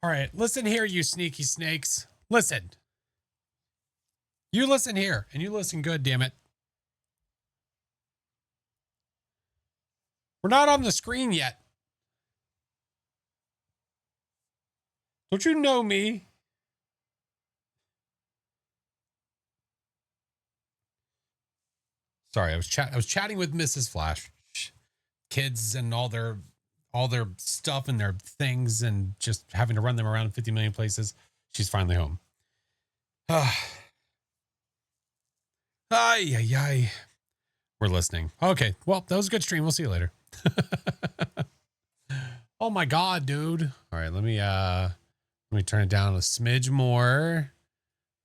All right, listen here, you sneaky snakes. Listen. You listen here, and you listen good, damn it. We're not on the screen yet. Don't you know me? Sorry, I was chatting with Mrs. Flash. Kids and all their stuff and their things and just having to run them around 50 million places. She's finally home. Ay, ay, ay. We're listening. Okay, well, that was a good stream. We'll see you later. Oh my god, dude. All right, let me turn it down a smidge more.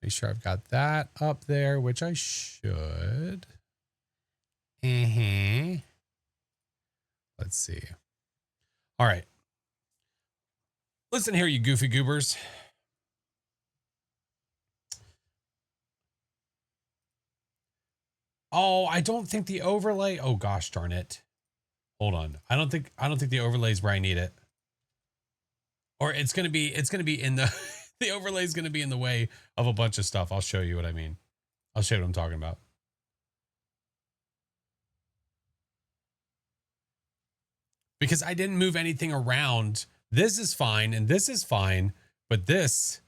Make sure I've got that up there, which I should. Let's see. All right. Listen here, you goofy goobers. Oh, I don't think the overlay. Oh gosh, darn it. Hold on. I don't think the overlay is where I need it. Or it's going to be in the the overlay is going to be in the way of a bunch of stuff. I'll show you what I mean. I'll show you what I'm talking about. Because I didn't move anything around. This is fine and this is fine, but this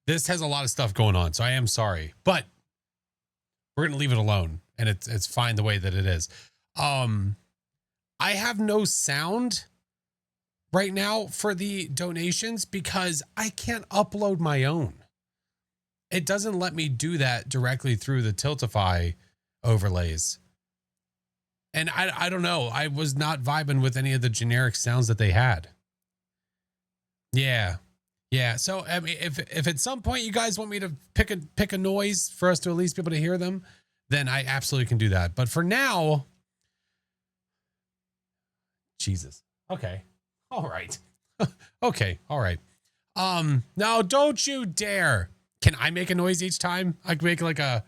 has a lot of stuff going on. So I am sorry, but we're going to leave it alone and it's fine the way that it is. I have no sound right now for the donations because I can't upload my own. It doesn't let me do that directly through the Tiltify overlays. And I don't know. I was not vibing with any of the generic sounds that they had. Yeah. Yeah. So I mean, if at some point you guys want me to pick a noise for us to at least be able to hear them, then I absolutely can do that. But for now, Jesus. Okay. All right. Okay. All right. Now don't you dare. Can I make a noise each time? I can make like a,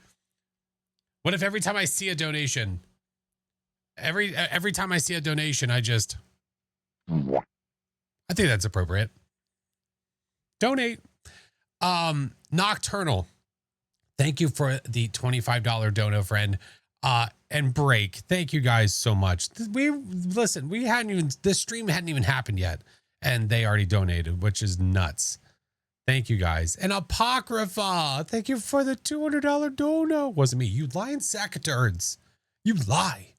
what if every time I see a donation, every time I see a donation, I think that's appropriate. Donate. Nocturnal. Thank you for the $25 dono, friend. And Break. Thank you guys so much. This stream hadn't even happened yet. And they already donated, which is nuts. Thank you guys. And Apocrypha. Thank you for the $200 dono. Wasn't me. You lying sack of turds. You lie.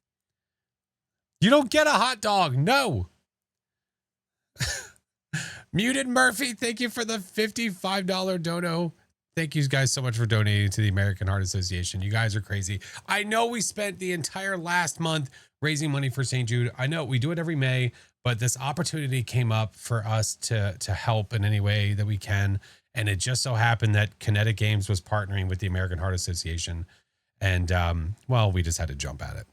You don't get a hot dog. No. Muted Murphy. Thank you for the $55 dono. Thank you guys so much for donating to the American Heart Association. You guys are crazy. I know we spent the entire last month raising money for St. Jude. I know we do it every May, but this opportunity came up for us to help in any way that we can. And it just so happened that Kinetic Games was partnering with the American Heart Association. And, well, we just had to jump at it.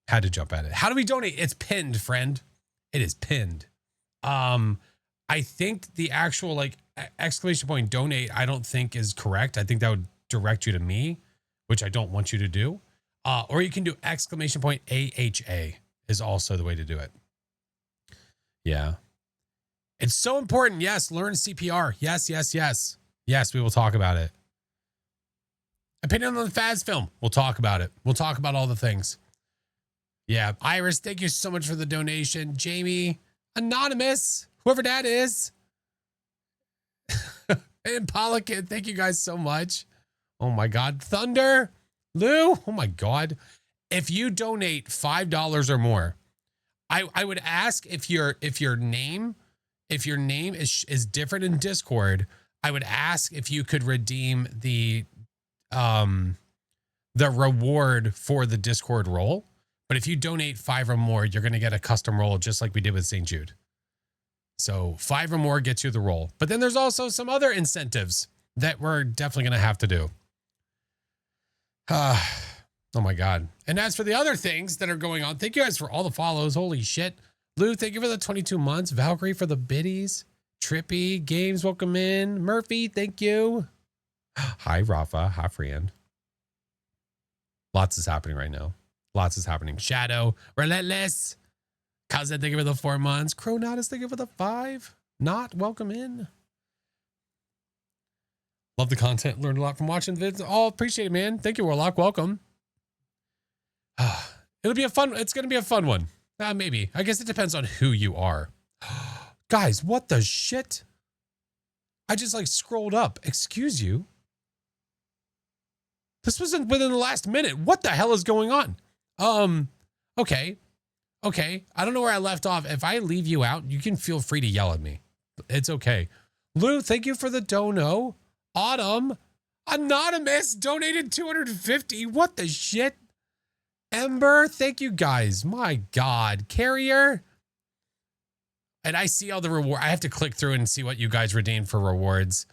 How do we donate? It's pinned, friend. It is pinned. I think the actual like exclamation point donate, I don't think is correct. I think that would direct you to me, which I don't want you to do. Or you can do exclamation point AHA is also the way to do it. Yeah. It's so important. Yes. Learn CPR. Yes, yes, yes. Yes, we will talk about it. Opinion on the Phas film. We'll talk about it. We'll talk about all the things. Yeah. Iris, thank you so much for the donation. Jamie, Anonymous, whoever that is. And Polican, thank you guys so much. Oh my God. Thunder, Lou, oh my God. If you donate $5 or more, I would ask if your name is different in Discord, I would ask if you could redeem the reward for the Discord role. But if you donate 5 or more, you're going to get a custom role just like we did with St. Jude. So 5 or more gets you the role. But then there's also some other incentives that we're definitely going to have to do. Oh my God. And as for the other things that are going on, thank you guys for all the follows. Holy shit. Lou, thank you for the 22 months. Valkyrie for the biddies. Trippy, Games, welcome in. Murphy, thank you. Hi, Rafa. Hi, friend. Lots is happening right now. Lots is happening. Shadow, Relentless. Cousin, thank you for the 4 months. Cronatus, thank you for the 5. not welcome in. Love the content. Learned a lot from watching the vids. Oh, appreciate it, man. Thank you, Warlock. Welcome. It'll be a fun. It's going to be a fun one. Maybe. I guess it depends on who you are. Guys, what the shit? I just like scrolled up. Excuse you. This wasn't within the last minute. What the hell is going on? Okay. Okay. I don't know where I left off. If I leave you out, you can feel free to yell at me. It's okay. Lou, thank you for the dono. Autumn, Anonymous donated 250. What the shit? Ember, thank you guys. My God. Carrier. And I see all the reward. I have to click through and see what you guys redeemed for rewards.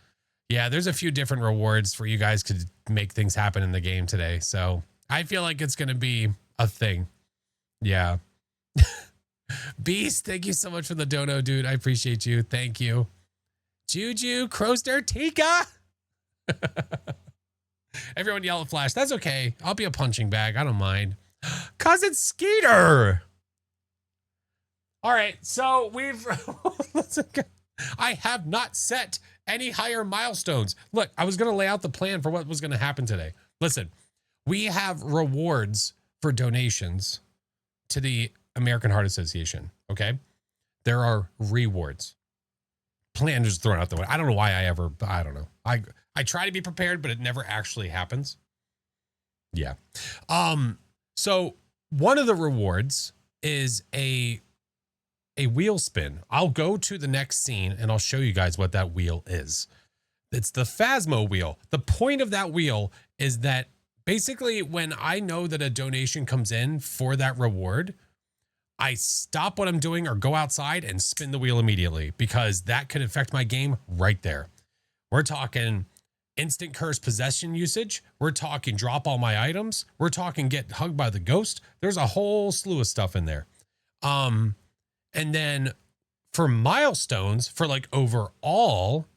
Yeah, there's a few different rewards for you guys to make things happen in the game today. So I feel like it's going to be a thing. Yeah. Beast, thank you so much for the dono, dude. I appreciate you. Thank you. Juju, Crowster, Tika. Everyone yell at Flash. That's okay. I'll be a punching bag. I don't mind. Cousin Skeeter. All right. So we've... I have not set any higher milestones. Look, I was going to lay out the plan for what was going to happen today. Listen, we have rewards for donations to the American Heart Association. Okay. There are rewards. Plan just thrown out the way. I don't know why I don't know. I try to be prepared, but it never actually happens. Yeah. So one of the rewards is a wheel spin. I'll go to the next scene and I'll show you guys what that wheel is. It's the Phasmo wheel. The point of that wheel is that basically when I know that a donation comes in for that reward, I stop what I'm doing or go outside and spin the wheel immediately because that could affect my game right there. We're talking instant curse possession usage. We're talking drop all my items. We're talking get hugged by the ghost. There's a whole slew of stuff in there. And then for milestones, for like overall,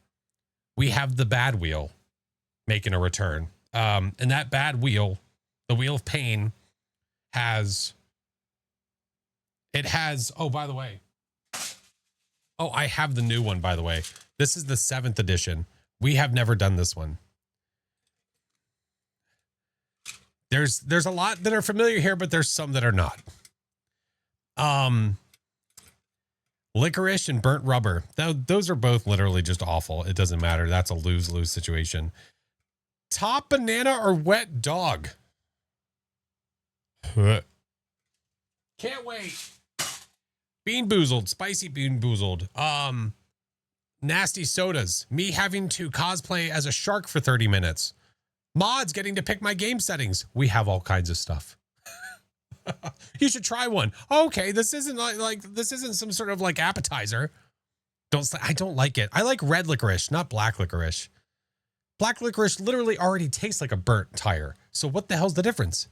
we have the bad wheel making a return. And that bad wheel, the wheel of pain oh, by the way. Oh, I have the new one, by the way. This is the 7th edition. We have never done this one. There's a lot that are familiar here, but there's some that are not. Licorice and burnt rubber. Those are both literally just awful. It doesn't matter. That's a lose-lose situation. Top banana or wet dog? Can't wait. Bean boozled, spicy bean boozled. Nasty sodas. Me having to cosplay as a shark for 30 minutes. Mods getting to pick my game settings. We have all kinds of stuff. You should try one. Okay, this isn't like this isn't some sort of like appetizer. I don't like it. I like red licorice, not black licorice. Black licorice literally already tastes like a burnt tire. So what the hell's the difference?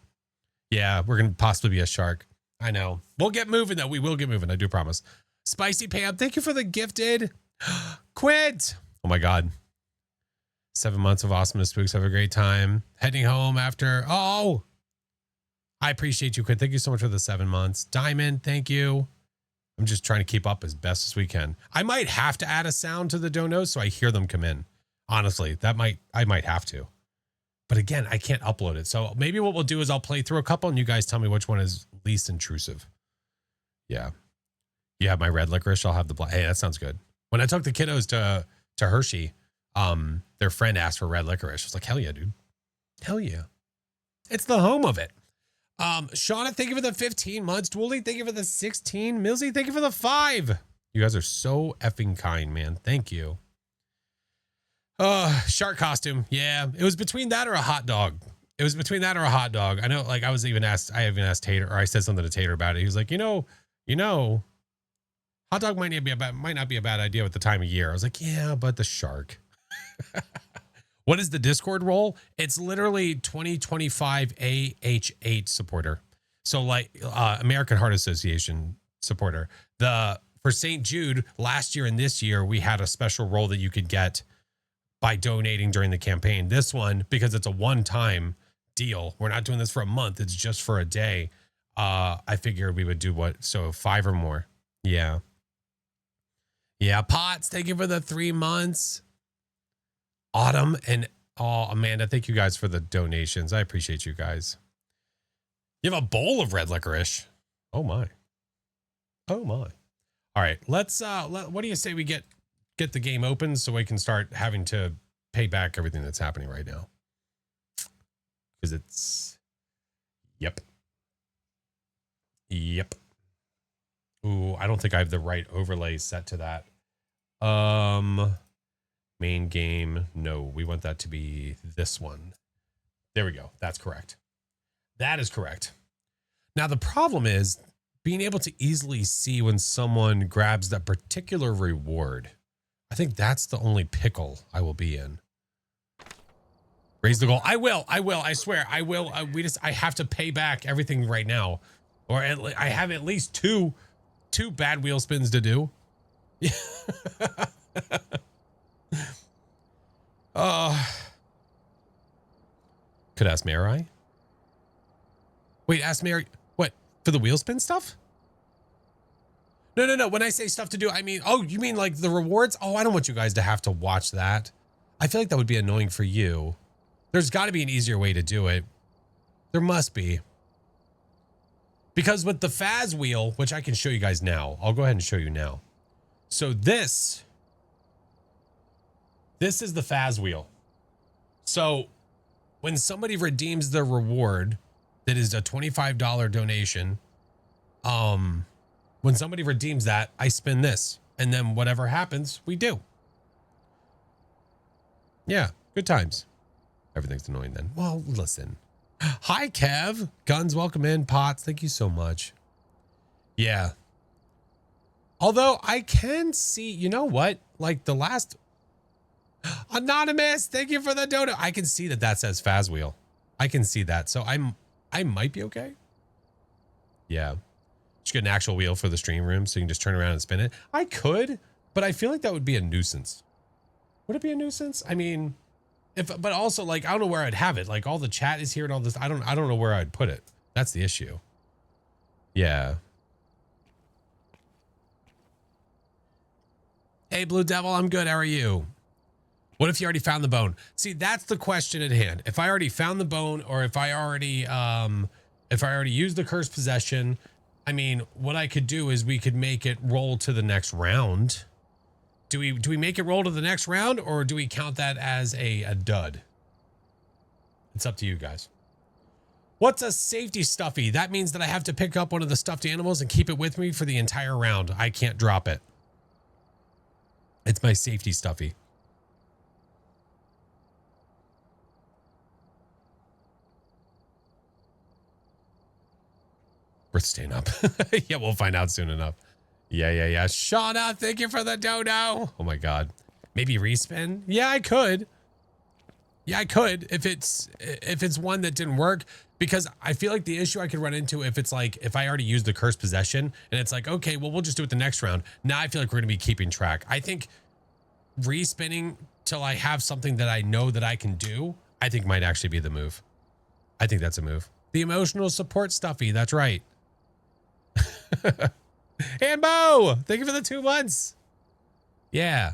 Yeah, we're gonna possibly be a shark. I know. We'll get moving though. We will get moving. I do promise. Spicy Pam, thank you for the gifted. Quit. Oh my God. 7 months of awesomeness, spooks. Have a great time. Heading home after. Oh, I appreciate you, Quit. Thank you so much for the 7 months. Diamond, thank you. I'm just trying to keep up as best as we can. I might have to add a sound to the donos so I hear them come in. Honestly, I might have to. But again, I can't upload it. So maybe what we'll do is I'll play through a couple and you guys tell me which one is least intrusive. Yeah. You have my red licorice. I'll have the black. Hey, that sounds good. When I took the kiddos to Hershey, their friend asked for red licorice. I was like, hell yeah, dude. Hell yeah. It's the home of it. Shauna, thank you for the 15 months. Dwooly, thank you for the 16. Millsy, thank you for the 5. You guys are so effing kind, man. Thank you. Shark costume. Yeah, it was between that or a hot dog. It was between that or a hot dog. I know, like I even asked Tater, or I said something to Tater about it. He was like, you know, hot dog might not be a bad idea at the time of year. I was like, yeah, but the shark. What is the Discord role? It's literally 2025 AH8 supporter. So like American Heart Association supporter. For St. Jude last year and this year, we had a special role that you could get by donating during the campaign. This one, because it's a one-time deal, we're not doing this for a month. It's just for a day. I figured we would do 5 or more. Yeah. Yeah, Potts, thank you for the 3 months. Autumn and Amanda, thank you guys for the donations. I appreciate you guys. You have a bowl of red licorice. Oh my. Oh my. All right, let's what do you say we get the game open so we can start having to pay back everything that's happening right now? Because it's yep. Ooh, I don't think I have the right overlay set to that. Main game. No, we want that to be this one. There we go. That's correct. That is correct. Now, the problem is being able to easily see when someone grabs that particular reward. I think that's the only pickle I will be in. Raise the goal. I will. I swear. I will. I have to pay back everything right now. Or I have at least two bad wheel spins to do. Could ask Mary. Wait, ask Mary. What? For the wheel spin stuff? No. When I say stuff to do, I mean, oh, you mean like the rewards? Oh, I don't want you guys to have to watch that. I feel like that would be annoying for you. There's got to be an easier way to do it. There must be. Because with the Phas wheel, which I can show you guys now, I'll go ahead and show you now. So this is the Phas wheel. So when somebody redeems the reward, that is a $25 donation. When somebody redeems that, I spin this, and then whatever happens, we do. Yeah, good times. Everything's annoying then. Well, listen. Hi, Kev. Guns, welcome in. Potts, thank you so much. Yeah. Although I can see, you know what? Like the last Anonymous, thank you for the dono. I can see that says Phas wheel. I can see that. So I might be okay. Yeah. Just get an actual wheel for the stream room so you can just turn around and spin it. I could, but I feel like that would be a nuisance. Would it be a nuisance? I mean, but also like, I don't know where I'd have it. Like all the chat is here and all this. I don't know where I'd put it. That's the issue. Yeah. Hey, Blue Devil, I'm good. How are you? What if you already found the bone? See, that's the question at hand. If I already found the bone, or if I already used the cursed possession, I mean, what I could do is we could make it roll to the next round. Do we make it roll to the next round, or do we count that as a dud? It's up to you guys. What's a safety stuffy? That means that I have to pick up one of the stuffed animals and keep it with me for the entire round. I can't drop it. It's my safety stuffy. Worth staying up. Yeah, we'll find out soon enough. Yeah. Shauna, thank you for the dono. Oh my God. Maybe respin? Yeah, I could. Yeah, I could if it's one that didn't work, because I feel like the issue I could run into if it's like, if I already used the cursed possession and it's like, okay, well, we'll just do it the next round. Now I feel like we're going to be keeping track. I think respinning till I have something that I know that I can do, I think might actually be the move. I think that's a move. The emotional support stuffy. That's right. And Bo, thank you for the 2 months. Yeah.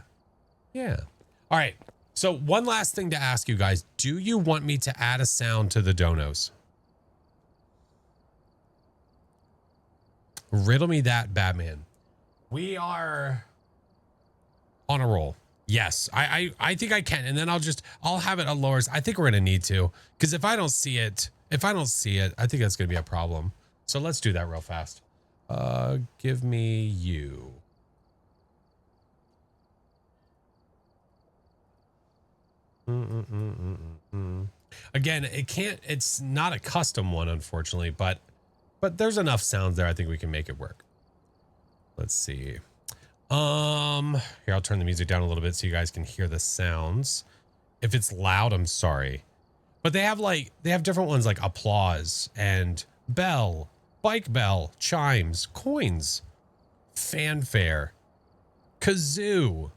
All right. So one last thing to ask you guys. Do you want me to add a sound to the donos? Riddle me that, Batman. We are on a roll. Yes, I think I can. And then I'll have it at lowers. I think we're going to need to, because if I don't see it, I think that's going to be a problem. So let's do that real fast. Give me you. Again, it's not a custom one, unfortunately, but there's enough sounds there. I think we can make it work. Let's see. Here, I'll turn the music down a little bit so you guys can hear the sounds. If it's loud, I'm sorry. But they have different ones like applause and bell, bike bell, chimes, coins, fanfare, kazoo,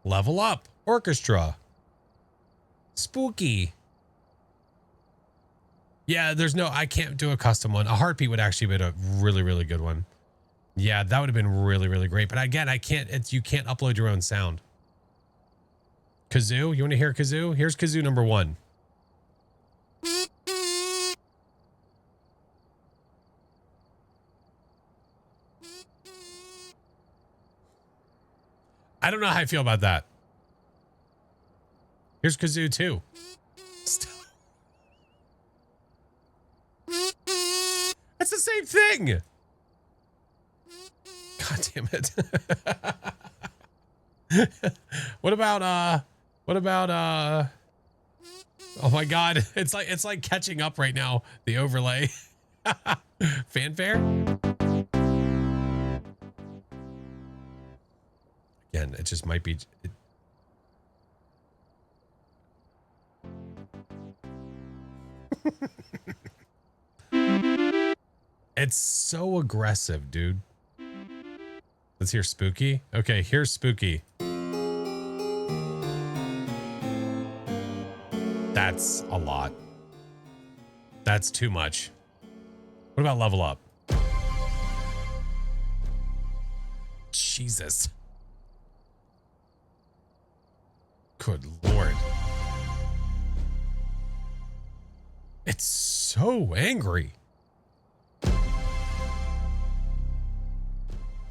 level up, orchestra, spooky. Yeah, I can't do a custom one. A heartbeat would actually be a really, really good one. Yeah, that would have been really, really great. But again, I can't, you can't upload your own sound. Kazoo, you want to hear kazoo? Here's kazoo number 1. I don't know how I feel about that. Here's kazoo 2. That's the same thing. God damn it. What about oh my God, it's like catching up right now, the overlay. Fanfare. Again, it just might be it's so aggressive, dude. Let's hear spooky. Okay, here's spooky. That's a lot. That's too much. What about level up? Jesus. Good Lord. It's so angry.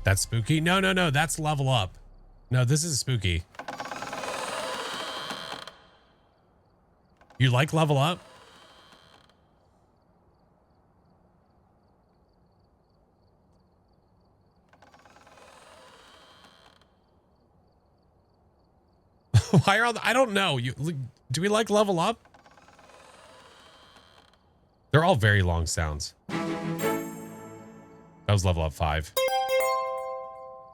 That's spooky? No, no, no. That's level up. No, this is spooky. You like level up? Why are all I don't know. Do we like level up? They're all very long sounds. That was level up 5.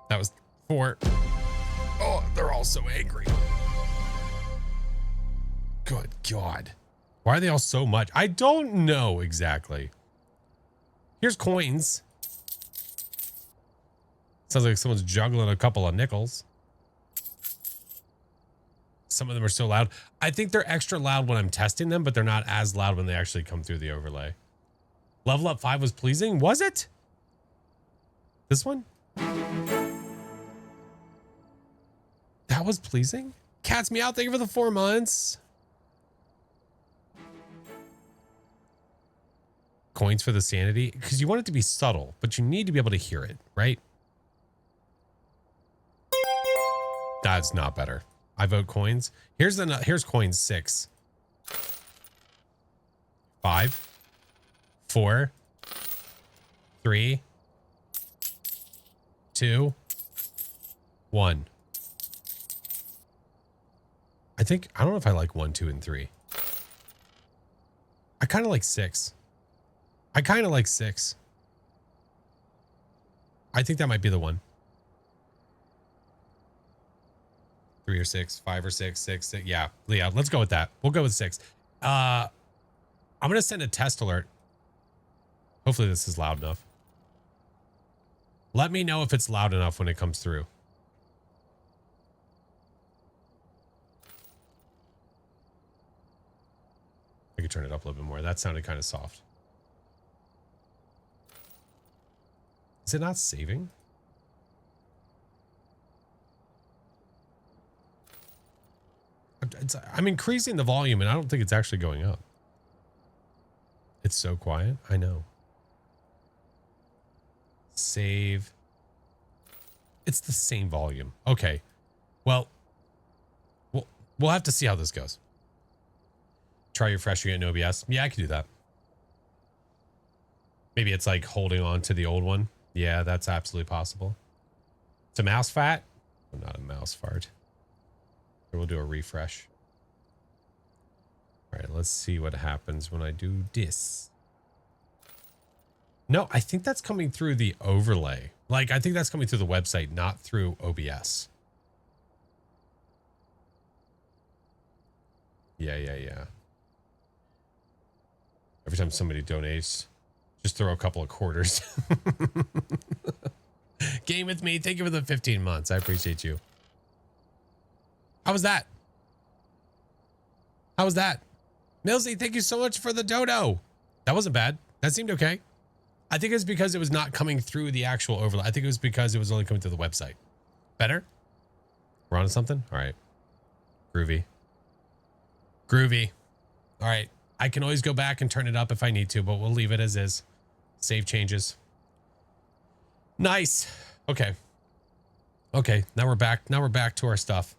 That was 4. Oh, they're all so angry. Good God. Why are they all so much? I don't know exactly. Here's coins. Sounds like someone's juggling a couple of nickels. Some of them are so loud. I think they're extra loud when I'm testing them, but they're not as loud when they actually come through the overlay. Level up 5 was pleasing. Was it? This one? That was pleasing? Cat's Meow, thank you for the 4 months. Coins for the sanity? Because you want it to be subtle, but you need to be able to hear it, right? That's not better. I vote coins. Here's coins 6. 5. 4. 3. 2. 1. I don't know if I like 1, 2, and 3. I kind of like 6. I kind of like 6. I think that might be the one. 3 or 6, 5 or 6, 6. Yeah, let's go with that. We'll go with 6. I'm going to send a test alert. Hopefully this is loud enough. Let me know if it's loud enough when it comes through. I could turn it up a little bit more. That sounded kind of soft. Is it not saving? I'm increasing the volume and I don't think it's actually going up. It's so quiet. I know. Save. It's the same volume. Okay. Well, we'll have to see how this goes. Try refreshing it in OBS. Yeah, I can do that. Maybe it's like holding on to the old one. Yeah, that's absolutely possible. It's a mouse fat. Well, not a mouse fart. Here, we'll do a refresh. All right, let's see what happens when I do this. No, I think that's coming through the overlay. Like, I think that's coming through the website, not through OBS. Yeah. Every time somebody donates, just throw a couple of quarters. Game with me. Thank you for the 15 months. I appreciate you. How was that? How was that? Millsy, thank you so much for the dodo. That wasn't bad. That seemed okay. I think it's because it was not coming through the actual overlay. I think it was because it was only coming through the website. Better? We're on to something? All right. Groovy. Groovy. All right. I can always go back and turn it up if I need to, but we'll leave it as is. Save changes. Nice. Okay. Okay. Now we're back. Now we're back to our stuff.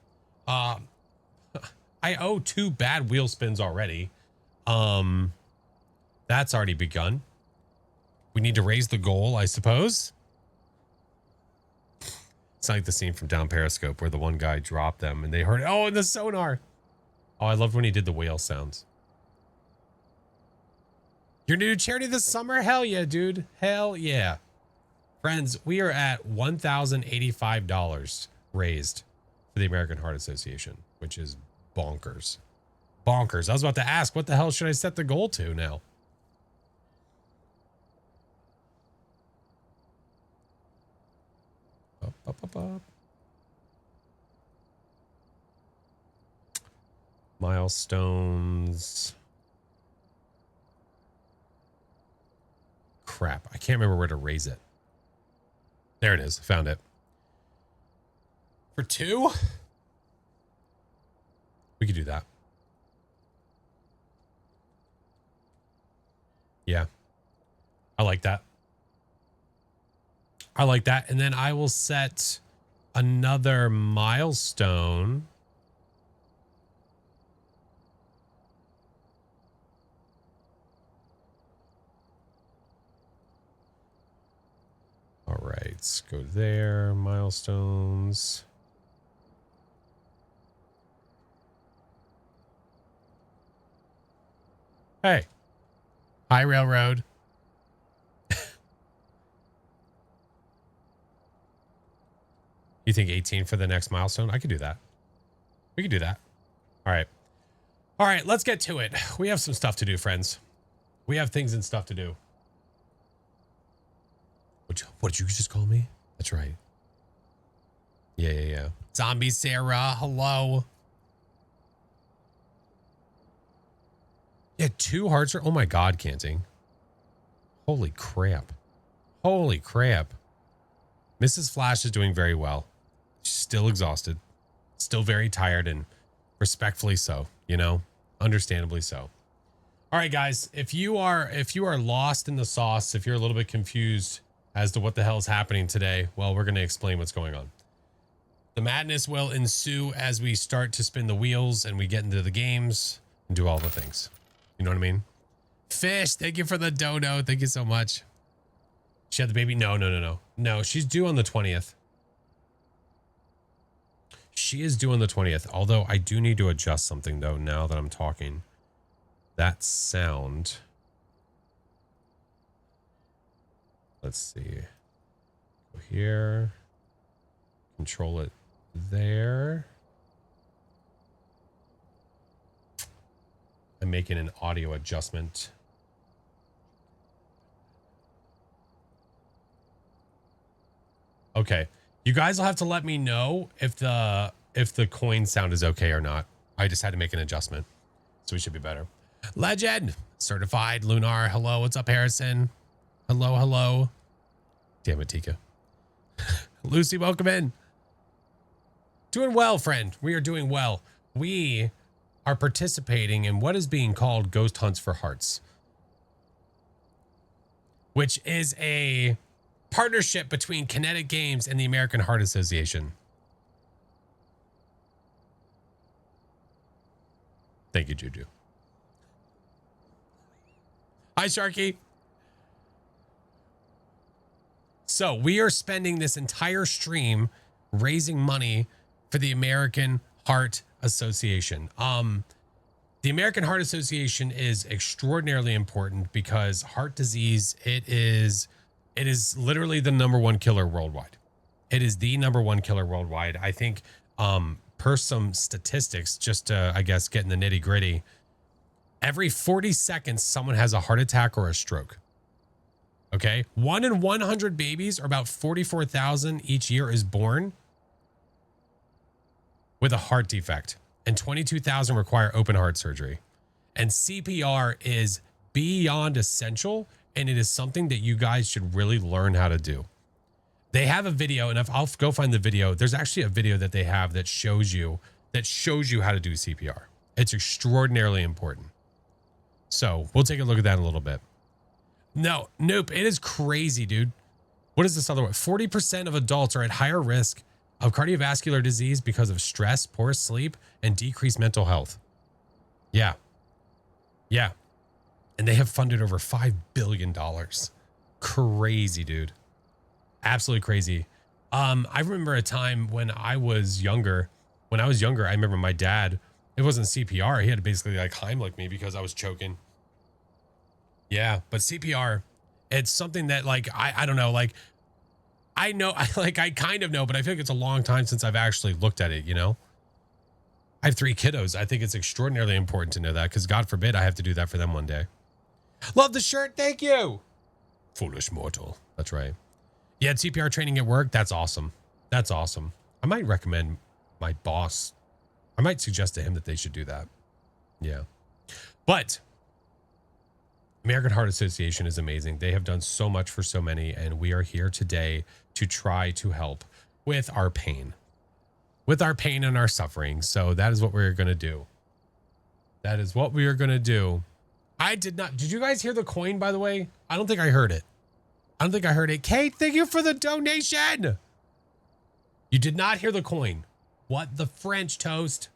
I owe 2 bad wheel spins already. That's already begun. We need to raise the goal, I suppose. It's like the scene from Down Periscope where the one guy dropped them and they heard, oh, in the sonar. Oh, I loved when he did the whale sounds. Your new charity this summer? Hell yeah, dude. Hell yeah. Friends, we are at $1,085 raised for the American Heart Association, which is bonkers. Bonkers. I was about to ask, what the hell should I set the goal to now? Up, up, up, up. Milestones. Crap. I can't remember where to raise it. There it is. Found it. For 2? We could do that. Yeah. I like that. I like that. And then I will set another milestone. All right, let's go there. Milestones. Hey. Hi, Railroad. You think 18 for the next milestone? I could do that. We could do that. All right. All right, let's get to it. We have some stuff to do, friends. We have things and stuff to do. What did you just call me? That's right. Yeah. Zombie Sarah, hello. Yeah, 2 hearts are, oh my God, Canting. Holy crap. Holy crap. Mrs. Flash is doing very well. She's still exhausted, still very tired, and respectfully so, you know, understandably so. All right, guys, if you are lost in the sauce, if you're a little bit confused as to what the hell is happening today, well, we're going to explain what's going on. The madness will ensue as we start to spin the wheels and we get into the games and do all the things. You know what I mean? Fish, thank you for the dono. Thank you so much. She had the baby? No. No, she's due on the 20th. She is due on the 20th. Although I do need to adjust something, though, now that I'm talking. That sound. Let's see. Go here. Control it there. I'm making an audio adjustment. Okay. You guys will have to let me know if the coin sound is okay or not. I just had to make an adjustment. So we should be better. Legend. Certified. Lunar. Hello. What's up, Harrison? Hello. Damn it, Tika. Lucy, welcome in. Doing well, friend. We are doing well. We are participating in what is being called Ghost Hunts for Hearts, which is a partnership between Kinetic Games and the American Heart Association. Thank you, Juju. Hi, Sharky. So we are spending this entire stream raising money for the American Heart Association. The American Heart Association is extraordinarily important because heart disease, it is literally the #1 killer worldwide. It is the #1 killer worldwide. I think, per some statistics, just to, I guess, get in the nitty gritty, every 40 seconds, someone has a heart attack or a stroke. Okay. 1 in 100 babies, or about 44,000 each year, is born with a heart defect, and 22,000 require open heart surgery. And CPR is beyond essential and it is something that you guys should really learn how to do. They have a video, and if I'll go find the video, there's actually a video that they have that shows you how to do CPR. It's extraordinarily important. So we'll take a look at that in a little bit. No, nope. It is crazy, dude. What is this other one? 40% of adults are at higher risk of cardiovascular disease because of stress, poor sleep, and decreased mental health. Yeah. Yeah. And they have funded over $5 billion. Crazy, dude. Absolutely crazy. I remember a time when I was younger. I remember my dad, it wasn't CPR. He had to basically like Heimlich me because I was choking. Yeah, but CPR, it's something that like, I don't know, like, I know, I kind of know, but I feel like it's a long time since I've actually looked at it, you know? I have 3 kiddos. I think it's extraordinarily important to know that because God forbid I have to do that for them one day. Love the shirt. Thank you. Foolish mortal. That's right. Yeah, CPR training at work. That's awesome. That's awesome. I might recommend my boss. I might suggest to him that they should do that. Yeah. But American Heart Association is amazing. They have done so much for so many, and we are here today to try to help with our pain. With our pain and our suffering. So that is what we're going to do. That is what we are going to do. Did you guys hear the coin, by the way? I don't think I heard it. Kate, thank you for the donation. You did not hear the coin. What the French toast?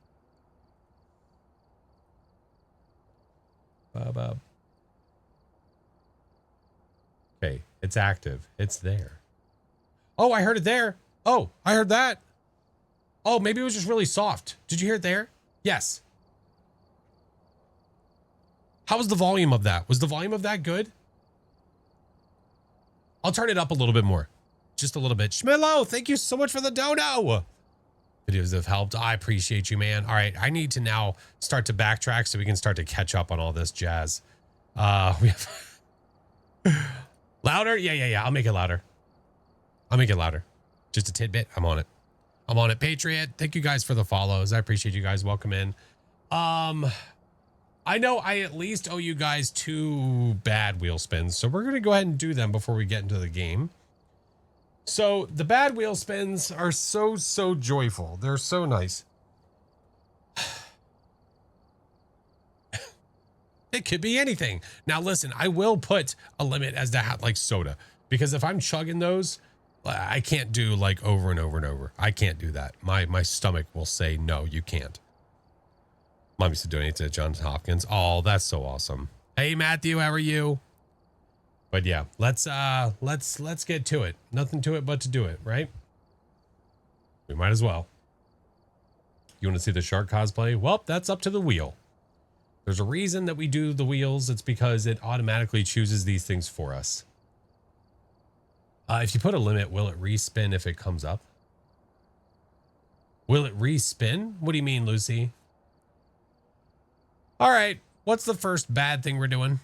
Okay, it's active. It's there. Oh, I heard it there. Oh, I heard that. Oh, maybe it was just really soft. Did you hear it there? Yes. How was the volume of that? Was the volume of that good? I'll turn it up a little bit more. Just a little bit. Schmillo, thank you so much for the dono. Videos have helped. I appreciate you, man. All right, I need to now start to backtrack so we can start to catch up on all this jazz. We have louder? Yeah. I'll make it louder. Just a tidbit. I'm on it. Patriot, thank you guys for the follows. I appreciate you guys. Welcome in. I know I at least owe you guys 2 bad wheel spins, so we're going to go ahead and do them before we get into the game. So the bad wheel spins are so joyful. They're so nice. It could be anything. Now listen, I will put a limit as to how, like soda, because if I'm chugging those, I can't do like over and over and over. I can't do that. My stomach will say, no, you can't. Mom used to donate to Johns Hopkins. Oh, that's so awesome. Hey, Matthew, how are you? But yeah, let's get to it. Nothing to it but to do it, right? We might as well. You want to see the shark cosplay? Well, that's up to the wheel. There's a reason that we do the wheels. It's because it automatically chooses these things for us. If you put a limit, will it respin if it comes up? Will it respin? What do you mean, Lucy? All right, what's the first bad thing we're doing?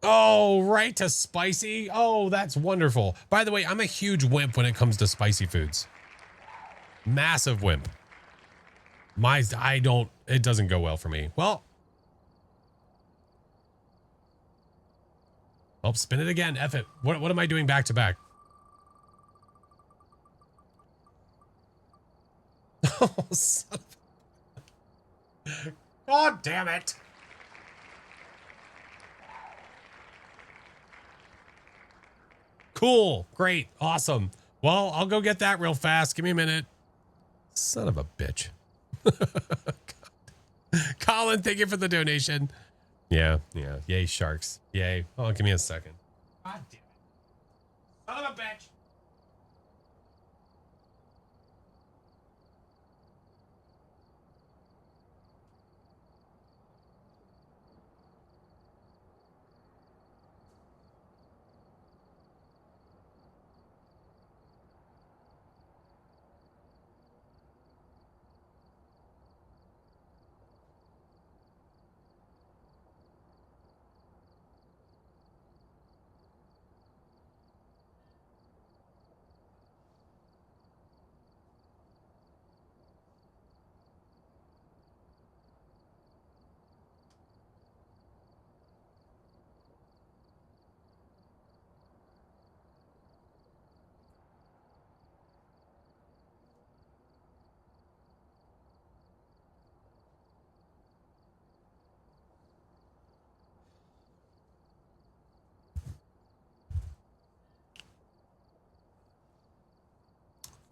Oh, right to spicy. Oh, that's wonderful. By the way, I'm a huge wimp when it comes to spicy foods. Massive wimp. It doesn't go well for me. Well, spin it again. F it. What am I doing back to back? Oh, son of... God damn it. Cool. Great. Awesome. Well, I'll go get that real fast. Give me a minute. Son of a bitch. Colin, thank you for the donation. Yeah. Yay, sharks. Yay. Oh, give me a second. God damn it. Son of a bitch.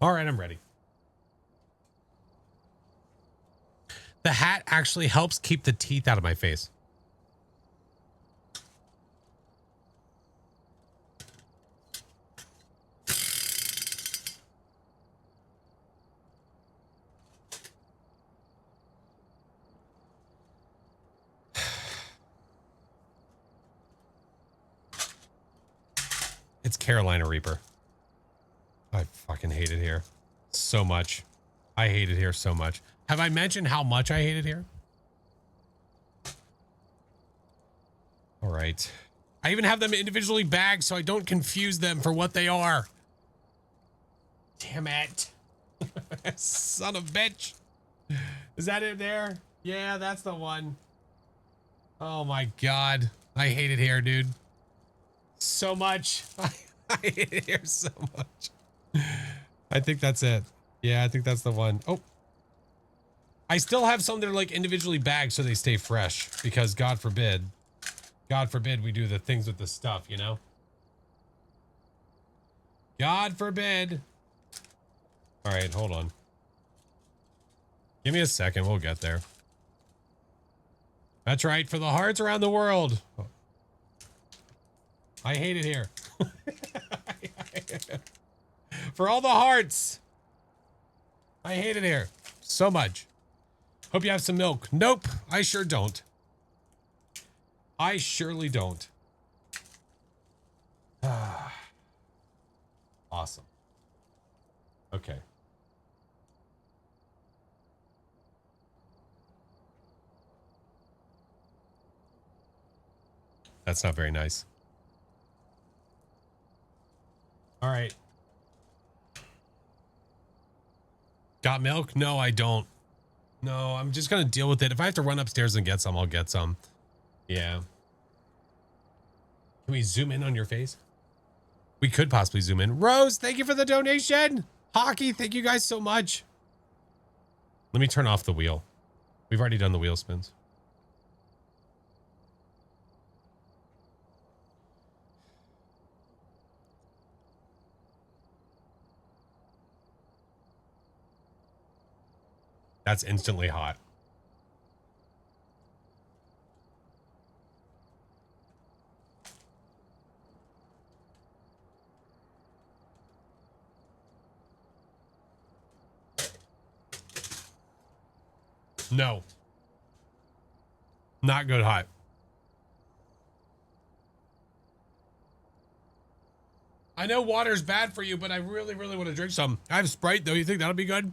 All right, I'm ready. The hat actually helps keep the teeth out of my face. It's Carolina Reaper. I fucking hate it here so much. I hate it here so much. Have I mentioned how much I hate it here? All right. I even have them individually bagged so I don't confuse them for what they are. Damn it. Son of a bitch. Is that it there? Yeah, that's the one. Oh my God. I hate it here, dude. So much. I hate it here so much. I think that's it. Yeah, I think that's the one. Oh. I still have some that are like individually bagged so they stay fresh because God forbid we do the things with the stuff, you know? God forbid. All right, hold on. Give me a second. We'll get there. That's right. For the hearts around the world. I hate it here. For all the hearts. I hate it here so much. Hope you have some milk. Nope. I sure don't. I surely don't. Awesome. Okay. That's not very nice. All right. Got milk? No, I don't. No, I'm just going to deal with it. If I have to run upstairs and get some, I'll get some. Yeah. Can we zoom in on your face? We could possibly zoom in. Rose, thank you for the donation. Hockey, thank you guys so much. Let me turn off the wheel. We've already done the wheel spins. That's instantly hot. No. Not good hot. I know water's bad for you, but I really, really want to drink some. I have Sprite, though. You think that'll be good?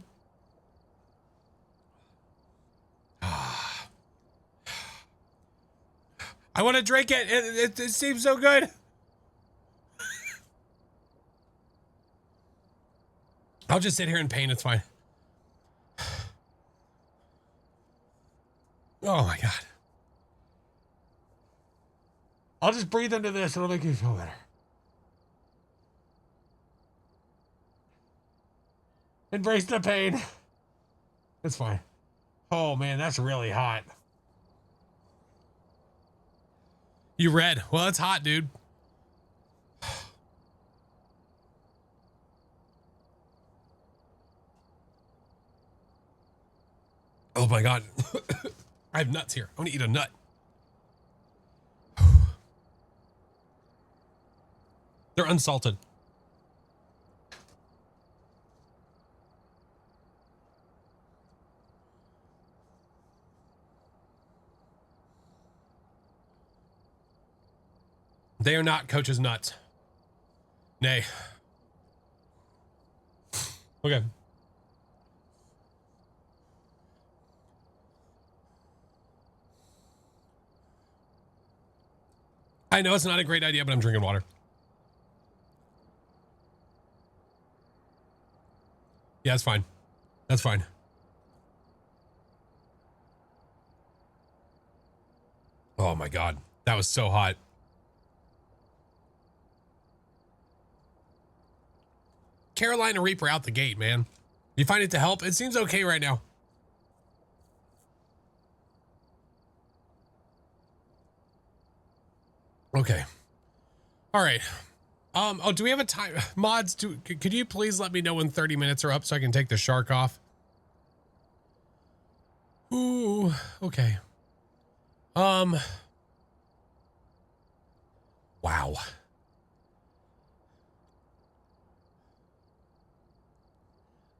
I want to drink it. It seems so good. I'll just sit here in pain. It's fine. Oh, my God. I'll just breathe into this. It'll make you feel better. Embrace the pain. It's fine. Oh, man, that's really hot. You read. Well, it's hot, dude. Oh, my God. I have nuts here. I want to eat a nut. They're unsalted. They are not Coach's nuts. Nay. Okay. I know it's not a great idea, but I'm drinking water. Yeah, that's fine. That's fine. Oh my God. That was so hot. Carolina Reaper out the gate, man. You find it to help? It seems okay right now. Okay. All right. Oh, do we have a time? Mods, could you please let me know when 30 minutes are up so I can take the shark off? Ooh, okay. Wow.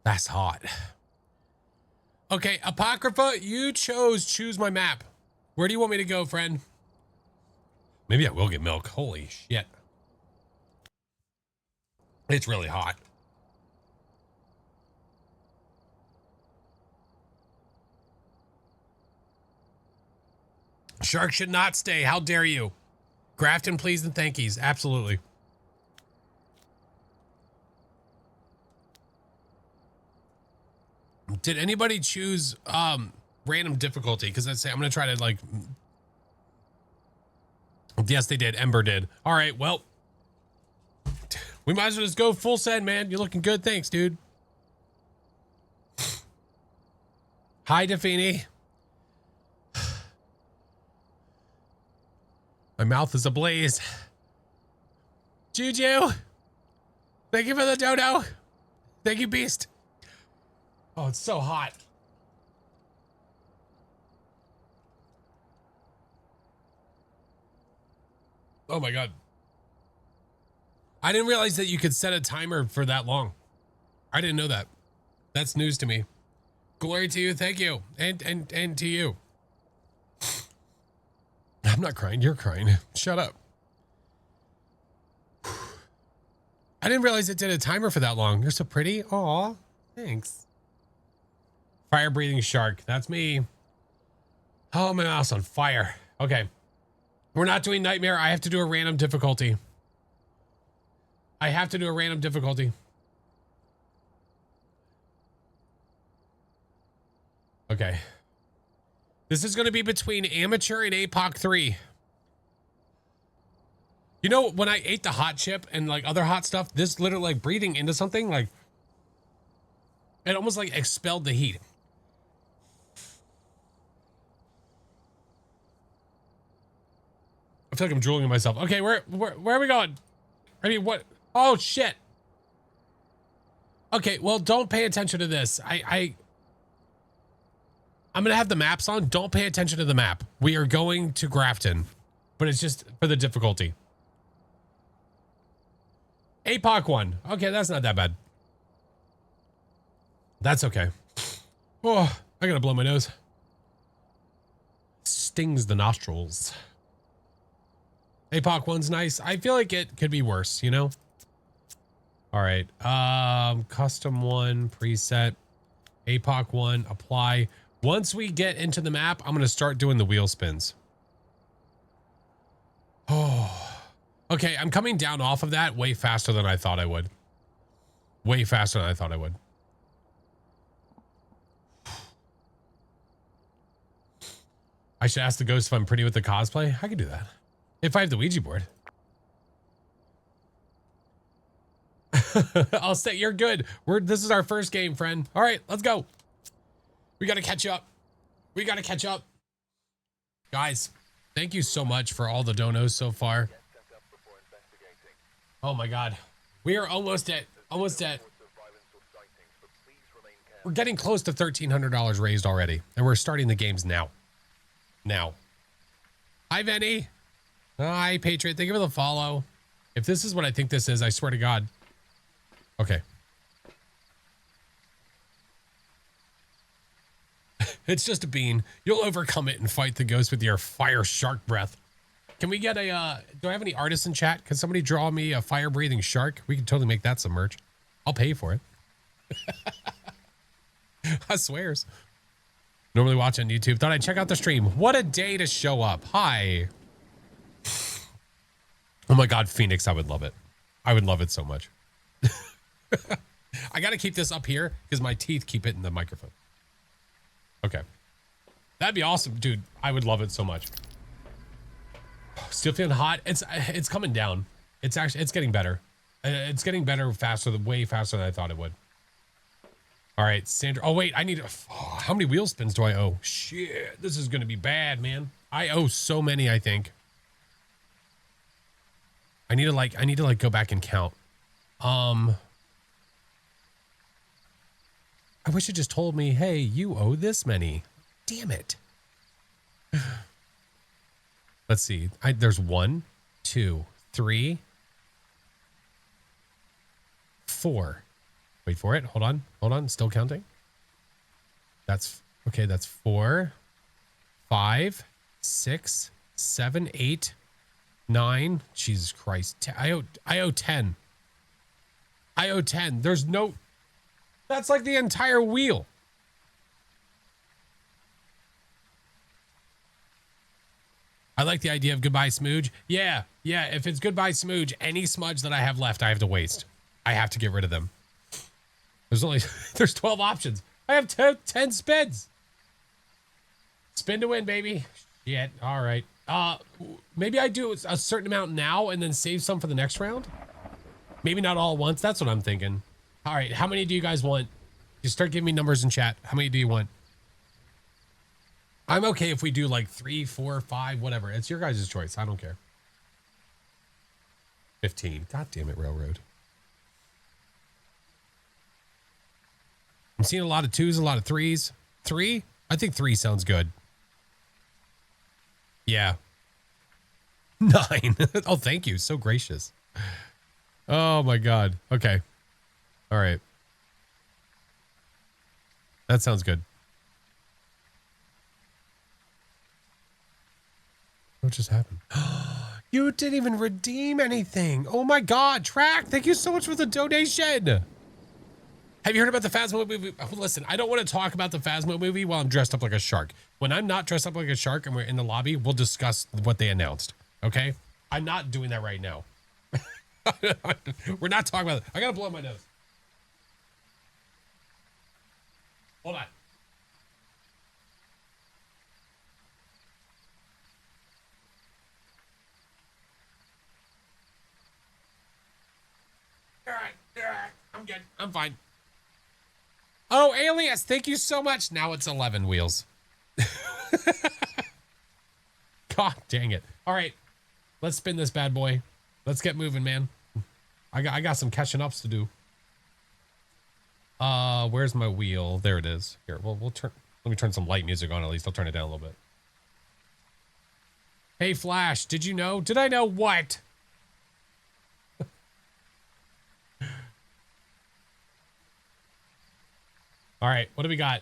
That's hot. Okay, Apocrypha, you choose my map. Where do you want me to go, friend? Maybe I will get milk. Holy shit. It's really hot. Shark should not stay. How dare you? Grafton, please, and thank yous. Absolutely. Did anybody choose random difficulty? Because I'd say I'm gonna try to like. Yes, they did. Ember did. All right. Well, we might as well just go full send, man. You're looking good. Thanks, dude. Hi, Defini. My mouth is ablaze. Juju. Thank you for the dodo. Thank you, Beast. Oh, it's so hot. Oh my God. I didn't realize that you could set a timer for that long. I didn't know that. That's news to me. Glory to you. Thank you. And to you. I'm not crying. You're crying. Shut up. I didn't realize it did a timer for that long. You're so pretty. Aw, thanks. Fire breathing shark. That's me. Oh, my mouse on fire. Okay. We're not doing nightmare. I have to do a random difficulty. I have to do a random difficulty. Okay. This is going to be between amateur and APOC 3. You know, when I ate the hot chip and like other hot stuff, this literally like breathing into something, like it almost like expelled the heat. I feel like I'm drooling on myself. Okay, where are we going? I mean, what? Oh shit. Okay, well, don't pay attention to this. I'm gonna have the maps on. Don't pay attention to the map. We are going to Grafton, but it's just for the difficulty. APOC 1. Okay, that's not that bad. That's okay. Oh, I gotta blow my nose. Stings the nostrils. APOC 1's nice. I feel like it could be worse, you know? All right. Custom 1, preset. APOC 1, apply. Once we get into the map, I'm going to start doing the wheel spins. Oh, okay. I'm coming down off of that way faster than I thought I would. Way faster than I thought I would. I should ask the ghost if I'm pretty with the cosplay. I could do that. If I have the Ouija board. I'll say you're good. This is our first game, friend. All right, let's go. We got to catch up. We got to catch up. Guys, thank you so much for all the donos so far. Oh my God. We are almost at, we're getting close to $1,300 raised already. And we're starting the games now. Hi, Venny. Hi, Patriot. Thank you for the follow. If this is what I think this is, I swear to God. Okay. It's just a bean. You'll overcome it and fight the ghost with your fire shark breath. Can we get a, do I have any artists in chat? Can somebody draw me a fire breathing shark? We can totally make that some merch. I'll pay for it. I swears. Normally watch on YouTube. Thought I'd check out the stream. What a day to show up. Hi. Oh my God, Phoenix. I would love it. I would love it so much. I got to keep this up here because my teeth keep hitting the microphone. Okay. That'd be awesome, dude. I would love it so much. Still feeling hot. It's coming down. It's getting better. It's getting better faster, way faster than I thought it would. All right, Sandra. Oh, wait, I need how many wheel spins do I owe? Shit, this is going to be bad, man. I owe so many, I think. I need to like go back and count. I wish it just told me, hey, you owe this many. Damn it. Let's see. There's 1, 2, 3, 4. Wait for it. Hold on. Hold on. Still counting. That's okay. That's 4, 5, 6, 7, 8, 9. Jesus Christ. I owe 10. I owe 10. There's no. That's like the entire wheel. I like the idea of goodbye smooge. Yeah. Yeah. If it's goodbye smooge, any smudge that I have left, I have to waste. I have to get rid of them. There's 12 options. I have 10 spins. Spin to win, baby. Shit. All right. Maybe I do a certain amount now and then save some for the next round. Maybe not all at once. That's what I'm thinking. All right. How many do you guys want? You start giving me numbers in chat. How many do you want? I'm okay if we do like 3, 4, 5, whatever. It's your guys' choice. I don't care. 15. God damn it, Railroad. I'm seeing a lot of 2s, a lot of 3s. 3? I think 3 sounds good. Yeah. 9. Oh, thank you. So gracious. Oh my God. Okay. All right. That sounds good. What just happened? You didn't even redeem anything. Oh my God. Track. Thank you so much for the donation. Have you heard about the Phasmo movie? Oh, listen, I don't want to talk about the Phasmo movie while I'm dressed up like a shark. When I'm not dressed up like a shark and we're in the lobby, we'll discuss what they announced. Okay? I'm not doing that right now. We're not talking about it. I gotta blow my nose. Hold on. All right. I'm good. I'm fine. Oh, Alias, thank you so much. Now it's 11 wheels. God dang it. All right. Let's spin this bad boy. Let's get moving, man. I got some catching ups to do. Where's my wheel? There it is. Here, we'll turn. Let me turn some light music on at least. I'll turn it down a little bit. Hey, Flash, did you know? Did I know what? All right, what do we got?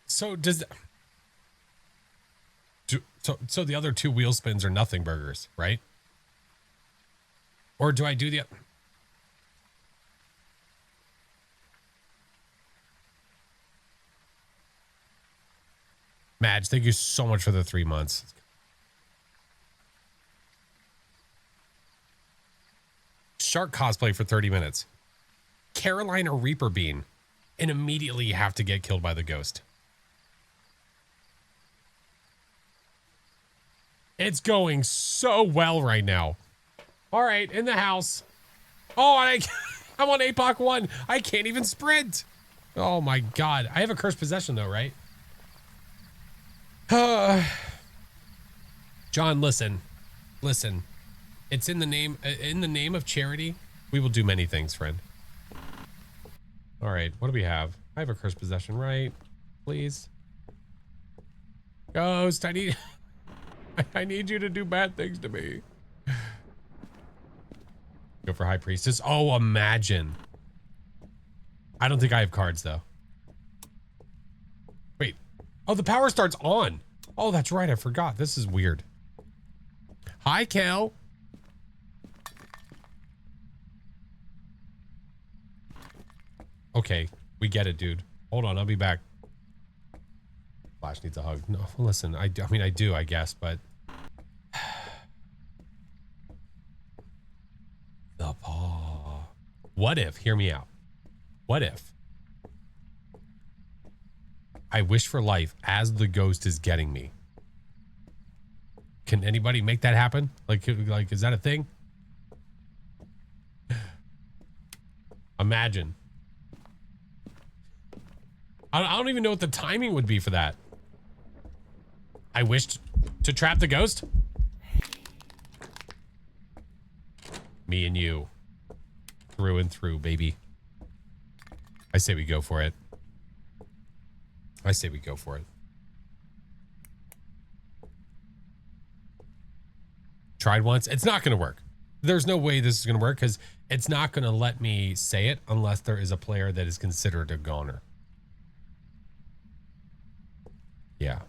So does so the other 2 wheel spins are nothing burgers, right? Or do I do the Madge, thank you so much for the 3 months. Shark cosplay for 30 minutes. Carolina Reaper bean. And immediately you have to get killed by the ghost. It's going so well right now. All right, in the house. Oh, I'm on APOC 1. I can't even sprint. Oh my God. I have a cursed possession though, right? John, listen. It's in the name of charity. We will do many things, friend. All right, what do we have? I have a cursed possession, right? Please. Ghost, I need you to do bad things to me. Go for High Priestess. Oh, imagine. I don't think I have cards though. Wait. Oh, the power starts on. Oh, that's right. I forgot. This is weird. Hi, Kel. Okay, we get it, dude. Hold on, I'll be back. Flash needs a hug. No, listen, I mean, I do, I guess, but... The paw. What if, hear me out. What if I wish for life as the ghost is getting me? Can anybody make that happen? Like, is that a thing? Imagine. I don't even know what the timing would be for that. I wished to trap the ghost. Me and you. Through and through, baby. I say we go for it. I say we go for it. Tried once. It's not going to work. There's no way this is going to work because it's not going to let me say it unless there is a player that is considered a goner. Yeah.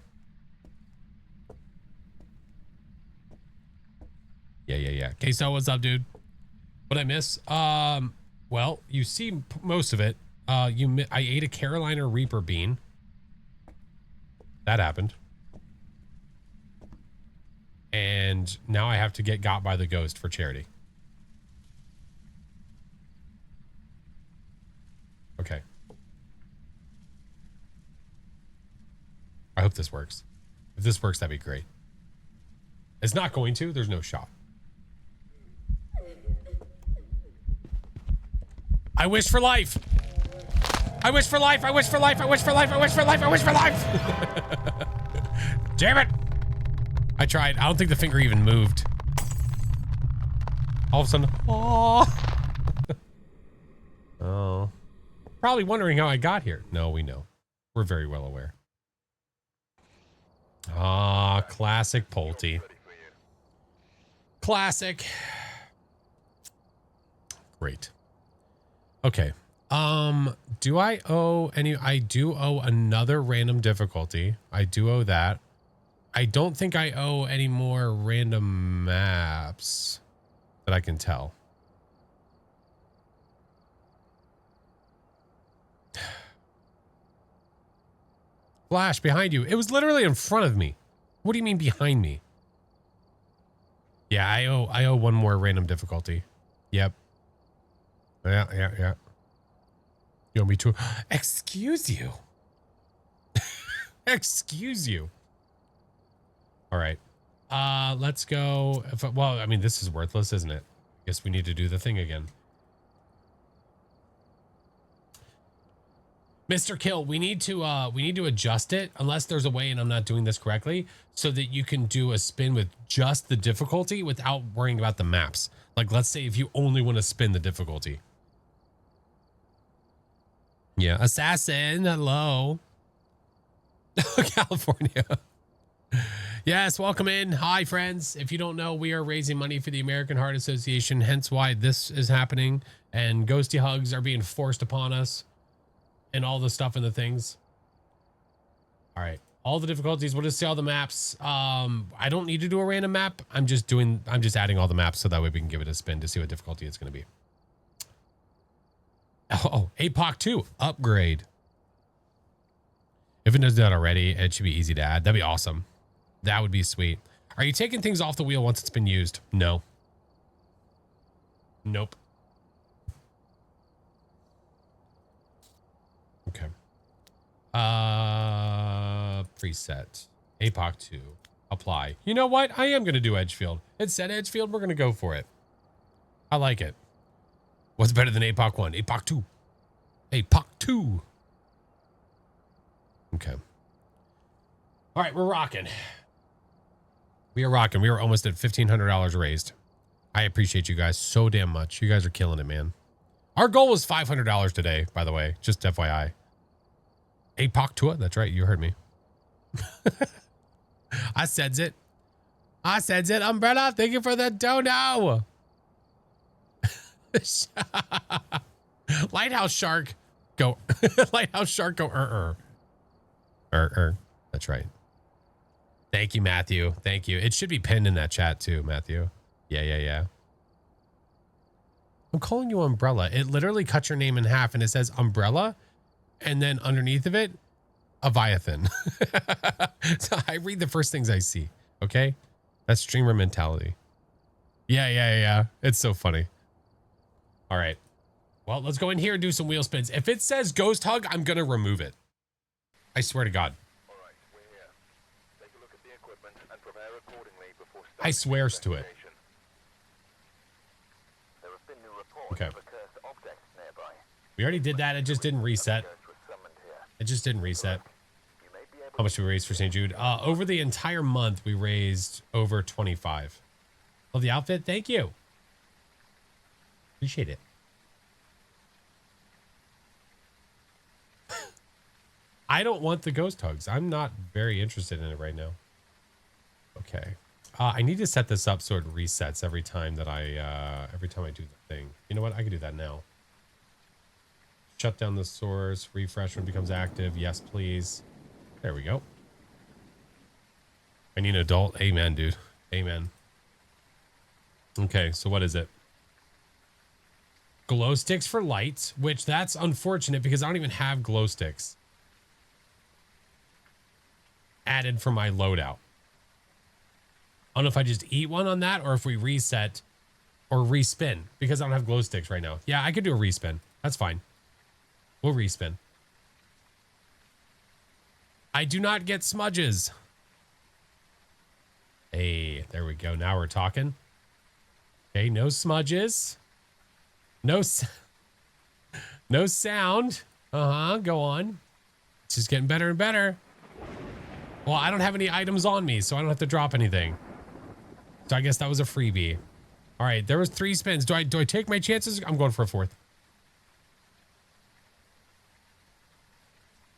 Yeah. Okay, so what's up, dude? What'd I miss? Well, you see most of it. I ate a Carolina Reaper bean. That happened. And now I have to get got by the ghost for charity. Okay. I hope this works. If this works, that'd be great. It's not going to. There's no shot. I wish for life. I wish for life. I wish for life. I wish for life. I wish for life. I wish for life. Damn it. I tried. I don't think the finger even moved. All of a sudden. Oh. Oh. Probably wondering how I got here. No, we know. We're very well aware. Ah, classic Pulte. Classic. Great. Okay. Do I owe any? I do owe another random difficulty. I do owe that. I don't think I owe any more random maps that I can tell. Flash, behind you. It was literally in front of me. What do you mean behind me? Yeah, I owe one more random difficulty. Yep. Yeah. You want me to? Excuse you. Excuse you. All right. Let's go. Well, I mean, this is worthless, isn't it? Guess we need to do the thing again. Mr. Kill, we need to adjust it unless there's a way, and I'm not doing this correctly, so that you can do a spin with just the difficulty without worrying about the maps. Like, let's say if you only want to spin the difficulty. Yeah. Assassin. Hello. California. Yes, welcome in. Hi, friends. If you don't know, we are raising money for the American Heart Association, hence why this is happening. And ghosty hugs are being forced upon us. And all the stuff and the things. All right. All the difficulties. We'll just see all the maps. I don't need to do a random map. I'm just adding all the maps so that way we can give it a spin to see what difficulty it's going to be. Oh, APOC 2 upgrade. If it does that already, it should be easy to add. That'd be awesome. That would be sweet. Are you taking things off the wheel once it's been used? No. Nope. Okay. Preset. APOC 2. Apply. You know what? I am going to do Edgefield. It said Edgefield. We're going to go for it. I like it. What's better than APOC 1? APOC 2. APOC 2. Okay. All right, we're rocking. We are rocking. We are almost at $1,500 raised. I appreciate you guys so damn much. You guys are killing it, man. Our goal was $500 today, by the way. Just FYI. APOC 2. That's right. You heard me. I said it. I said it. Umbrella, thank you for the dono. Lighthouse shark. Go. Lighthouse shark go. That's right. Thank you, Matthew. Thank you. It should be pinned in that chat too, Matthew. Yeah. I'm calling you Umbrella. It literally cuts your name in half and it says Umbrella. and then underneath of it, Leviathan. So I read the first things I see. Okay. That's streamer mentality. Yeah. It's so funny. All right. Well, let's go in here and do some wheel spins. If it says ghost hug, I'm going to remove it. I swear to God. All right, we're here. Take a look at the equipment and prepare accordingly before I swears to it. There have been new reports Okay. of a cursed object nearby. We already did that. It just didn't reset. It just didn't reset. How much did we raise for St. Jude? Over the entire month, we raised over 25. Love the outfit. Thank you. Appreciate it. I don't want the ghost hugs. I'm not very interested in it right now. Okay. I need to set this up so it resets every time that I do the thing. You know what? I can do that now. Shut down the source. Refresh when it becomes active. Yes, please. There we go. I need an adult. Amen, dude. Amen. Okay, so what is it? Glow sticks for lights, which that's unfortunate because I don't even have glow sticks added for my loadout. I don't know if I just eat one on that or if we reset or respin because I don't have glow sticks right now. Yeah, I could do a respin. That's fine. We'll respin. I do not get smudges. Hey, there we go. Now we're talking. Okay, no smudges. No sound. Go on. It's just getting better and better. Well, I don't have any items on me, so I don't have to drop anything. So I guess that was a freebie. All right, there was 3 spins. Do I take my chances? I'm going for a 4th.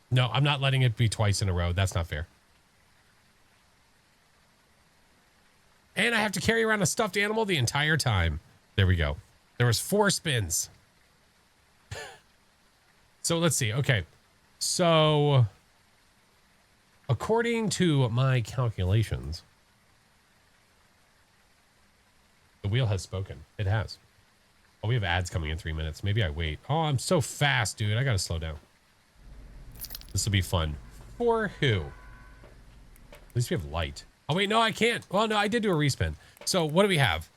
No, I'm not letting it be twice in a row. That's not fair. And I have to carry around a stuffed animal the entire time. There we go. There was 4 spins. So let's see. Okay. So according to my calculations, the wheel has spoken. It has. Oh, we have ads coming in 3 minutes. Maybe I wait. Oh, I'm so fast, dude. I got to slow down. This will be fun. For who? At least we have light. Oh, wait, no, I can't. Well, no, I did do a respin. So what do we have?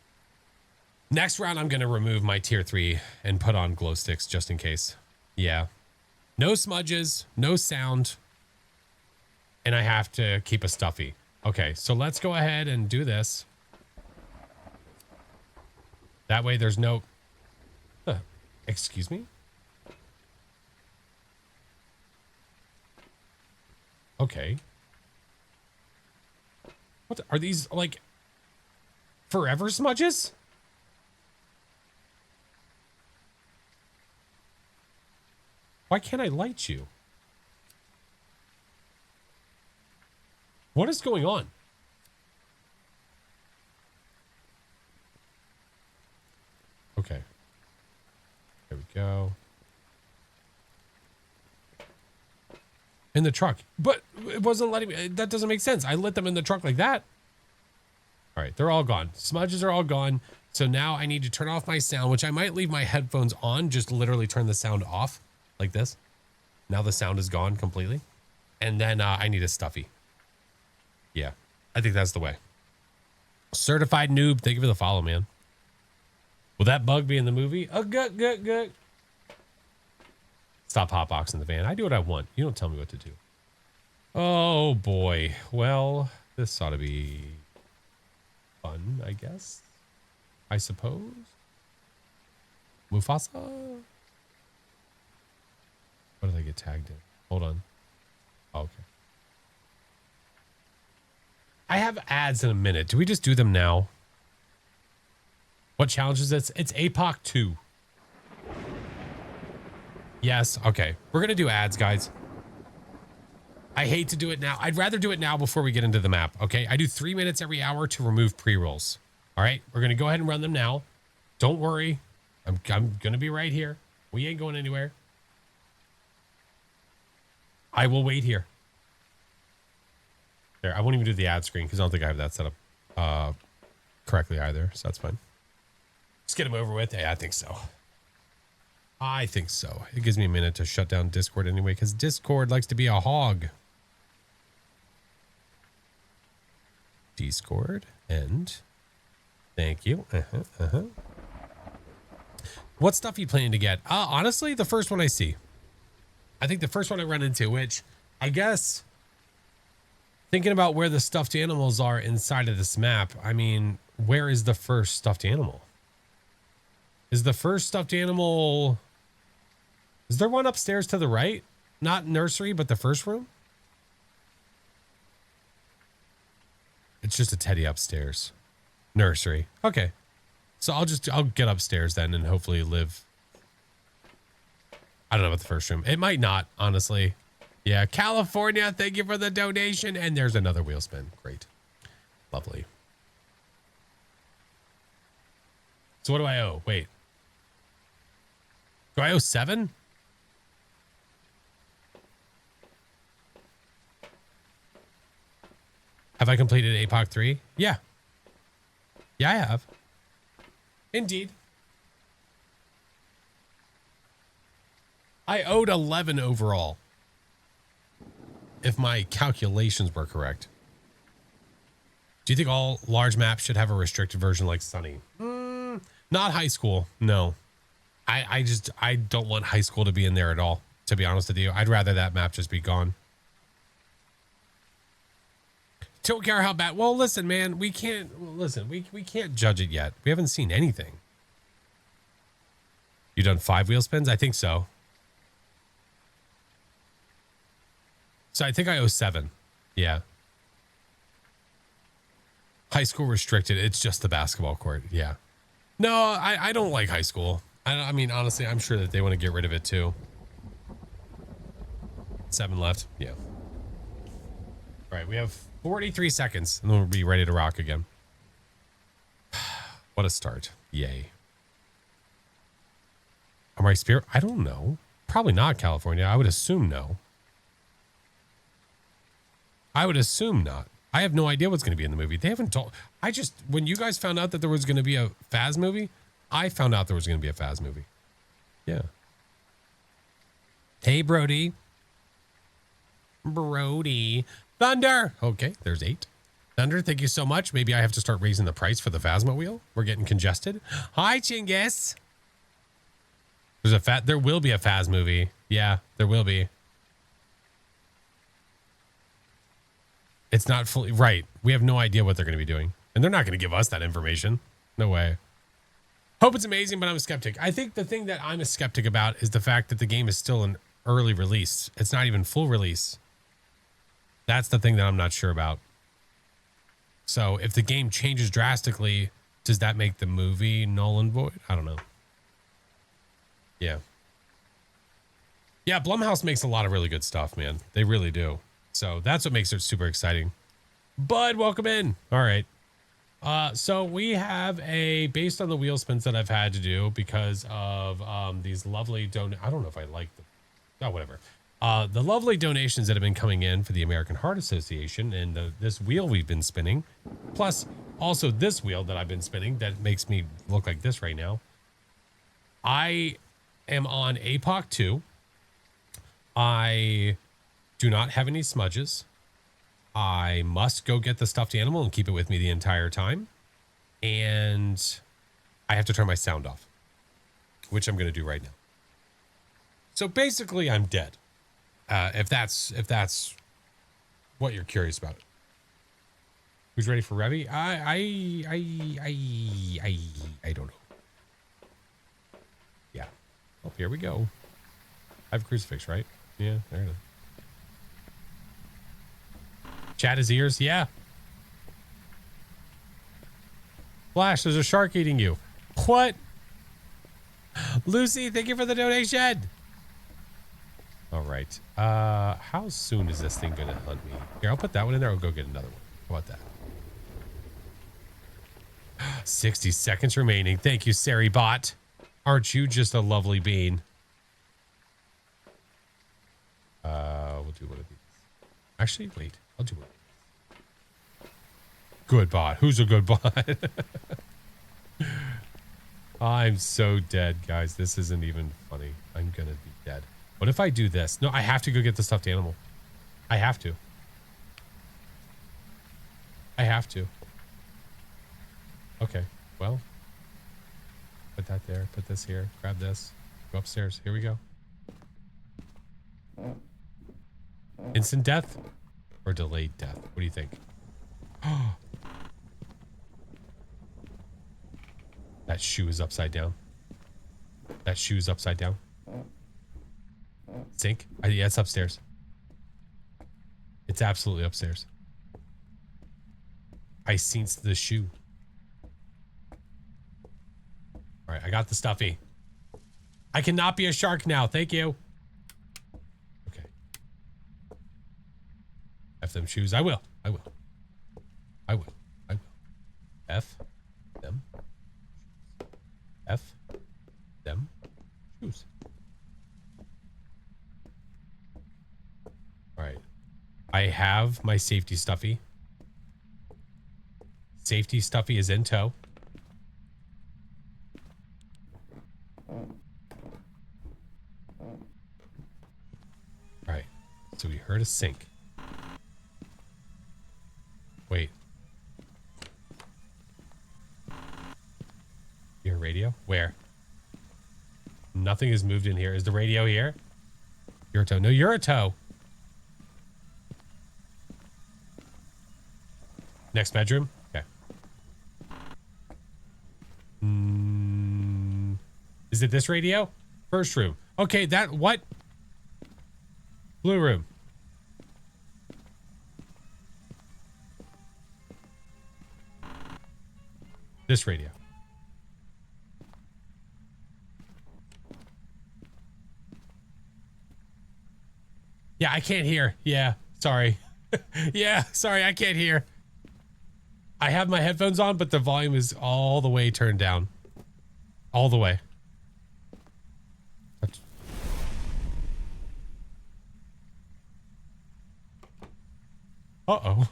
Next round, I'm going to remove my tier 3 and put on glow sticks just in case. Yeah. No smudges, no sound. And I have to keep a stuffy. Okay, so let's go ahead and do this. That way there's no... excuse me? Okay. What are these, like, forever smudges? Why can't I light you? What is going on? Okay. There we go. In the truck. But it wasn't letting me. That doesn't make sense. I lit them in the truck like that. All right. They're all gone. Smudges are all gone. So now I need to turn off my sound, which I might leave my headphones on. Just literally turn the sound off like this. Now the sound is gone completely. And then I need a stuffy. Yeah. I think that's the way. Certified noob. Thank you for the follow, man. Will that bug be in the movie? Gut. Stop hotboxing the van. I do what I want. You don't tell me what to do. Oh, boy. Well, this ought to be fun, I guess. I suppose. Mufasa? What did I get tagged in? Hold on. Oh, okay. I have ads in a minute. Do we just do them now? What challenge is this? It's APOC 2. Yes. Okay. We're going to do ads, guys. I hate to do it now. I'd rather do it now before we get into the map. Okay. I do 3 minutes every hour to remove pre-rolls. All right. We're going to go ahead and run them now. Don't worry. I'm going to be right here. We ain't going anywhere. I will wait here. There. I won't even do the ad screen because I don't think I have that set up correctly either. So that's fine. Just get them over with. Yeah, I think so. I think so. It gives me a minute to shut down Discord anyway, because Discord likes to be a hog. Discord, end. Thank you. What stuff are you planning to get? Honestly, the first one I see. I think the first one I run into, which I guess thinking about where the stuffed animals are inside of this map, I mean, where is the first stuffed animal? Is the first stuffed animal... Is there one upstairs to the right? Not nursery, but the first room? It's just a teddy upstairs. Nursery. Okay. So I'll get upstairs then and hopefully live. I don't know about the first room. It might not, honestly. Yeah, California, thank you for the donation. And there's another wheel spin. Great. Lovely. So what do I owe? Wait. Do I owe 7? Have I completed APOC 3? Yeah. Yeah, I have. Indeed. I owed 11 overall. If my calculations were correct. Do you think all large maps should have a restricted version like Sunny? Not high school. No. I don't want high school to be in there at all, to be honest with you. I'd rather that map just be gone. Don't care how bad. Well, listen, man, we can't judge it yet. We haven't seen anything. You done 5 wheel spins? I think so. So I think I owe 7. Yeah. High school restricted. It's just the basketball court. Yeah. No, I don't like high school. I mean, honestly, I'm sure that they want to get rid of it too. 7 left. Yeah. All right. We have 43 seconds and then we'll be ready to rock again. What a start. Yay. Am I spirit? I don't know. Probably not California. I would assume no. I would assume not. I have no idea what's going to be in the movie. They haven't told. When you guys found out that there was going to be a Phas movie, I found out there was going to be a Phas movie. Yeah. Hey, Brody. Brody. Thunder. Okay, there's 8. Thunder, thank you so much. Maybe I have to start raising the price for the Phasma wheel. We're getting congested. Hi, Chinggis. There will be a Phas movie. Yeah, there will be. It's not fully right. We have no idea what they're going to be doing. And they're not going to give us that information. No way. Hope it's amazing, but I'm a skeptic. I think the thing that I'm a skeptic about is the fact that the game is still an early release. It's not even full release. That's the thing that I'm not sure about. So if the game changes drastically, does that make the movie null and void? I don't know. Yeah. Yeah, Blumhouse makes a lot of really good stuff, man. They really do. So that's what makes it super exciting. Bud, welcome in. All right. So we have based on the wheel spins that I've had to do because of these lovely I don't know if I like them. Oh, whatever. The lovely donations that have been coming in for the American Heart Association and this wheel we've been spinning, plus also this wheel that I've been spinning that makes me look like this right now. I am on APOC 2. I do not have any smudges. I must go get the stuffed animal and keep it with me the entire time. And I have to turn my sound off, which I'm going to do right now. So basically I'm dead. If that's what you're curious about. Who's ready for Revy? I don't know. Yeah. Oh, here we go. I have a crucifix, right? Yeah, there it is. Chat his ears, yeah. Flash, there's a shark eating you. What? Lucy, thank you for the donation. All right. How soon is this thing gonna hunt me? Here, I'll put that one in there. I'll go get another one. How about that? 60 seconds remaining. Thank you, Saribot. Aren't you just a lovely bean? We'll do one of these. Actually, wait. I'll do one. Good bot. Who's a good bot? I'm so dead, guys. This isn't even funny. I'm gonna be dead. What if I do this? No, I have to go get the stuffed animal. I have to. I have to. Okay, well. Put that there. Put this here. Grab this. Go upstairs. Here we go. Instant death or delayed death? What do you think? That shoe is upside down. That shoe is upside down. Sink? Yeah, it's upstairs. It's absolutely upstairs. I seen the shoe. All right, I got the stuffy. I cannot be a shark now. Thank you. Okay. F them shoes. I will. I will. I will. I will. F them. F them shoes. All right. I have my safety stuffy. Safety stuffy is in tow. All right. So we heard a sink. Wait. Your radio? Where? Nothing has moved in here. Is the radio here? You're a tow. No, you're a tow. Next bedroom? Okay. Is it this radio? First room. Okay, that what? Blue room. This radio. Yeah, I can't hear. Yeah, sorry. Yeah, sorry, I can't hear. I have my headphones on, but the volume is all the way turned down. All the way. Uh-oh.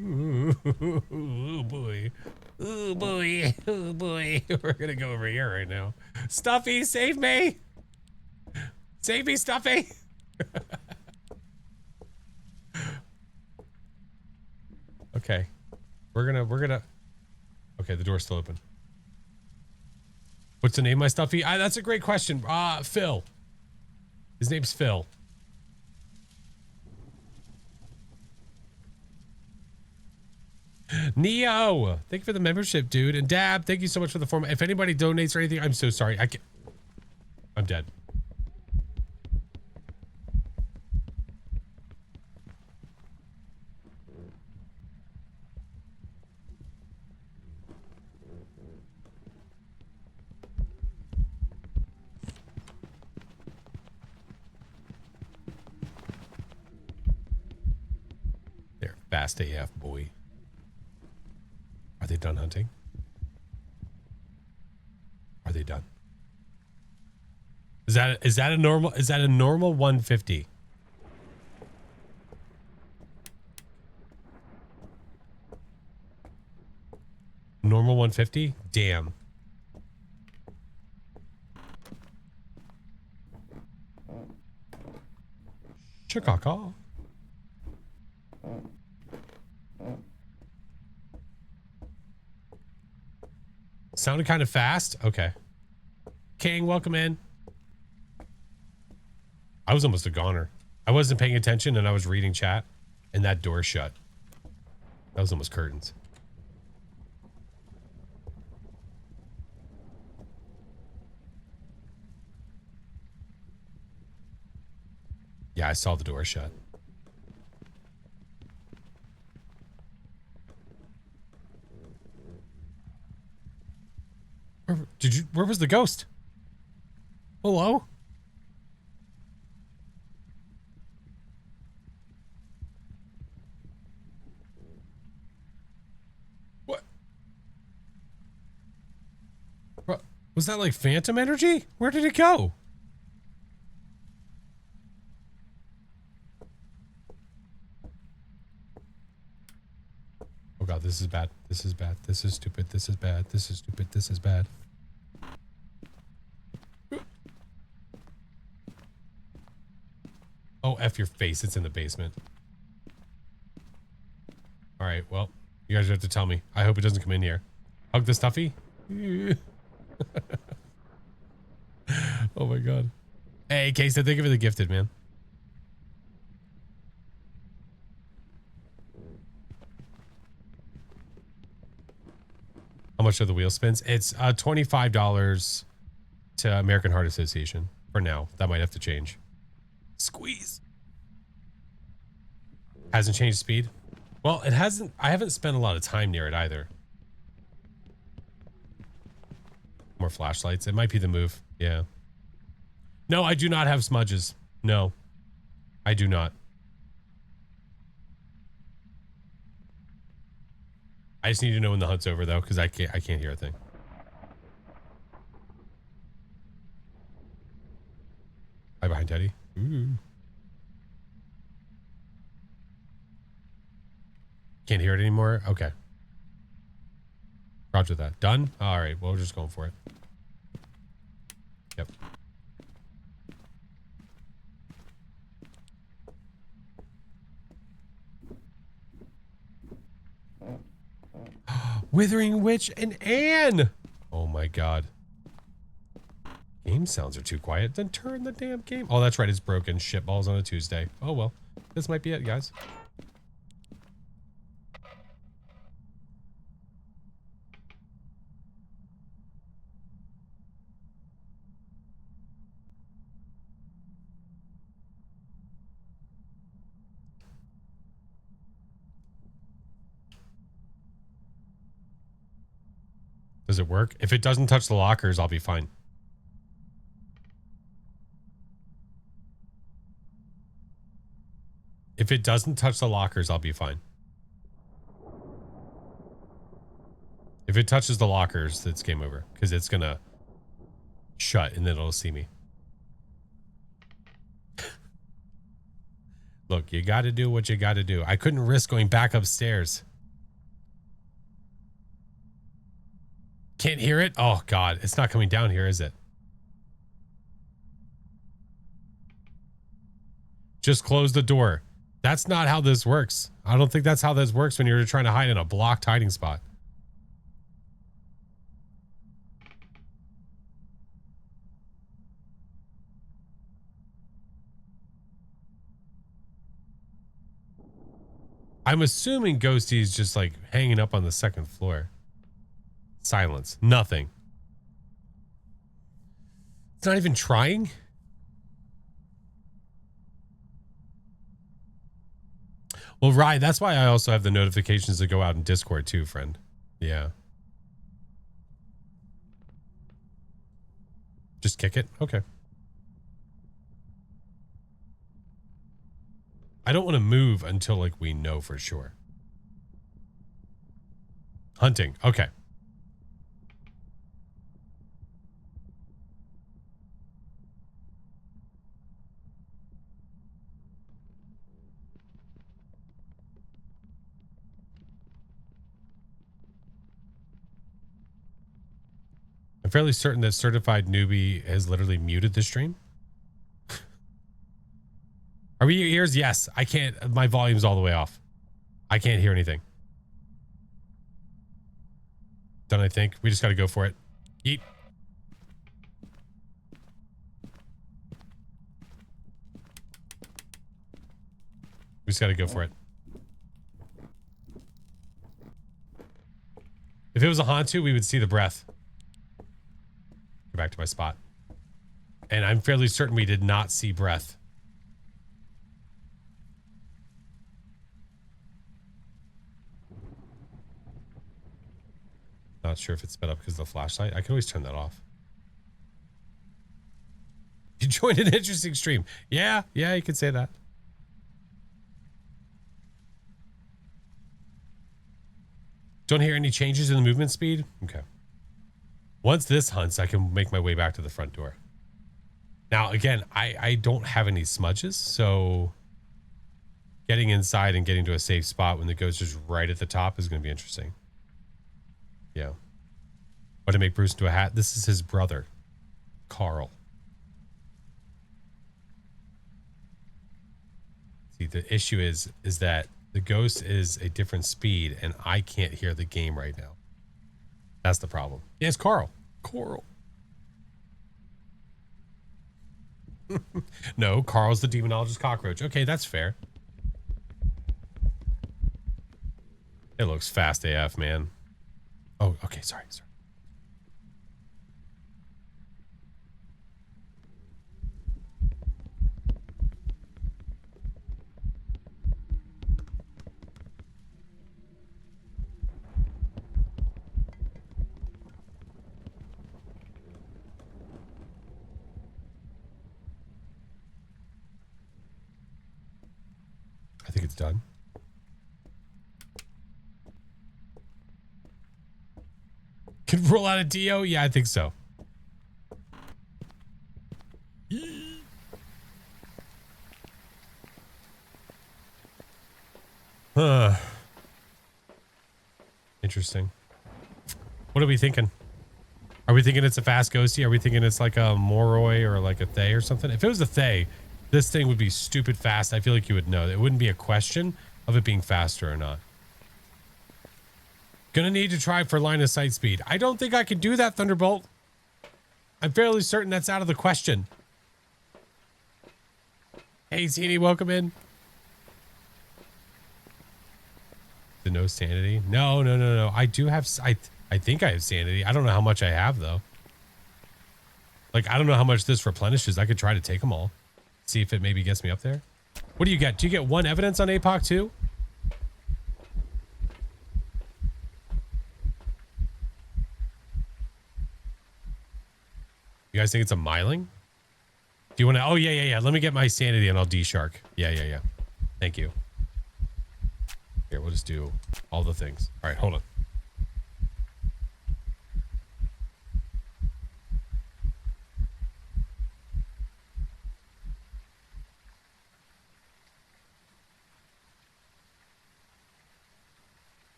Oh boy. Oh boy. Oh boy. We're gonna go over here right now. Stuffy, save me. Save me, Stuffy. Okay. We're gonna okay, the door's still open. What's the name of my Stuffy? That's a great question. Phil. His name's Phil. Neo, thank you for the membership, dude. And Dab, thank you so much for the form. If anybody donates or anything, I'm so sorry. I'm dead. They're fast AF, boy. Are they done hunting? Are they done? Is that a normal 150? Normal 150? Damn. Chicago. Sounded kind of fast. Okay. King, welcome in. I was almost a goner. I wasn't paying attention and I was reading chat and that door shut. That was almost curtains. Yeah, I saw the door shut. Where was the ghost? Hello? What? Was that like phantom energy? Where did it go? Oh god, this is bad. This is bad. This is stupid. This is bad. This is stupid. This is bad. Oh, F your face. It's in the basement. All right, well, you guys have to tell me. I hope it doesn't come in here. Hug the stuffy? Oh my god. Hey, Casey, thank you for the gifted, man. How much are the wheel spins? It's $25 to American Heart Association for now. That might have to change. Squeeze. Hasn't changed speed? Well, it hasn't. I haven't spent a lot of time near it either. More flashlights. It might be the move. Yeah. No, I do not have smudges. No, I do not. I just need to know when the hunt's over though, because I can't hear a thing. Hi behind Teddy. Ooh. Can't hear it anymore? Okay. Roger that. Done? All right. Well, we're just going for it. Yep. Withering Witch and Anne! Oh my god. Game sounds are too quiet. Then turn the damn game. Oh, that's right. It's broken. Shitballs on a Tuesday. Oh, well. This might be it, guys. Does it work? If it doesn't touch the lockers, I'll be fine. If it doesn't touch the lockers, I'll be fine. If it touches the lockers, it's game over. Because it's going to shut and then it'll see me. Look, you got to do what you got to do. I couldn't risk going back upstairs. Can't hear it? Oh, God. It's not coming down here, is it? Just close the door. That's not how this works. I don't think that's how this works when you're trying to hide in a blocked hiding spot. I'm assuming Ghosty's just like hanging up on the second floor. Silence. Nothing. It's not even trying. Well, right. That's why I also have the notifications that go out in Discord too, friend. Yeah. Just kick it? Okay. I don't want to move until like we know for sure. Hunting. Okay. I'm fairly certain that Certified Newbie has literally muted the stream. Are we ears? Yes. I can't. My volume's all the way off. I can't hear anything. Done, I think. We just got to go for it. Eat. We just got to go for it. If it was a Hantu, we would see the breath. Go back to my spot. And I'm fairly certain we did not see breath. Not sure if it's sped up because of the flashlight. I can always turn that off. You joined an interesting stream. Yeah, you could say that. Don't hear any changes in the movement speed? Okay. Once this hunts, I can make my way back to the front door. Now, again, I don't have any smudges, so getting inside and getting to a safe spot when the ghost is right at the top is going to be interesting. Yeah. What to make Bruce into a hat? This is his brother, Carl. See, the issue is that the ghost is a different speed and I can't hear the game right now. That's the problem. Yes, Carl. Coral. No, Carl's the demonologist cockroach. Okay, that's fair. It looks fast AF, man. Oh, okay, sorry. I think it's done. Can roll out a Dio? Yeah, I think so. Huh. Interesting. What are we thinking? Are we thinking it's a fast ghosty? Are we thinking it's like a Moroi or like a Thay or something? If it was a Thay, this thing would be stupid fast. I feel like you would know. It wouldn't be a question of it being faster or not. Gonna need to try for line of sight speed. I don't think I can do that, Thunderbolt. I'm fairly certain that's out of the question. Hey, Teeny, welcome in. The no sanity? No. I do have... I think I have sanity. I don't know how much I have, though. Like, I don't know how much this replenishes. I could try to take them all. See if it maybe gets me up there. What do you get? Do you get 1 evidence on APOC 2? You guys think it's a miling? Do you want to... Oh, yeah. Let me get my sanity and I'll D-Shark. Yeah. Thank you. Here, we'll just do all the things. All right, hold on.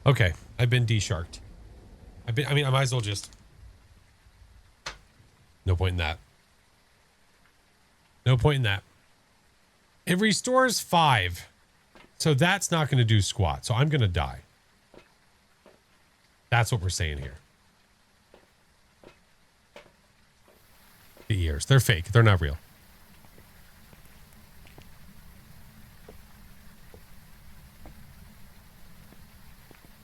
Okay, I've been D-Sharked. I might as well just... No point in that. No point in that. It restores 5. So that's not going to do squat. So I'm going to die. That's what we're saying here. The ears. They're fake. They're not real.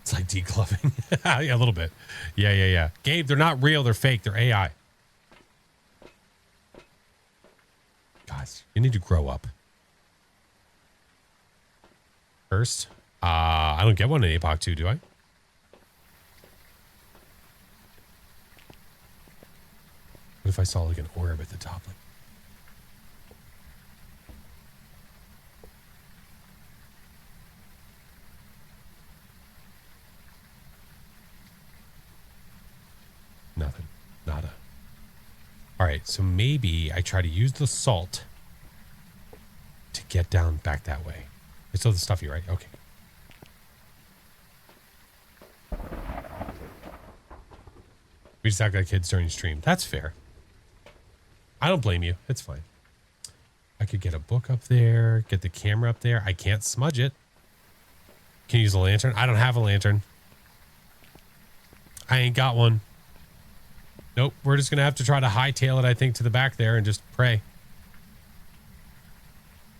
It's like declubbing. Yeah, a little bit. Yeah. Gabe, they're not real. They're fake. They're AI. Guys, you need to grow up. First, I don't get one in APOC 2, do I? What if I saw like an orb at the top? Like, nothing. Nada. All right, so maybe I try to use the salt to get down back that way. It's still the stuffy, right? Okay. We just act like kids during stream. That's fair. I don't blame you. It's fine. I could get a book up there, get the camera up there. I can't smudge it. Can you use a lantern? I don't have a lantern. I ain't got one. Nope. We're just going to have to try to hightail it, I think, to the back there and just pray.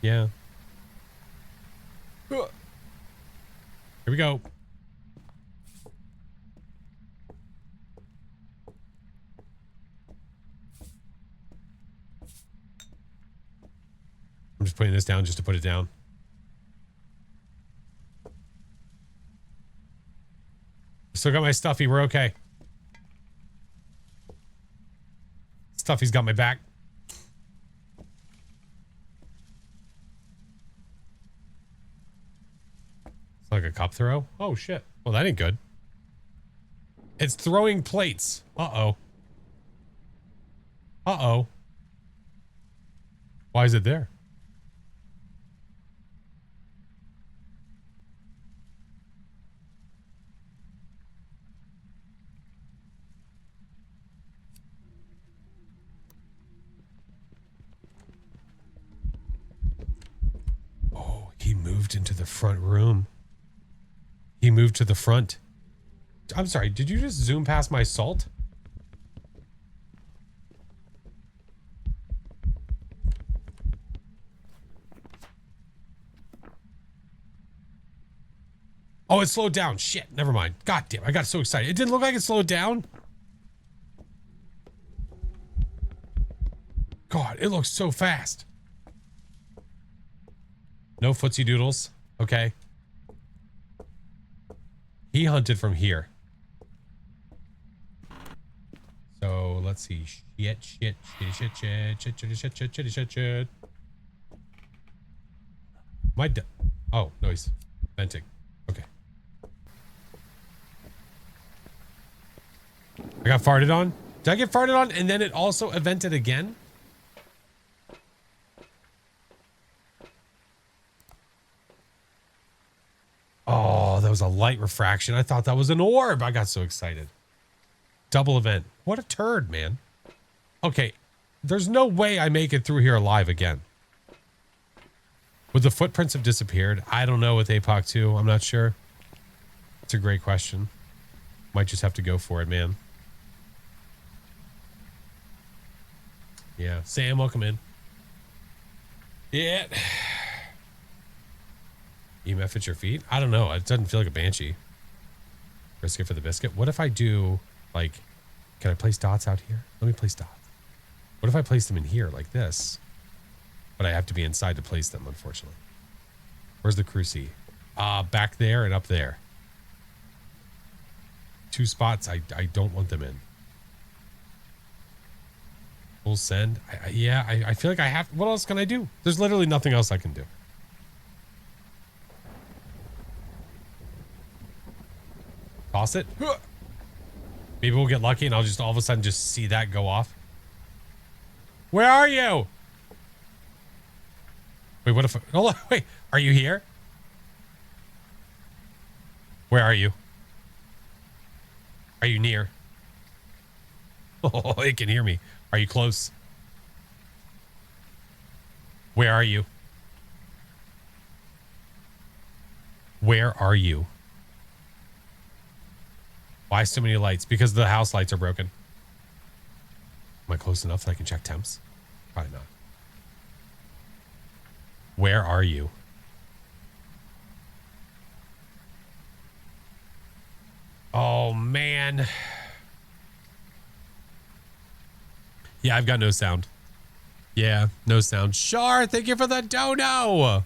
Yeah. Here we go. I'm just putting this down just to put it down. Still got my stuffy. We're okay. Stuffy's got my back. It's like a cup throw. Oh, shit. Well, that ain't good. It's throwing plates. Uh-oh. Uh-oh. Why is it there? Oh, he moved into the front room. He moved to the front. I'm sorry, did you just zoom past my salt? Oh, it slowed down. Shit, never mind. God damn, I got so excited. It didn't look like it slowed down. God, it looks so fast. No footsie doodles. Okay. He hunted from here. So let's see. Shit. Oh, no, he's venting. Okay. I got farted on. Did I get farted on and then it also evented again? Oh, that was a light refraction. I thought that was an orb. I got so excited. Double event. What a turd, man. Okay, there's no way I make it through here alive again. Would the footprints have disappeared? I don't know with APOC 2. I'm not sure. It's a great question. Might just have to go for it, man. Yeah. Sam, welcome in. Yeah. EMF at your feet? I don't know. It doesn't feel like a banshee. Risk it for the biscuit. What if I do, like, can I place dots out here? Let me place dots. What if I place them in here like this? But I have to be inside to place them, unfortunately. Where's the cruci? Back there and up there. Two spots I don't want them in. Full send. I feel like I have. What else can I do? There's literally nothing else I can do. Toss it. Maybe we'll get lucky and I'll just all of a sudden just see that go off. Where are you? Wait, what if... Oh, wait. Are you here? Where are you? Are you near? Oh, it can hear me. Are you close? Where are you? Where are you? Why so many lights? Because the house lights are broken. Am I close enough that I can check temps? Probably not. Where are you? Oh, man. Yeah, I've got no sound. Yeah, no sound. Shar, thank you for the dono.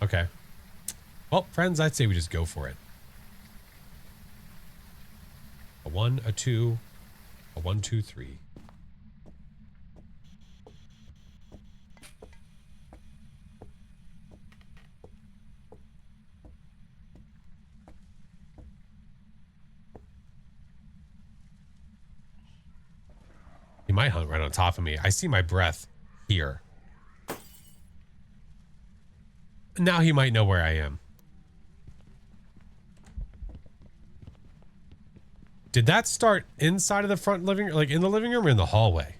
Okay. Well, friends, I'd say we just go for it. A 1, a 2, a 1, 2, 3. He might hunt right on top of me. I see my breath here. Now he might know where I am. Did that start inside of the front living room, like in the living room or in the hallway?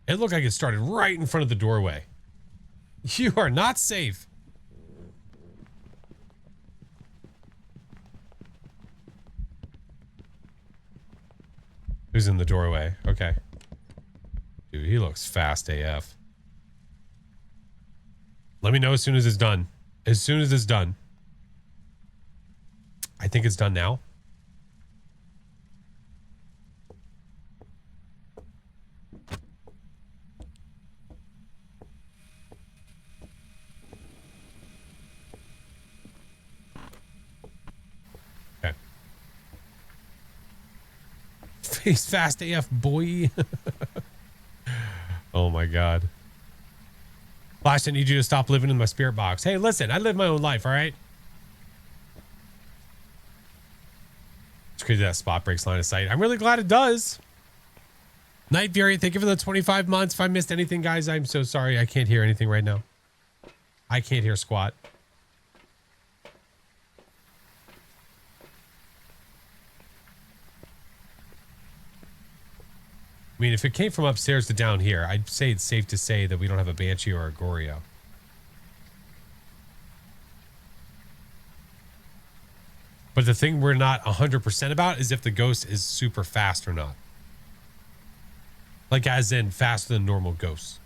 It looked like it started right in front of the doorway. You are not safe. Who's in the doorway? Okay. Dude, he looks fast AF. Let me know as soon as it's done. As soon as it's done. I think it's done now. Okay. Face fast AF, boy. Oh my god. Flash, I need you to stop living in my spirit box. Hey, listen, I live my own life, all right? It's crazy that spot breaks line of sight. I'm really glad it does. Night Fury, thank you for the 25 months. If I missed anything, guys, I'm so sorry. I can't hear anything right now. I can't hear squat. I mean, if it came from upstairs to down here, I'd say it's safe to say that we don't have a Banshee or a Goryo. But the thing we're not 100% about is if the ghost is super fast or not. Like as in faster than normal ghosts.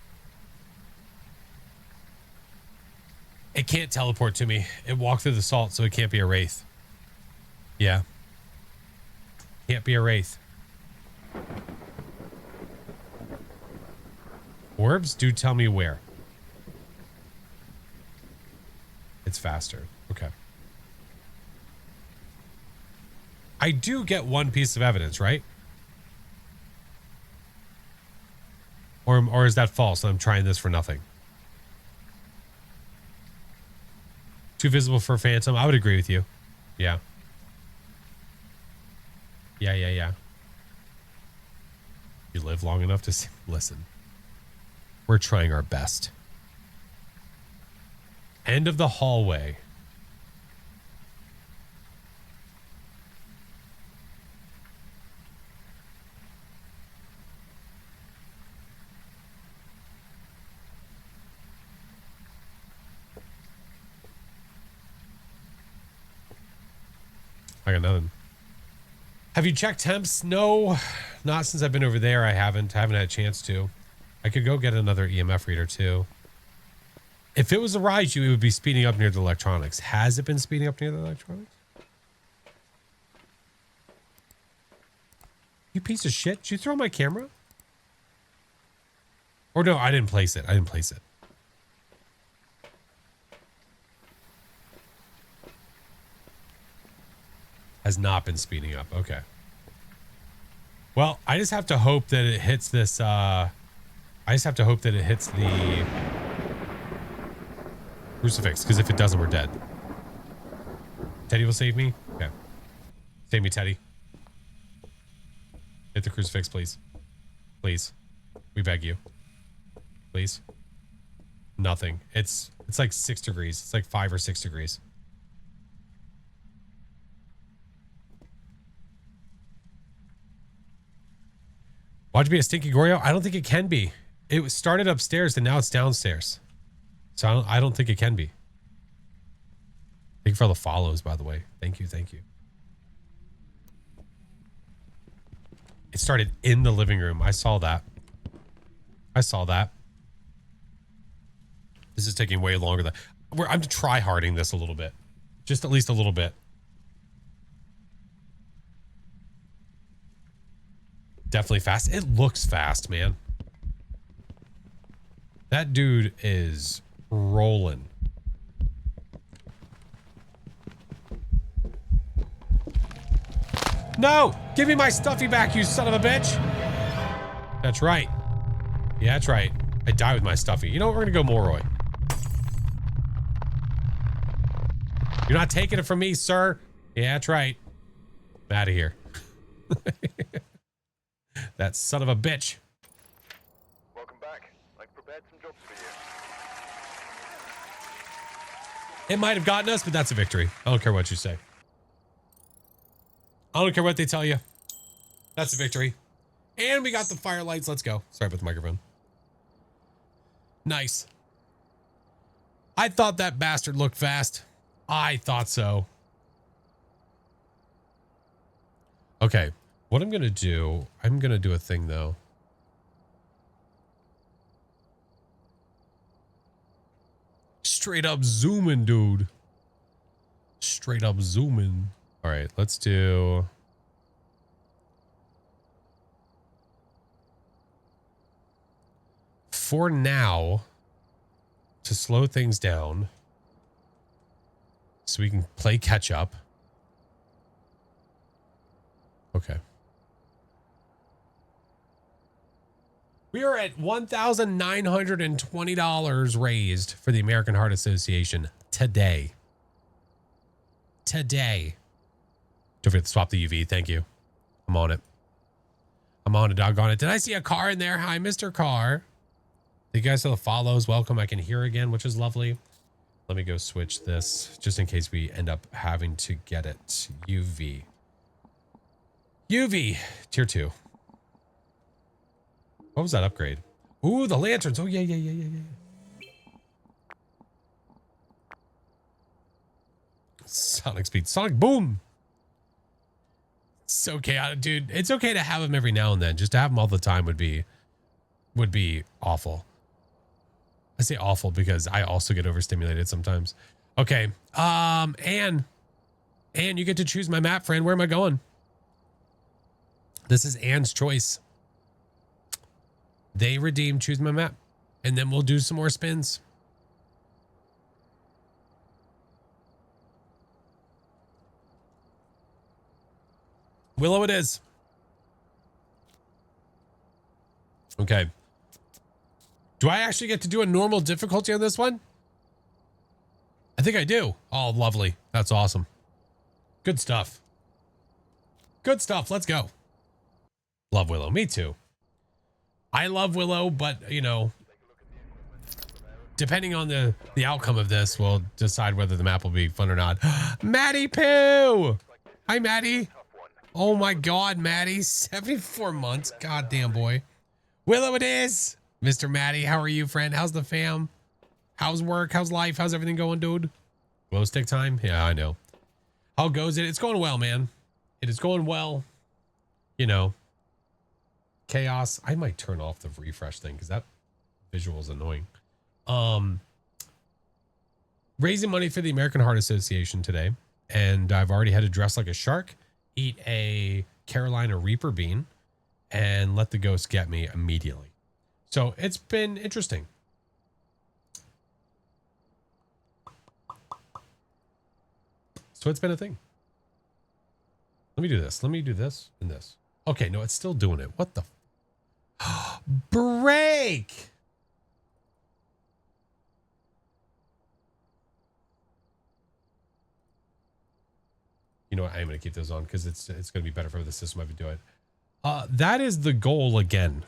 It can't teleport to me. It walked through the salt, so it can't be a wraith. Yeah. Can't be a wraith. Orbs do tell me where. It's faster. Okay. I do get one piece of evidence, right? Or is that false? I'm trying this for nothing. Too visible for Phantom. I would agree with you. Yeah. Yeah. You live long enough to see. Listen. We're trying our best. End of the hallway. I got nothing. Have you checked temps? No, not since I've been over there. I haven't had a chance to. I could go get another EMF reader too. If it was a Raiju, it would be speeding up near the electronics. Has it been speeding up near the electronics? You piece of shit. Did you throw my camera? Or no, I didn't place it. Has not been speeding up. Okay. Well, I just have to hope that it hits this, I just have to hope that it hits the crucifix, because if it doesn't, we're dead. Teddy will save me? Okay. Save me, Teddy. Hit the crucifix, please. Please. We beg you. Please. Nothing. It's like 6 degrees. It's like 5 or 6 degrees. Watch it be a stinky Goryo? I don't think it can be. It started upstairs and now it's downstairs. So I don't think it can be. Thank you for all the follows, by the way. Thank you. It started in the living room. I saw that. This is taking way longer than... I'm try-harding this a little bit. Just at least a little bit. Definitely fast. It looks fast, man. That dude is rolling. No! Give me my stuffy back, you son of a bitch! That's right. Yeah, that's right. I die with my stuffy. You know what? We're gonna go Moroi. You're not taking it from me, sir. Yeah, that's right. I'm out of here. That son of a bitch. Welcome back. I've prepared some jobs for you. It might have gotten us, but that's a victory. I don't care what you say. I don't care what they tell you. That's a victory. And we got the firelights. Let's go. Sorry about the microphone. Nice. I thought that bastard looked fast. I thought so. Okay. What I'm going to do, I'm going to do a thing though. Straight up zooming, dude. Straight up zooming. All right, let's do... For now, to slow things down, so we can play catch up. Okay. We are at $1,920 raised for the American Heart Association today. Today. Don't forget to swap the UV. Thank you. I'm on it. I'm on a doggone it. Did I see a car in there? Hi, Mr. Car. You guys saw the follows. Welcome. I can hear again, which is lovely. Let me go switch this just in case we end up having to get it. UV. UV. Tier 2. What was that upgrade? Ooh, the lanterns. Oh, yeah. Sonic speed. Sonic boom. It's okay, dude. It's okay to have them every now and then. Just to have them all the time would be awful. I say awful because I also get overstimulated sometimes. Okay. Anne, you get to choose my map, friend. Where am I going? This is Anne's choice. They redeem, choose my map, and then we'll do some more spins. Willow it is. Okay. Do I actually get to do a normal difficulty on this one? I think I do. Oh, lovely. That's awesome. Good stuff. Good stuff. Let's go. Love Willow. Me too. I love Willow, but, you know, depending on the outcome of this, we'll decide whether the map will be fun or not. Maddie Poo! Hi, Maddie. Oh my God, Maddie. 74 months. Goddamn, boy. Willow it is. Mr. Maddie, how are you, friend? How's the fam? How's work? How's life? How's everything going, dude? Glow stick time? Yeah, I know. How goes it? It's going well, man. It is going well. You know. Chaos. I might turn off the refresh thing because that visual is annoying. Raising money for the American Heart Association today. And I've already had to dress like a shark, eat a Carolina Reaper bean, and let the ghost get me immediately. So it's been interesting. So it's been a thing. Let me do this. Let me do this and this. Okay, no, it's still doing it. What the? Break! You know what? I'm going to keep those on because it's going to be better for the system if I do it. That is the goal again.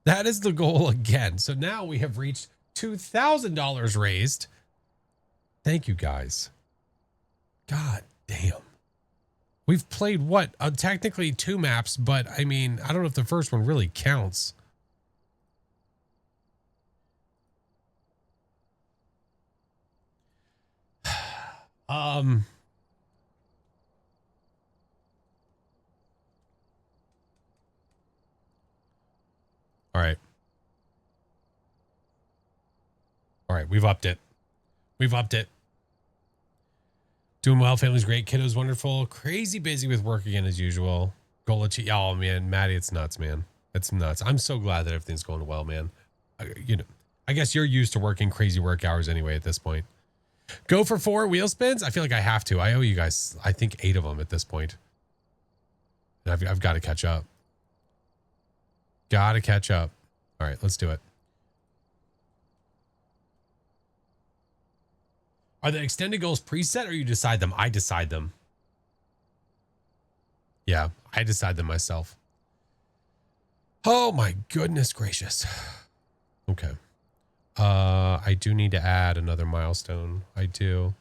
That is the goal again. So now we have reached $2,000 raised. Thank you, guys. God damn. We've played what? Technically 2 maps, but I mean, I don't know if the first one really counts. All right. All right, we've upped it. We've upped it. Doing well. Family's great. Kiddo's wonderful. Crazy busy with work again as usual. Goal achieved. Oh, man. Maddie, it's nuts, man. It's nuts. I'm so glad that everything's going well, man. You know, I guess you're used to working crazy work hours anyway at this point. Go for 4 wheel spins? I feel like I have to. I owe you guys, I think, 8 of them at this point. And I've got to catch up. Got to catch up. All right, let's do it. Are the extended goals preset or you decide them? I decide them. Yeah, I decide them myself. Oh my goodness gracious. Okay. I do need to add another milestone. I do. You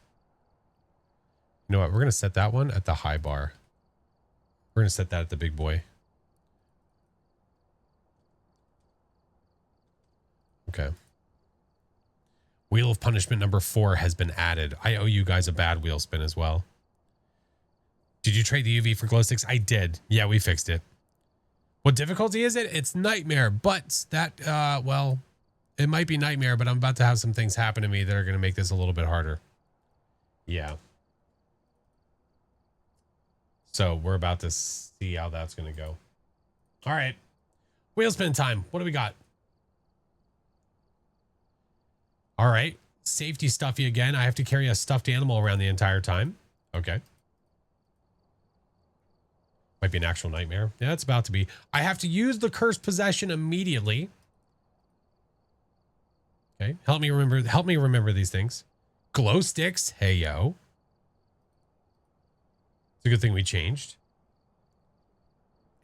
know what? We're going to set that one at the high bar. We're going to set that at the big boy. Okay. Wheel of Punishment number 4 has been added. I owe you guys a bad wheel spin as well. Did you trade the UV for glow sticks? I did. Yeah, we fixed it. What difficulty is it? It's Nightmare, but that, well, it might be Nightmare, but I'm about to have some things happen to me that are going to make this a little bit harder. Yeah. So we're about to see how that's going to go. All right. Wheel spin time. What do we got? All right. Safety stuffy again. I have to carry a stuffed animal around the entire time. Okay. Might be an actual nightmare. Yeah, it's about to be. I have to use the cursed possession immediately. Okay. Help me remember these things. Glow sticks. Hey, yo. It's a good thing we changed.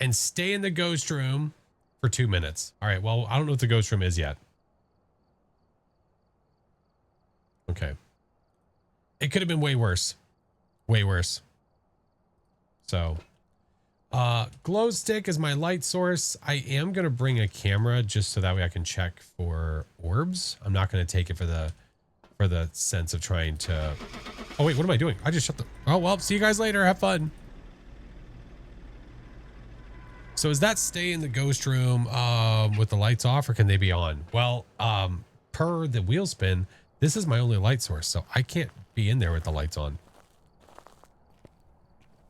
And stay in the ghost room for 2 minutes. All right. Well, I don't know what the ghost room is yet. Okay. It could have been way worse. Way worse. So, glow stick is my light source. I am going to bring a camera just so that way I can check for orbs. I'm not going to take it for the sense of trying to... Oh, wait, what am I doing? I just shut the... Oh, well, see you guys later. Have fun. So is that stay in the ghost room with the lights off, or can they be on? Well, per the wheel spin, this is my only light source, so I can't be in there with the lights on.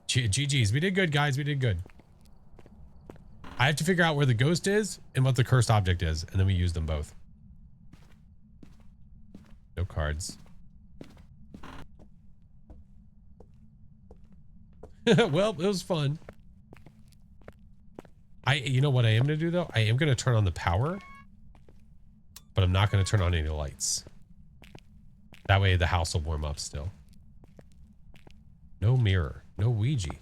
GG's. We did good, guys. We did good. I have to figure out where the ghost is and what the cursed object is, and then we use them both. No cards. Well, it was fun. You know what I am going to do, though? I am going to turn on the power, but I'm not going to turn on any lights. That way the house will warm up still. No mirror. No Ouija.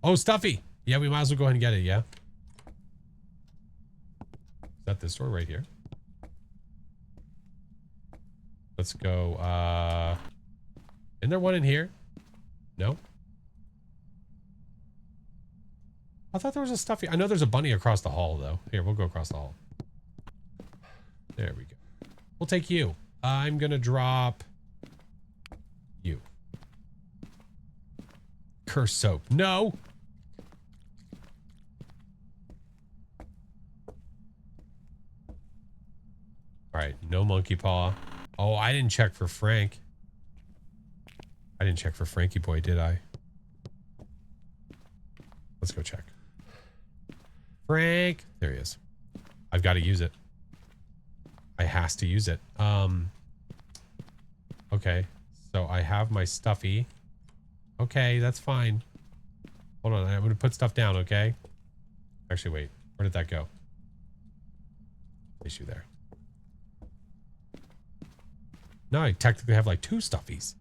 Oh, Stuffy. Yeah, we might as well go ahead and get it, yeah? Is that this door right here? Let's go. Isn't there one in here? No? I thought there was a Stuffy. I know there's a bunny across the hall, though. Here, we'll go across the hall. There we go. We'll take you. I'm going to drop you. Curse soap. No. All right. No monkey paw. Oh, I didn't check for Frank. I didn't check for Frankie boy, did I? Let's go check. Frank. There he is. I've got to use it. I has to use it. Okay. So I have my Stuffy. Okay, that's fine. Hold on. I'm going to put stuff down, okay? Actually, wait. Where did that go? Issue there. No, I technically have like 2 Stuffies.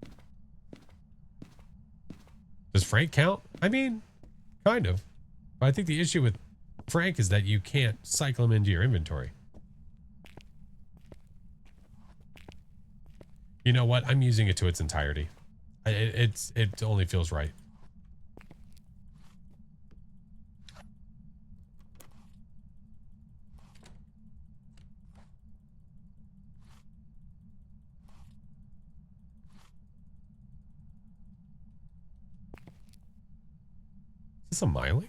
Does Frank count? I mean, kind of. But I think the issue with Frank is that you can't cycle him into your inventory. You know what? I'm using it to its entirety. It only feels right. Is this a miling?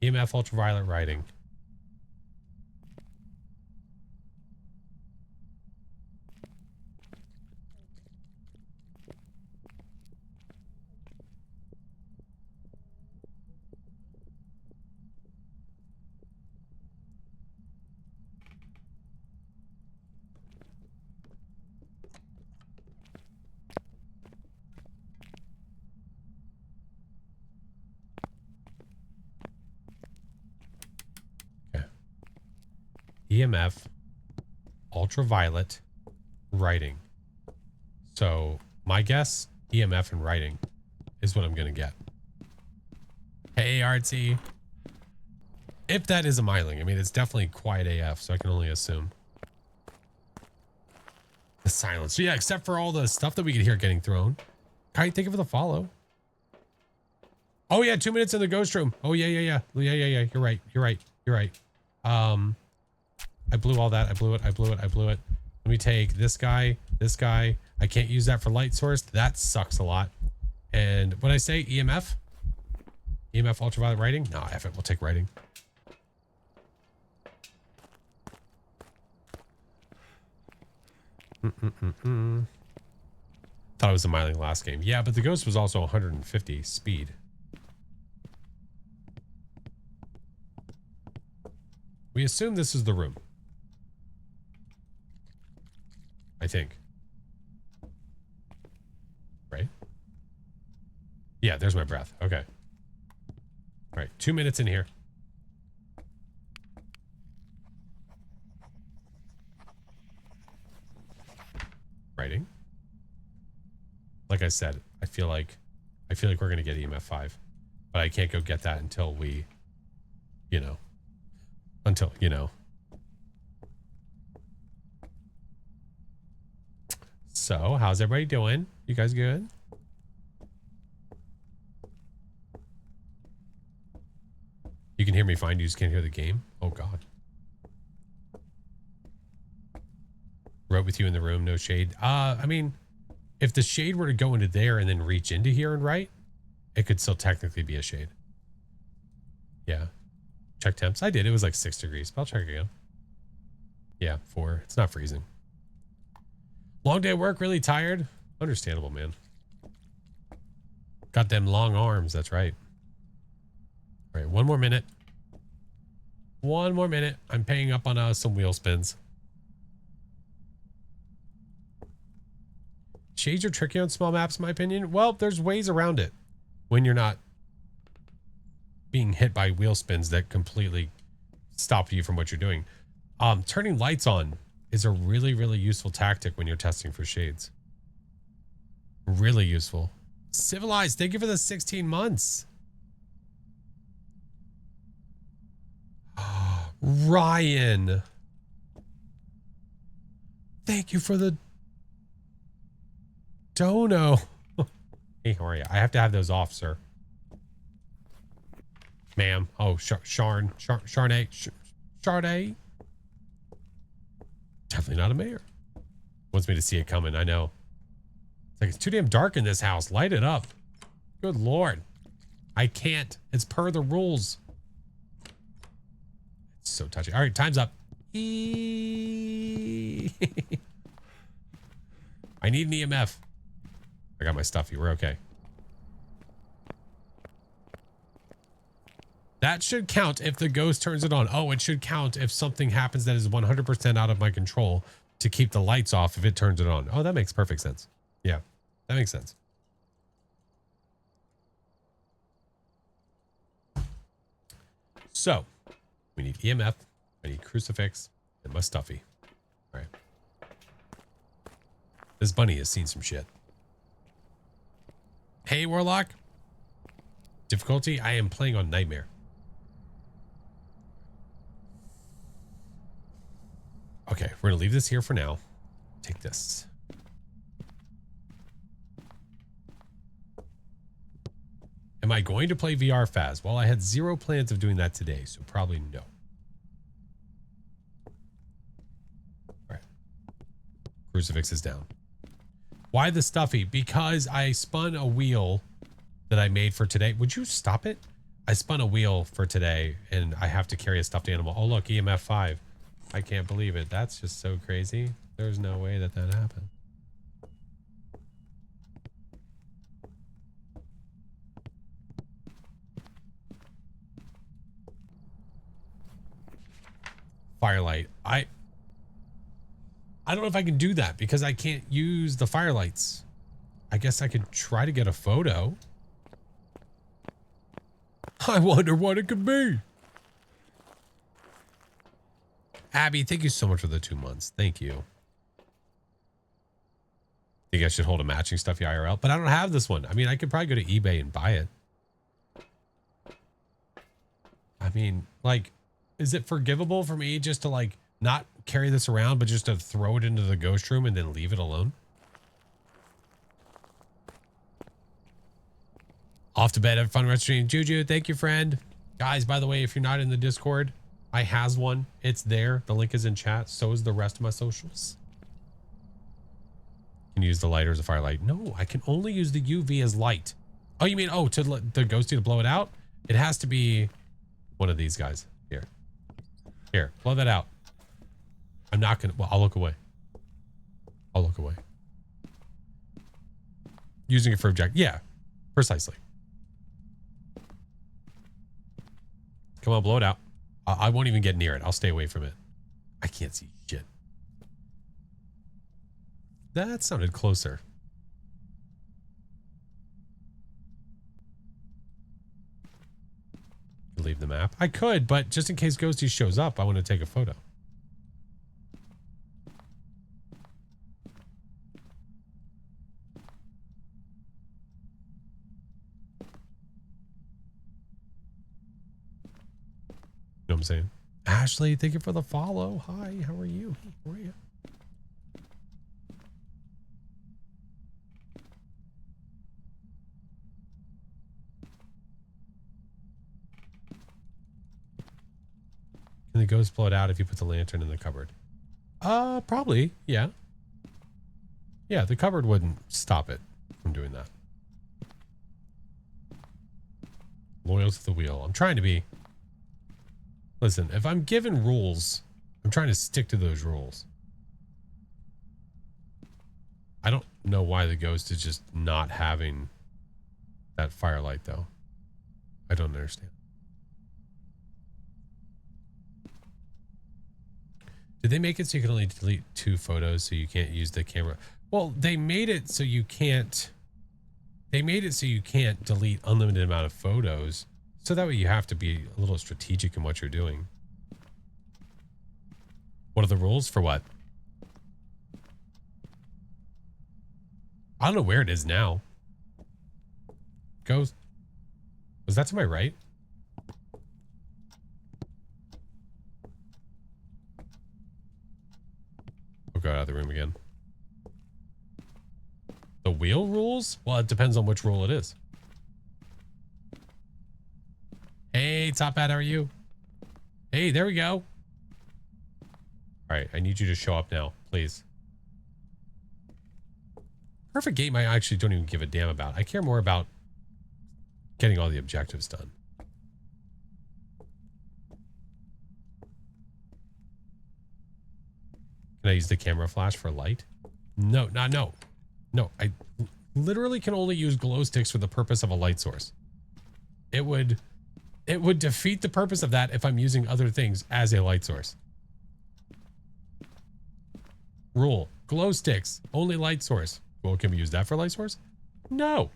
EMF ultraviolet writing. EMF, ultraviolet, writing. So my guess, EMF and writing is what I'm going to get. Hey, Artsy. If that is a miling, I mean, it's definitely quiet AF, so I can only assume. The silence. So yeah, except for all the stuff that we could hear getting thrown. Kite, thank you for the follow. Oh yeah, 2 minutes in the ghost room. Oh yeah. You're right. I blew all that. I blew it. Let me take this guy. I can't use that for light source. That sucks a lot. And when I say EMF ultraviolet writing? No, F it. We'll take writing. Thought it was a miling last game. Yeah, but the ghost was also 150 speed. We assume this is the room. I think. Right? Yeah, there's my breath. Okay. All right, 2 minutes in here. Writing. Like I said, I feel like we're gonna get EMF 5, but I can't go get that until we, until. So, how's everybody doing? You guys good? You can hear me fine. You just can't hear the game. Oh God. Wrote with you in the room. No shade. I mean, if the shade were to go into there and then reach into here and write, it could still technically be a shade. Yeah. Check temps. I did. It was like 6 degrees, but I'll check again. Yeah, 4. It's not freezing. Long day at work. Really tired. Understandable, man. Got them long arms. That's right. All right, 1 more minute. 1 more minute. I'm paying up on some wheel spins. Shades are tricky on small maps, in my opinion. Well, there's ways around it when you're not being hit by wheel spins that completely stop you from what you're doing. Turning lights on is a really, really useful tactic when you're testing for shades. Really useful. Civilized, thank you for the 16 months. Ryan. Thank you for the dono. Hey, how are you? I have to have those off, sir. Ma'am. Oh, Sharnay. Definitely not a mayor. Wants me to see it coming. I know. It's like, it's too damn dark in this house. Light it up. Good Lord. I can't. It's per the rules. It's so touchy. All right, time's up. I need an EMF. I got my stuffy. We're okay. That should count if the ghost turns it on. Oh, it should count if something happens that is 100% out of my control to keep the lights off if it turns it on. Oh, that makes perfect sense. Yeah, that makes sense. So, we need EMF, I need crucifix, and my stuffy. All right. This bunny has seen some shit. Hey, Warlock. Difficulty, I am playing on Nightmare. Okay, we're gonna leave this here for now. Take this. Am I going to play VR Phas? Well, I had 0 plans of doing that today, so probably no. All right. Crucifix is down. Why the stuffy? Because I spun a wheel that I made for today. Would you stop it? I spun a wheel for today and I have to carry a stuffed animal. Oh, look, EMF 5. I can't believe it. That's just so crazy. There's no way that that happened. Firelight. I don't know if I can do that because I can't use the firelights. I guess I could try to get a photo. I wonder what it could be. Abby, thank you so much for the 2 months. Thank you. Think I should hold a matching stuffy IRL, but I don't have this one. I mean, I could probably go to eBay and buy it. I mean, like, is it forgivable for me just to like not carry this around, but just to throw it into the ghost room and then leave it alone? Off to bed, have fun rest stream. Juju, thank you, friend. Guys, by the way, if you're not in the Discord, I has one. It's there. The link is in chat. So is the rest of my socials. Can you use the lighter as a firelight? No, I can only use the UV as light. Oh, you mean, oh, to the ghosty to blow it out? It has to be one of these guys. Here. Here, blow that out. I'm not gonna, well, I'll look away. I'll look away. Using it for object. Yeah, precisely. Come on, blow it out. I won't even get near it. I'll stay away from it. I can't see shit. That sounded closer. Leave the map. I could, but just in case Ghosty shows up, I want to take a photo. You know what I'm saying? Ashley, thank you for the follow. Hi, how are you? How are you? Can the ghost blow it out if you put the lantern in the cupboard? Probably, yeah. Yeah, the cupboard wouldn't stop it from doing that. Loyal to the wheel. I'm trying to be. Listen, if I'm given rules, I'm trying to stick to those rules. I don't know why the ghost is just not having that firelight, though. I don't understand. Did they make it so you can only delete 2 photos so you can't use the camera? Well, they made it so you can't. They made it so you can't delete unlimited amount of photos. So that way you have to be a little strategic in what you're doing. What are the rules for what? I don't know where it is now. Ghost. Was that to my right? We'll go out of the room again. The wheel rules? Well, it depends on which rule it is. Hey, Top Hat, how are you? Hey, there we go. All right, I need you to show up now, please. Perfect game I actually don't even give a damn about. I care more about getting all the objectives done. Can I use the camera flash for light? No, no. No, I literally can only use glow sticks for the purpose of a light source. It would defeat the purpose of that if I'm using other things as a light source. Rule: glow sticks, only light source. Well, can we use that for light source? No.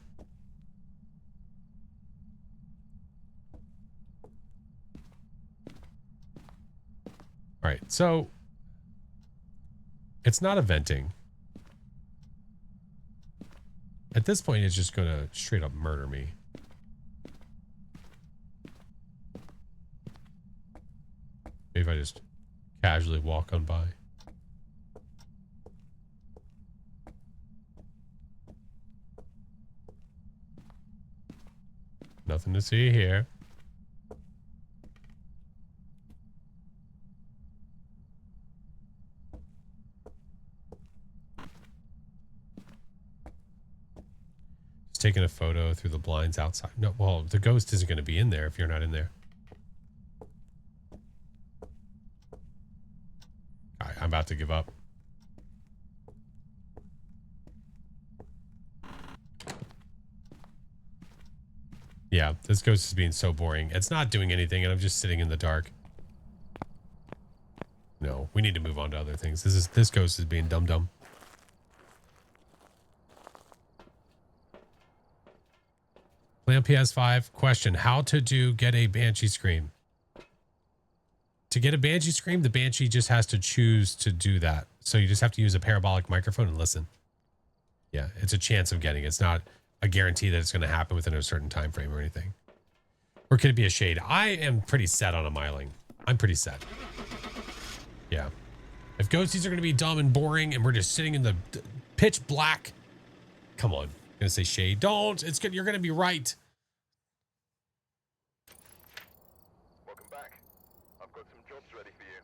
All right, so it's not a venting. At this point, it's just going to straight up murder me. Maybe if I just casually walk on by. Nothing to see here. Just taking a photo through the blinds outside. No, well, the ghost isn't going to be in there if you're not in there. All right, I'm about to give up. Yeah, this ghost is being so boring. It's not doing anything, and I'm just sitting in the dark. No, we need to move on to other things. This ghost is being dumb. Play on PS5. Question: how to get a Banshee scream? To get a Banshee scream, the Banshee just has to choose to do that. So you just have to use a parabolic microphone and listen. Yeah, it's a chance of getting it. It's not a guarantee that it's going to happen within a certain time frame or anything. Or could it be a shade? I am pretty set on a myling. I'm pretty set. Yeah. If ghosties are going to be dumb and boring and we're just sitting in the pitch black, come on. I'm going to say shade. Don't. It's good. You're going to be right. Welcome back. I've got some jobs ready for you.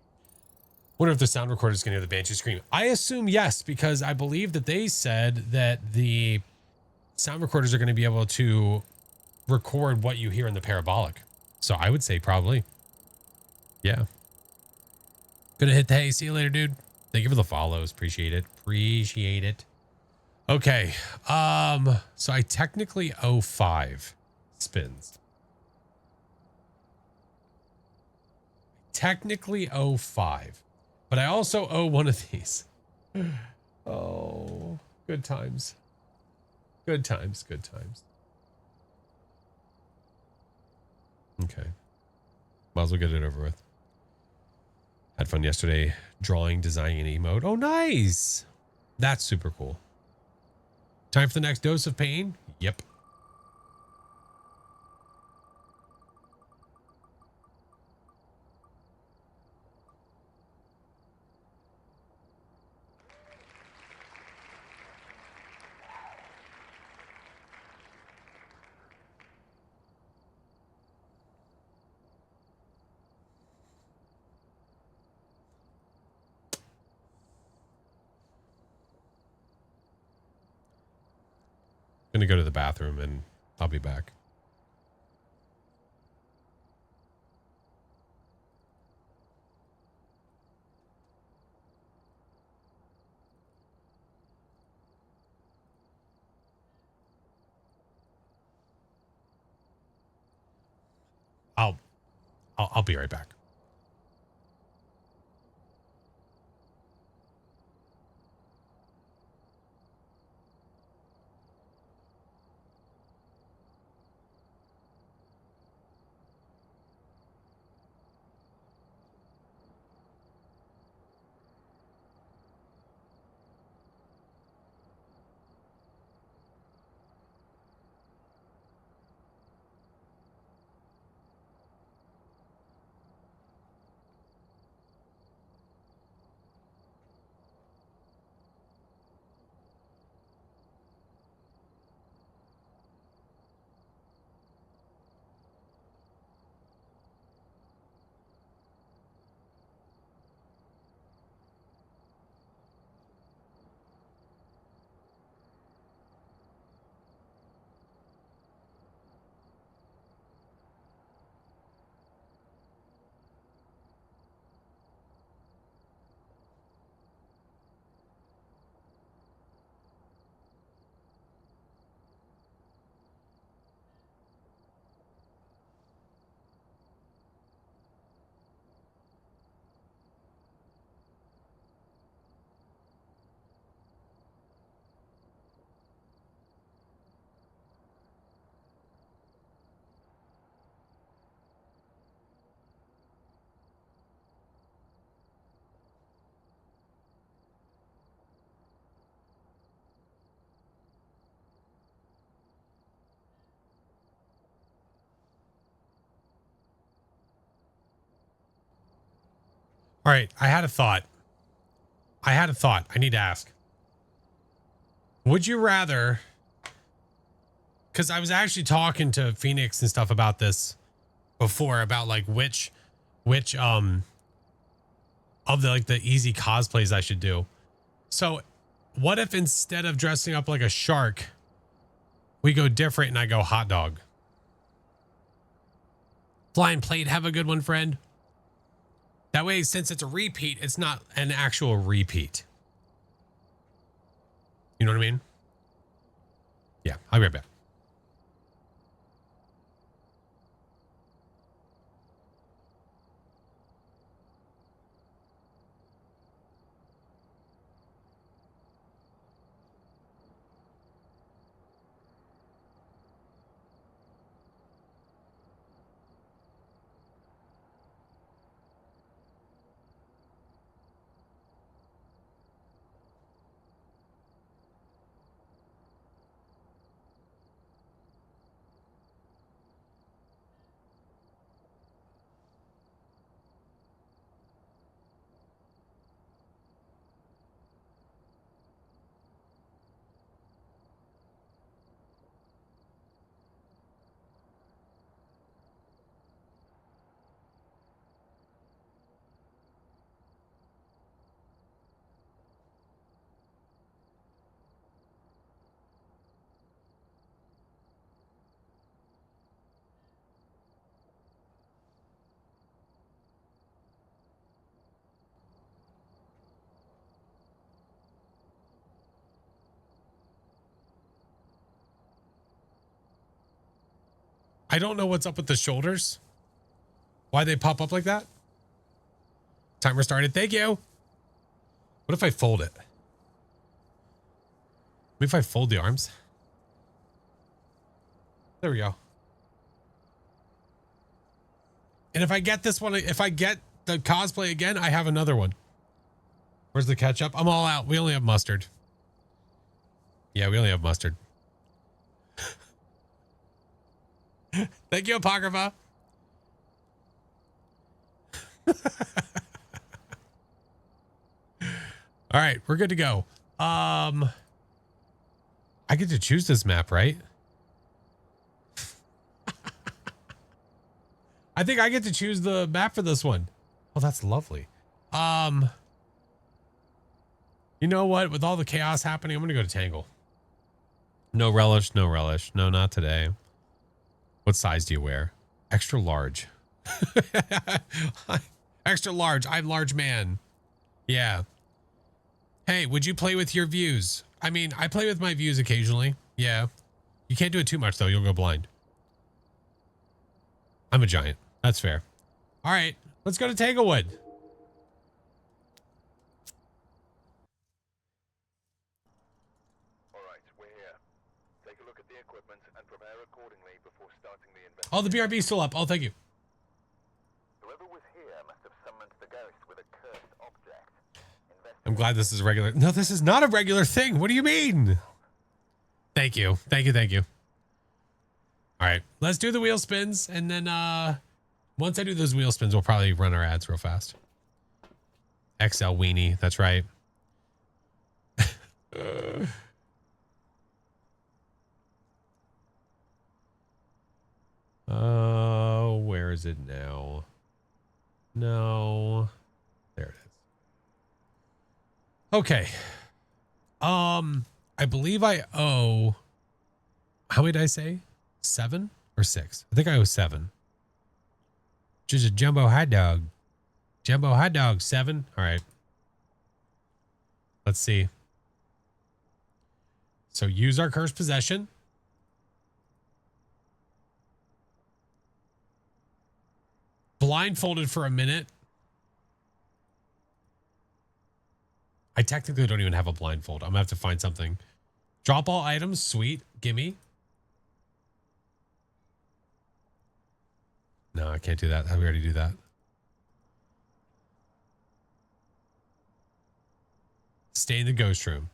Wonder if the sound recorder is going to hear the Banshee scream. I assume yes, because I believe that they said that the sound recorders are going to be able to record what you hear in the parabolic. So I would say probably. Yeah. Gonna hit the hey. See you later, dude. Thank you for the follows. Appreciate it. Appreciate it. Okay. So I technically owe 5 spins. technically owe 5, but I also owe one of these. Oh, good times. Good times, good times. Okay. Might as well get it over with. Had fun yesterday drawing, designing an emote. Oh, nice. That's super cool. Time for the next dose of pain? Yep. Gonna go to the bathroom and I'll be back. I'll be right back. All right. I had a thought. I need to ask. Would you rather, because I was actually talking to Phoenix and stuff about this before, about like which of the like the easy cosplays I should do. So what if instead of dressing up like a shark, we go different and I go hot dog? Flying plate, have a good one, friend. That way, since it's a repeat, it's not an actual repeat. You know what I mean? Yeah, I'll be right back. I don't know what's up with the shoulders. Why they pop up like that? Timer started. Thank you. What if I fold it? What if I fold the arms? There we go. And if I get this one, if I get the cosplay again, I have another one. Where's the ketchup? I'm all out. We only have mustard. Yeah, we only have mustard. Thank you, Apocrypha. All right, we're good to go. I get to choose this map, right? I think I get to choose the map for this one. Oh, that's lovely. You know what? With all the chaos happening, I'm going to go to Tangle. No relish, no relish. No, not today. What size do you wear? Extra large. Extra large. I'm large man. Yeah. Hey, would you play with your views? I mean, I play with my views occasionally. Yeah. You can't do it too much, though. You'll go blind. I'm a giant. That's fair. All right. Let's go to Tanglewood. All right, we're here. Take a look at the equipment and prepare accordingly before starting the investigation. Oh, the BRB's still up. Oh, thank you. Whoever was here must have summoned the ghost with a cursed object. I'm glad this is a regular. No, this is not a regular thing. What do you mean? Thank you. Thank you. Thank you. All right, let's do the wheel spins. And then once I do those wheel spins, we'll probably run our ads real fast. XL weenie. That's right. Where is it now? No. There it is. Okay. I believe I owe, how many did I say? 7 or 6? I think I owe 7. Just a jumbo hot dog. Jumbo hot dog, 7. All right. Let's see. So use our cursed possession. Blindfolded for a minute. I technically don't even have a blindfold. I'm gonna have to find something. Drop all items. Sweet. Gimme. No, I can't do that. We already do that. Stay in the ghost room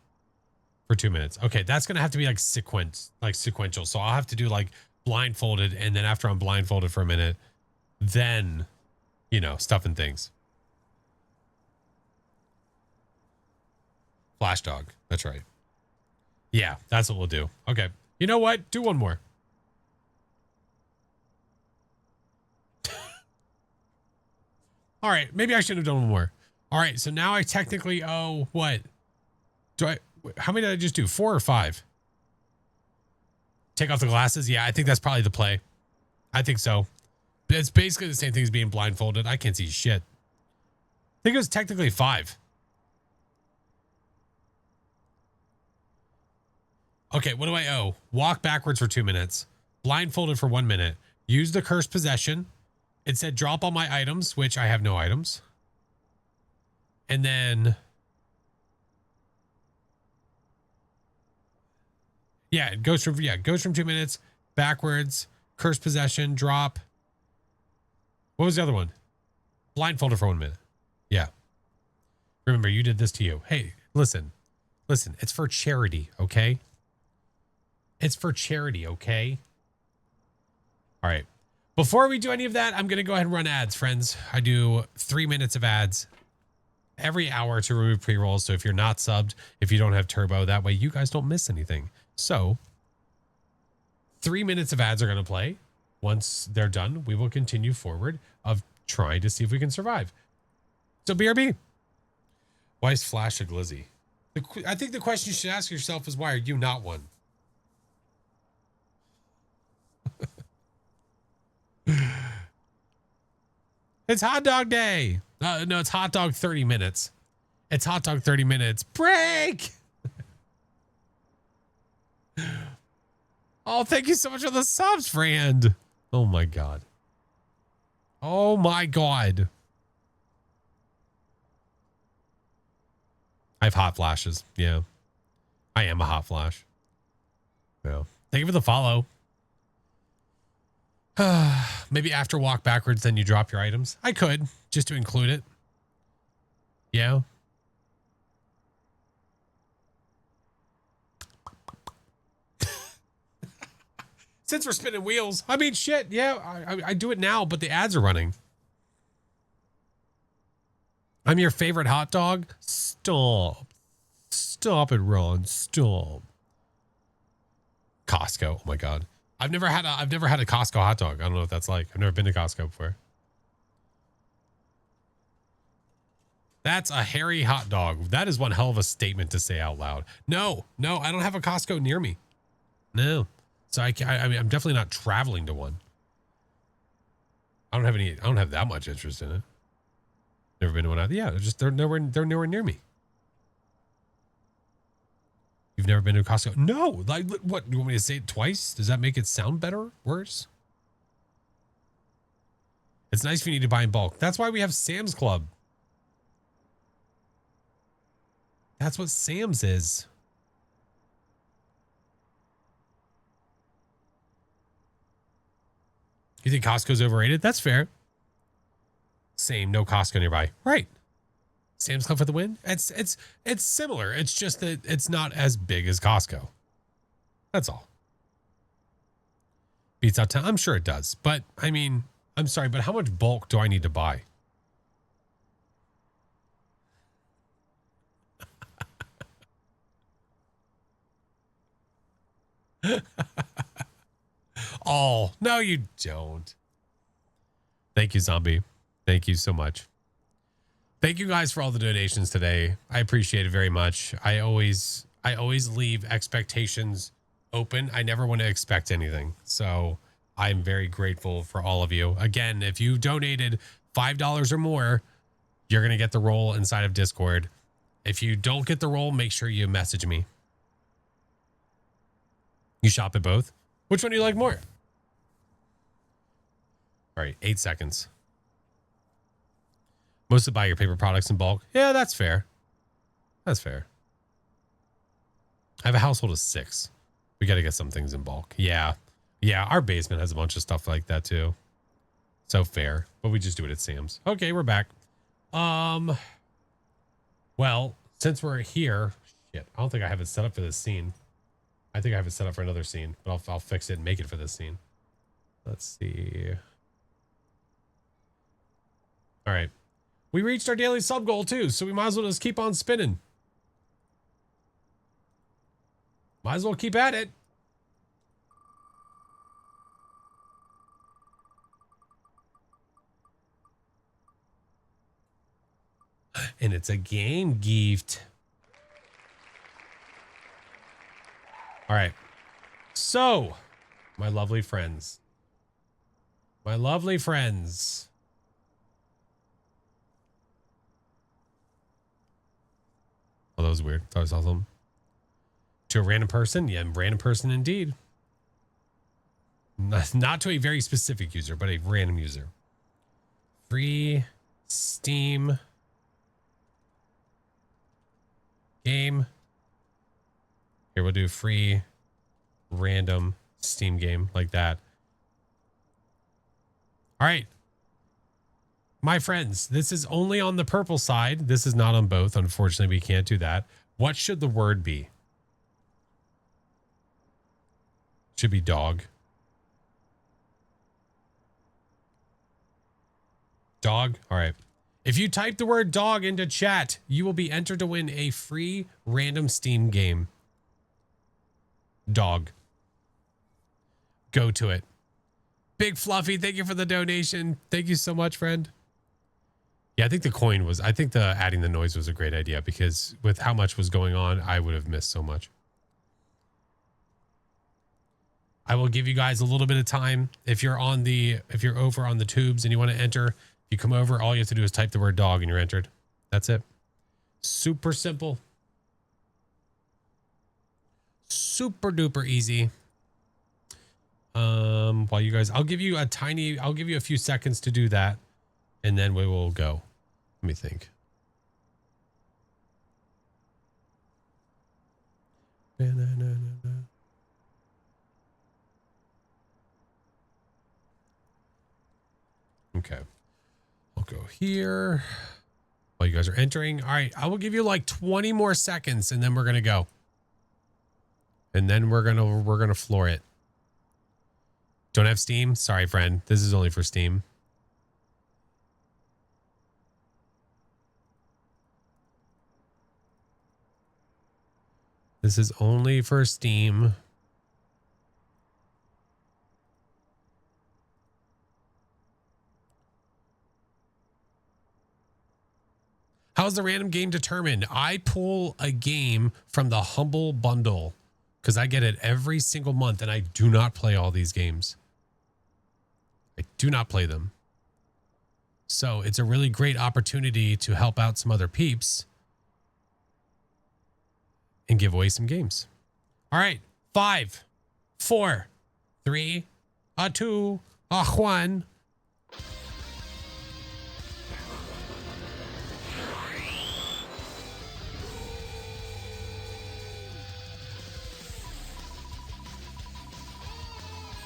for 2 minutes. Okay, that's gonna have to be like sequential. So I'll have to do like blindfolded, and then after I'm blindfolded for a minute, then, you know, stuff and things. Flash dog. That's right. Yeah, that's what we'll do. Okay. You know what? Do one more. All right. Maybe I should have done one more. All right. So now I technically owe what? How many did I just do? 4 or 5? Take off the glasses. Yeah, I think that's probably the play. I think so. It's basically the same thing as being blindfolded. I can't see shit. I think it was technically 5. Okay, what do I owe? Walk backwards for 2 minutes. Blindfolded for 1 minute. Use the cursed possession. It said drop all my items, which I have no items. And then... yeah, it goes from 2 minutes. Backwards. Cursed possession. Drop. What was the other one? Blindfolded for 1 minute. Yeah. Remember, you did this to you. Hey, listen. Listen, it's for charity, okay? It's for charity, okay? All right. Before we do any of that, I'm going to go ahead and run ads, friends. I do 3 minutes of ads every hour to remove pre-rolls. So if you're not subbed, if you don't have turbo, that way you guys don't miss anything. So 3 minutes of ads are going to play. Once they're done, we will continue forward of trying to see if we can survive. So BRB. Why is Flash a glizzy? I think the question you should ask yourself is, why are you not one? It's hot dog day. No, it's hot dog 30 minutes. It's hot dog 30 minutes. Break. Oh, thank you so much for the subs, friend. Oh my God. Oh my God. I have hot flashes. Yeah. I am a hot flash. Yeah. Thank you for the follow. Maybe after walk backwards, then you drop your items. I could, just to include it. Yeah. Since we're spinning wheels, I mean, shit. Yeah, I do it now, but the ads are running. I'm your favorite hot dog. Stop. Stop it, Ron. Stop. Costco. Oh my God. I've never had a Costco hot dog. I don't know what that's like. I've never been to Costco before. That's a hairy hot dog. That is one hell of a statement to say out loud. No, I don't have a Costco near me. No. So I mean, I'm definitely not traveling to one. I don't have that much interest in it. Never been to one. Yeah, they're nowhere near me. You've never been to a Costco? No. Like, what? You want me to say it twice? Does that make it sound better? Worse? It's nice if you need to buy in bulk. That's why we have Sam's Club. That's what Sam's is. You think Costco's overrated? That's fair. Same, no Costco nearby. Right. Sam's Club for the win. It's similar. It's just that it's not as big as Costco. That's all. Beats out 10. I'm sure it does. But I mean, I'm sorry, but how much bulk do I need to buy? Oh, no, you don't. Thank you, Zombie. Thank you so much. Thank you guys for all the donations today. I appreciate it very much. I always leave expectations open. I never want to expect anything. So I'm very grateful for all of you. Again, if you donated $5 or more, you're going to get the role inside of Discord. If you don't get the role, make sure you message me. You shop at both? Which one do you like more? All right, 8 seconds. Mostly buy your paper products in bulk. Yeah, that's fair. That's fair. I have a household of 6. We got to get some things in bulk. Yeah. Yeah, our basement has a bunch of stuff like that too. So fair. But we just do it at Sam's. Okay, we're back. Well, since we're here, shit, I don't think I have it set up for this scene. I think I have it set up for another scene, but I'll fix it and make it for this scene. Let's see. All right. We reached our daily sub goal too, so we might as well just keep on spinning. Might as well keep at it. And it's a game gift. All right. So, my lovely friends. My lovely friends. Oh, that was weird. That was awesome. To a random person? Yeah, random person indeed. Not to a very specific user, but a random user. Free Steam game. Here, we'll do free random Steam game like that. All right. My friends, this is only on the purple side. This is not on both. Unfortunately, we can't do that. What should the word be? Should be dog. Dog? All right. If you type the word dog into chat, you will be entered to win a free random Steam game. Dog. Go to it. Big Fluffy, thank you for the donation. Thank you so much, friend. Yeah, I think the adding the noise was a great idea because with how much was going on, I would have missed so much. I will give you guys a little bit of time. If you're over on the tubes and you want to enter, if you come over, all you have to do is type the word dog and you're entered. That's it. Super simple. Super duper easy. While you guys, I'll give you a few seconds to do that and then we will go. Let me think. Okay. I'll go here. While you guys are entering. All right. I will give you like 20 more seconds and then we're going to go. And then we're going to floor it. Don't have Steam? Sorry, friend. This is only for Steam. This is only for Steam. How's the random game determined? I pull a game from the Humble Bundle because I get it every single month and I do not play all these games. I do not play them. So it's a really great opportunity to help out some other peeps and give away some games. All right. 5, 4, 3, 2, 1.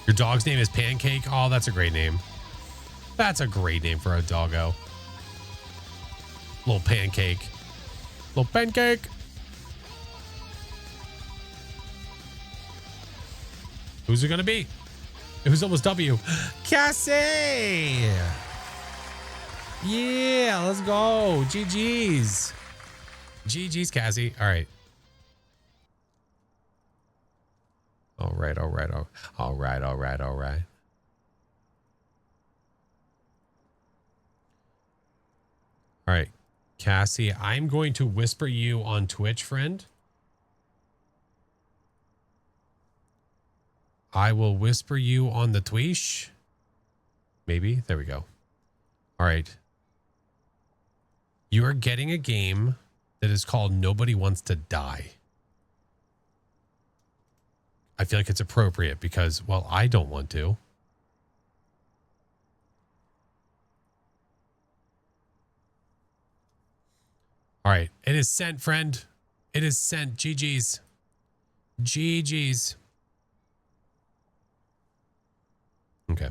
Your dog's name is Pancake? Oh, that's a great name. That's a great name for a doggo. Little Pancake. Little Pancake. Who's it going to be? It was almost W. Cassie! Yeah, let's go. GG's. GG's, Cassie. All right. All right. All right. All right, Cassie, I'm going to whisper you on Twitch, friend. I will whisper you on the Twitch. Maybe. There we go. All right. You are getting a game that is called Nobody Wants to Die. I feel like it's appropriate because, well, I don't want to. All right. It is sent, friend. It is sent. GG's. GG's. Okay.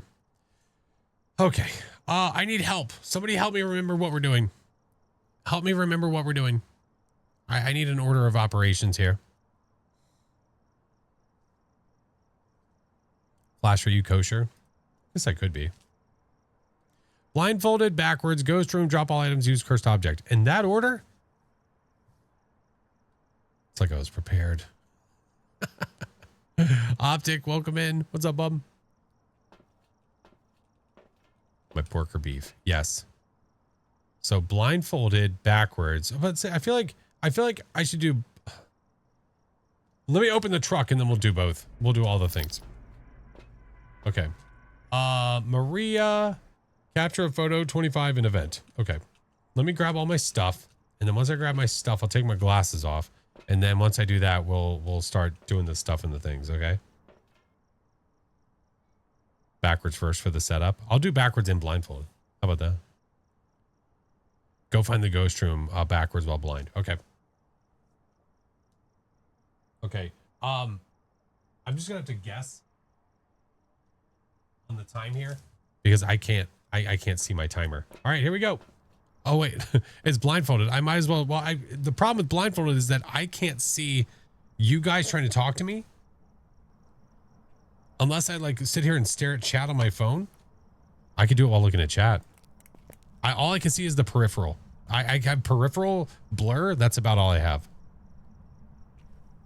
Okay. I need help. Somebody help me remember what we're doing. Help me remember what we're doing. I need an order of operations here. Flash, are you kosher? Guess I could be. Blindfolded, backwards, ghost room, drop all items, use cursed object. In that order? It's like I was prepared. Optic, welcome in. What's up, bub? My pork or beef? Yes. So blindfolded, backwards. But I feel like I should do. Let me open the truck and then we'll do both. We'll do all the things. Okay. Maria, capture a photo, 25 an event. Okay. Let me grab all my stuff. And then once I grab my stuff, I'll take my glasses off. And then once I do that, we'll start doing the stuff and the things, okay? Backwards first for the setup. I'll do backwards and blindfolded. How about that? Go find the ghost room backwards while blind. Okay. Okay. I'm just gonna have to guess on the time here because I can't see my timer. All right, here we go. Oh wait, it's blindfolded. I might as well. Well, the problem with blindfolded is that I can't see you guys trying to talk to me unless I like sit here and stare at chat on my phone. I could do it while looking at chat. All I can see is the peripheral. I have peripheral blur. That's about all I have.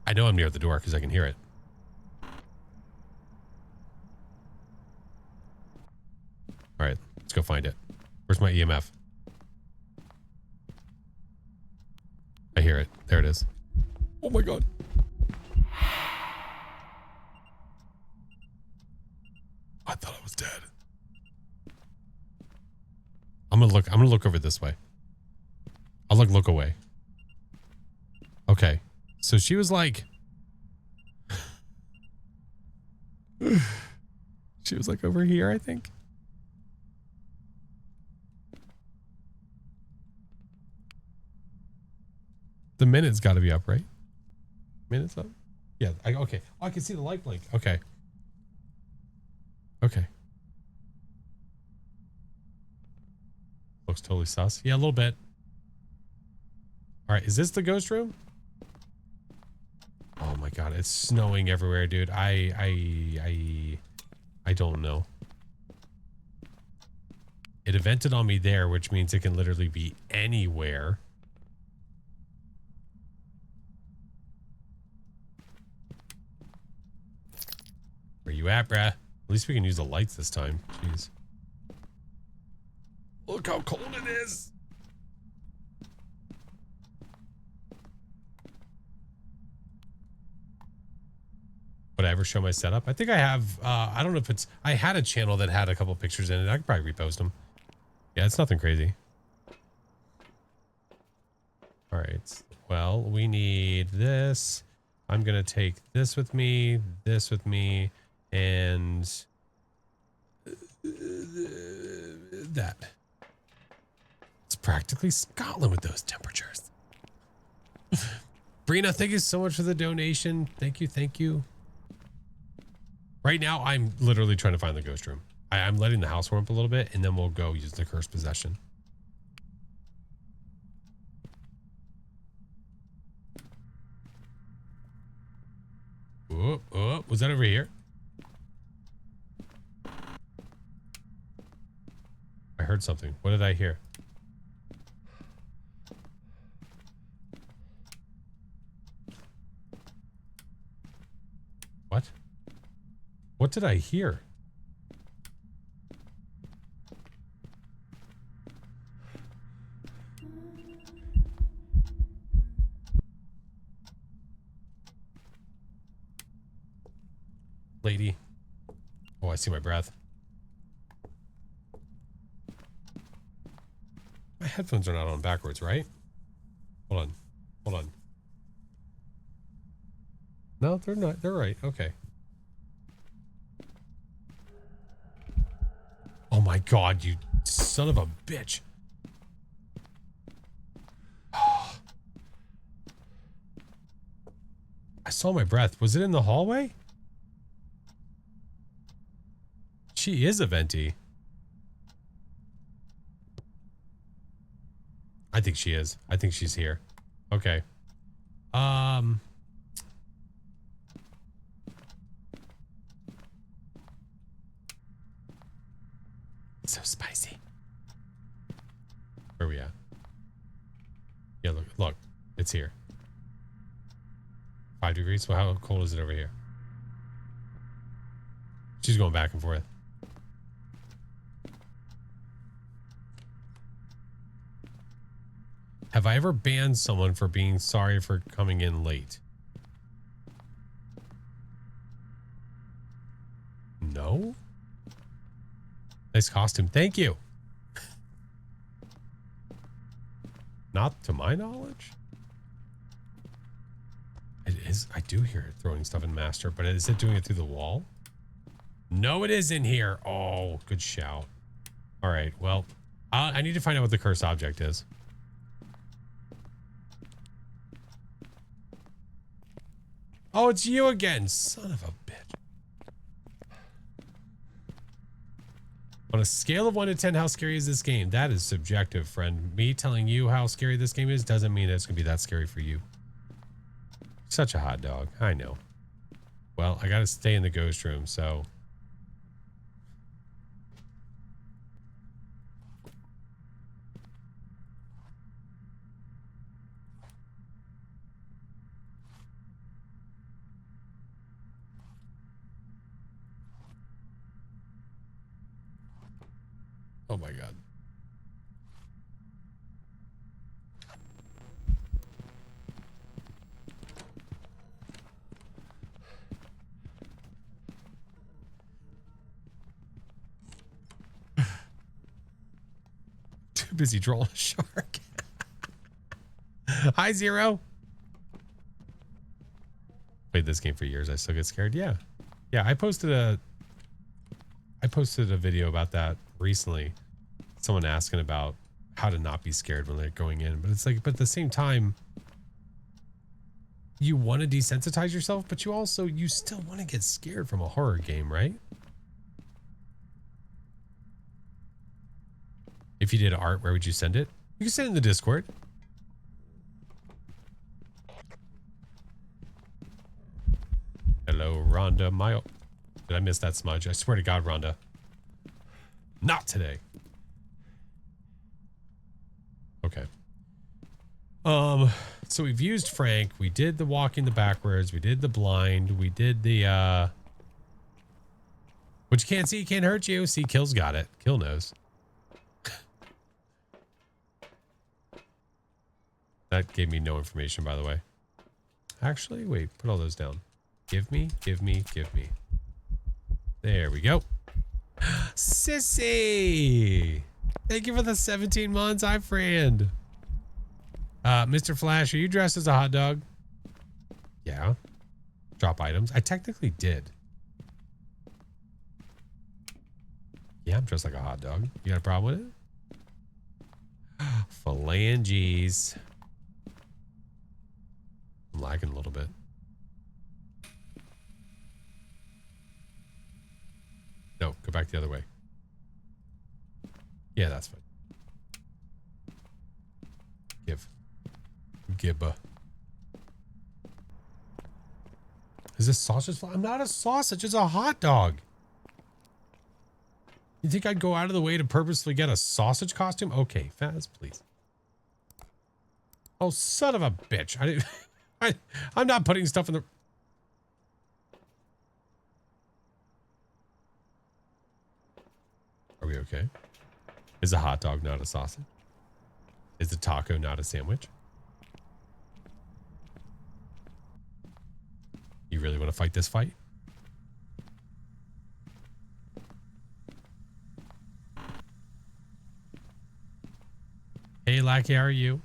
I know I'm near the door because I can hear it. All right, let's go find it. Where's my EMF? I hear it. There it is. Oh my God. I thought I was dead. I'm gonna look over this way. I'll look away. Okay. So she was like she was like over here, I think. The minute's got to be up, right? Minute's up. Yeah, okay. Oh, I can see the light blink. Okay. Okay. Looks totally sus. Yeah, a little bit. All right, is this the ghost room? Oh my god, it's snowing everywhere, dude. I don't know. It evented on me there, which means it can literally be anywhere. Where you at, bruh? At least we can use the lights this time. Jeez. Look how cold it is. Would I ever show my setup? I think I have. I don't know if it's. I had a channel that had a couple pictures in it. I could probably repost them. Yeah, it's nothing crazy. All right. Well, we need this. I'm going to take this with me, and that. It's practically Scotland with those temperatures. Brina, thank you so much for the donation. Thank you. Thank you. Right now, I'm literally trying to find the ghost room. I'm letting the house warm up a little bit, and then we'll go use the cursed possession. Oh, was that over here? I heard something. What did I hear? What? What did I hear? Lady. Oh, I see my breath. My headphones are not on backwards, right? Hold on. Hold on. No, they're not. They're right. Okay. Oh my god, you son of a bitch. I saw my breath. Was it in the hallway? She is a venti. I think she is. I think she's here. Okay. It's so spicy. Where are we at? Yeah, look. It's here. 5 degrees. So how cold is it over here? She's going back and forth. Have I ever banned someone for being sorry for coming in late? No? Nice costume. Thank you. Not to my knowledge. It is. I do hear it throwing stuff in master, but is it doing it through the wall? No, it is in here. Oh, good shout. All right. Well, I need to find out what the curse object is. Oh, it's you again. Son of a bitch. On a scale of 1 to 10, how scary is this game? That is subjective, friend. Me telling you how scary this game is doesn't mean it's going to be that scary for you. Such a hot dog. I know. Well, I got to stay in the ghost room, so... Oh my god. Too busy trolling a shark. Hi, Zero. Played this game for years. I still get scared. Yeah. Yeah, I posted a video about that recently. Someone asking about how to not be scared when they're going in, but it's like, but at the same time, you want to desensitize yourself, but you still want to get scared from a horror game, right? If you did art, where would you send it? You can send it in the Discord. Hello, Rhonda. Did I miss that smudge? I swear to God, Rhonda. Not today. Okay. So we've used Frank. We did the walking the backwards. We did the blind. We did the, what you can't see can't hurt you. See, Kill's got it. Kill knows. That gave me no information, by the way. Actually, wait, put all those down. Give me. There we go. Sissy! Thank you for the 17 months, hi friend. Mr. Flash, are you dressed as a hot dog? Yeah. Drop items. I technically did. Yeah, I'm dressed like a hot dog. You got a problem with it? Phalanges. I'm lagging a little bit. No, go back the other way. Yeah, that's fine. Gibba. Is this sausage? I'm not a sausage. It's a hot dog. You think I'd go out of the way to purposely get a sausage costume? Okay, Faz, please. Oh, son of a bitch. I'm not putting stuff in the... Are we okay? Is a hot dog not a sausage? Is the taco not a sandwich? You really want to fight this fight? Hey, Lackey, how are you?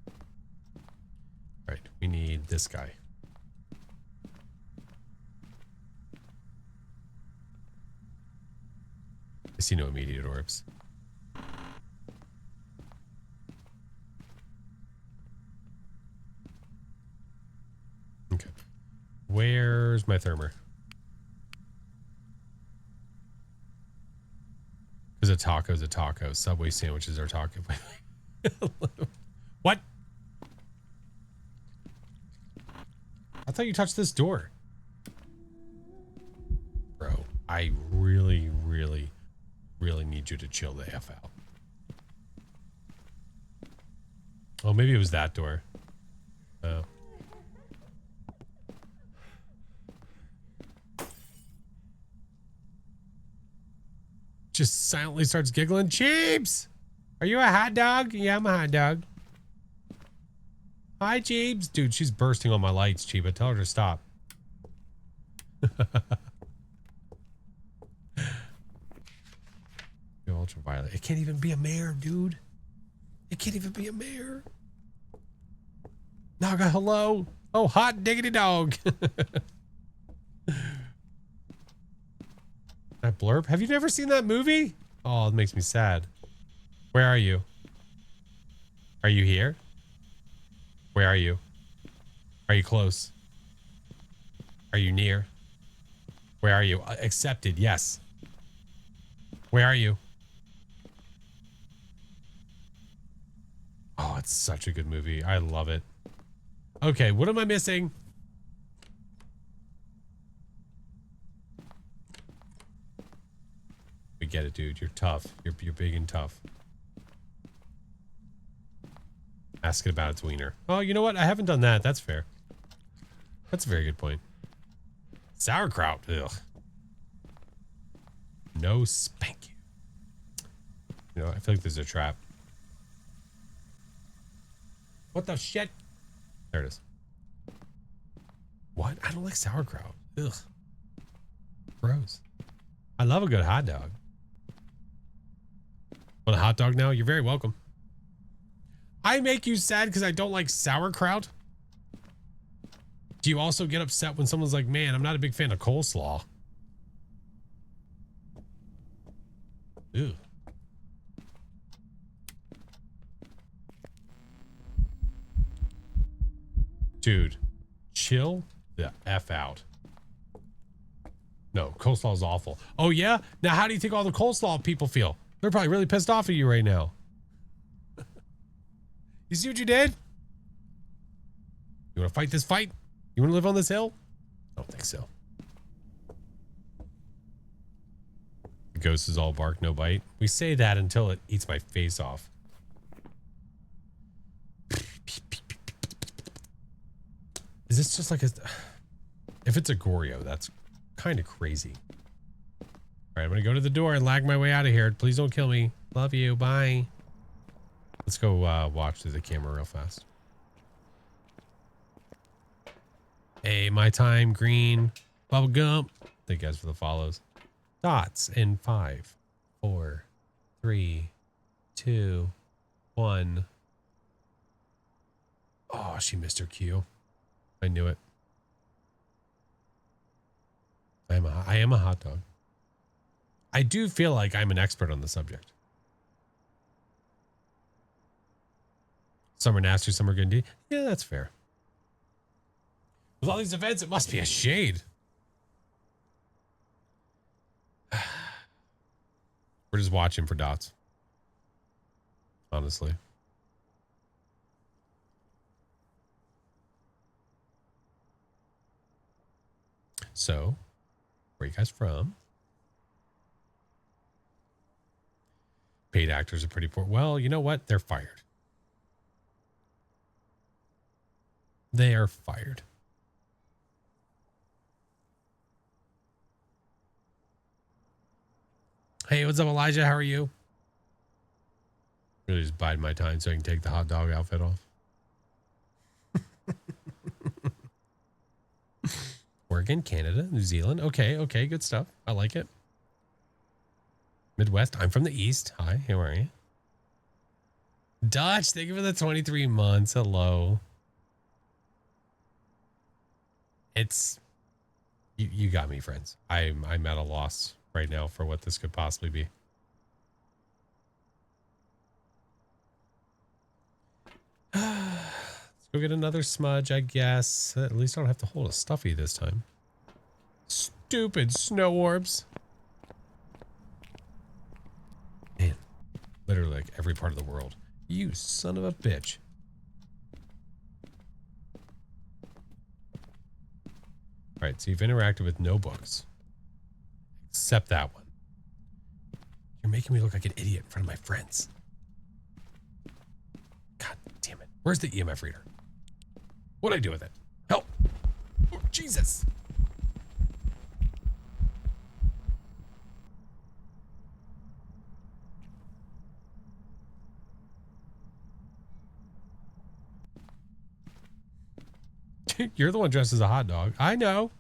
All right, we need this guy. I see no immediate orbs. Okay. Where's my thermer? Because a taco's a taco. Subway sandwiches are taco. What? I thought you touched this door. Bro, I really need you to chill the F out. Oh, maybe it was that door. Oh. Just silently starts giggling. Jeebs! Are you a hot dog? Yeah, I'm a hot dog. Hi, Jeebs. Dude, she's bursting on my lights, Chiba. Tell her to stop. Ultraviolet. It can't even be a mare, dude. It can't even be a mare. Naga, hello. Oh, hot diggity dog. That blurb? Have you never seen that movie? Oh, it makes me sad. Where are you? Are you here? Where are you? Are you close? Are you near? Where are you? Accepted, yes. Where are you? Oh, it's such a good movie. I love it. Okay, what am I missing? We get it, dude. You're tough. You're big and tough. Ask it about its wiener. Oh, you know what? I haven't done that. That's fair. That's a very good point. Sauerkraut. Ugh. No spank you. You know, I feel like there's a trap. What the shit? There it is. What? I don't like sauerkraut. Ugh. Gross. I love a good hot dog. Want a hot dog now? You're very welcome. I make you sad because I don't like sauerkraut. Do you also get upset when someone's like, man, I'm not a big fan of coleslaw? Ew. Dude, chill the F out. No, coleslaw is awful. Oh, yeah? Now, how do you think all the coleslaw people feel? They're probably really pissed off at you right now. You see what you did? You want to fight this fight? You want to live on this hill? I don't think so. The ghost is all bark, no bite. We say that until it eats my face off. Is this just like a... If it's a Goryo, that's kind of crazy. All right, I'm going to go to the door and lag my way out of here. Please don't kill me. Love you. Bye. Let's go watch through the camera real fast. Hey, my time, green, bubble gum. Thank you guys for the follows. Dots in 5, 4, 3, 2, 1. Oh, she missed her cue. I knew it. I am a hot dog. I do feel like I'm an expert on the subject. Some are nasty, some are good. Yeah, that's fair. With all these events, it must be a shade. We're just watching for dots. Honestly. So, where are you guys from? Paid actors are pretty poor. Well, you know what? They're fired. They are fired. Hey, what's up, Elijah? How are you? Really just bide my time so I can take the hot dog outfit off. Oregon, Canada, New Zealand. Okay, okay, good stuff. I like it. Midwest. I'm from the East. Hi, how are you? Dutch, thank you for the 23 months. Hello. It's... You got me, friends. I'm at a loss right now for what this could possibly be. Let's go get another smudge, I guess. At least I don't have to hold a stuffy this time. Stupid snow orbs. Man, literally like every part of the world. You son of a bitch. All right, so you've interacted with no books. Except that one. You're making me look like an idiot in front of my friends. God damn it. Where's the EMF reader? What'd I do with it? Help. Oh, Jesus. You're the one dressed as a hot dog. I know.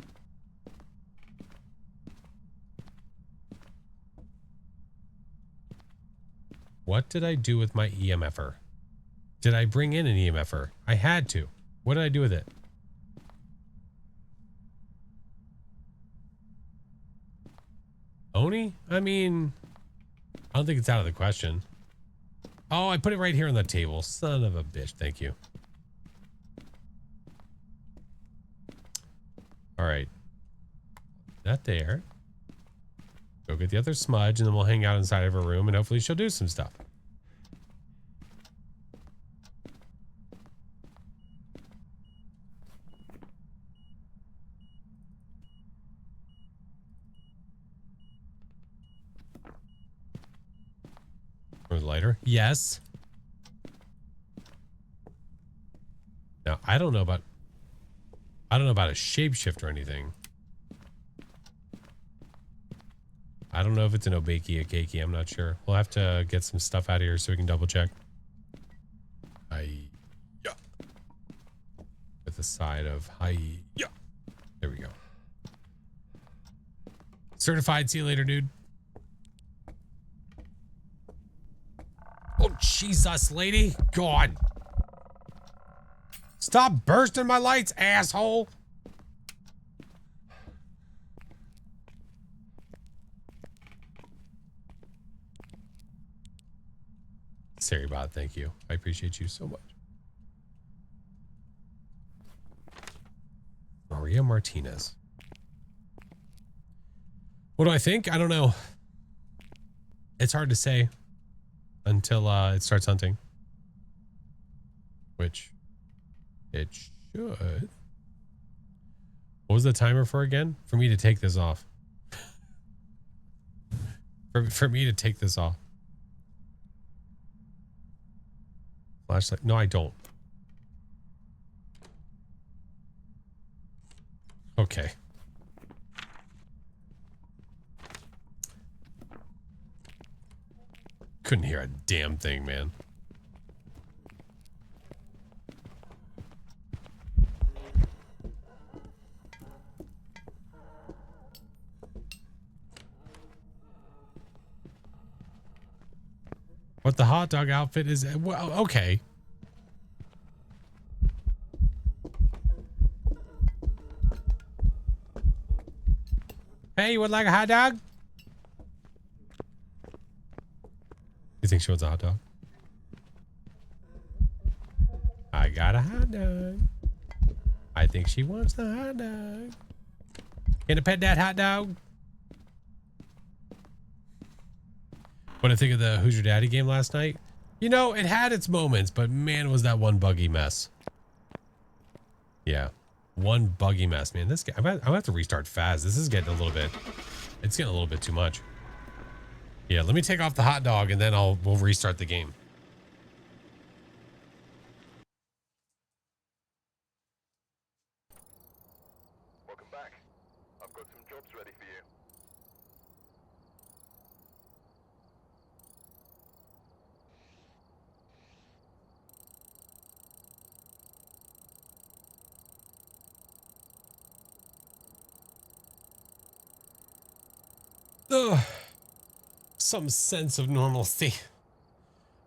What did I do with my EMFer? Did I bring in an EMFer? I had to. What did I do with it? Oni? I mean, I don't think it's out of the question. Oh, I put it right here on the table. Son of a bitch. Thank you. All right. That there. Go get the other smudge and then we'll hang out inside of her room and hopefully she'll do some stuff. Or the lighter? Yes. Now, I don't know about a shapeshift or anything. I don't know if it's an obakey, a cakey. I'm not sure. We'll have to get some stuff out of here so we can double check. Hi-ya. With the side of hi-ya. There we go. Certified. See you later, dude. Oh, Jesus, lady. God. Stop bursting my lights, asshole. Sorry about it. Thank you. I appreciate you so much. Martinez. What do I think? I don't know. It's hard to say until it starts hunting. Which it should. What was the timer for again? For me to take this off. For me to take this off. Flashlight. No, I don't. Okay. Couldn't hear a damn thing, man. What the hot dog outfit is? Well, okay. Hey, you would like a hot dog? You think she wants a hot dog? I got a hot dog. I think she wants the hot dog. Can I pet that hot dog? What I think of the Who's Your Daddy game last night? You know, it had its moments, but man, was that one buggy mess. Yeah, one buggy mess, man. This game, I'm gonna have to restart Phas. This is getting a little bit, it's getting a little bit too much. Yeah, let me take off the hot dog and then we'll restart the game. Welcome back. I've got some jobs ready for you. Ugh. Some sense of normalcy.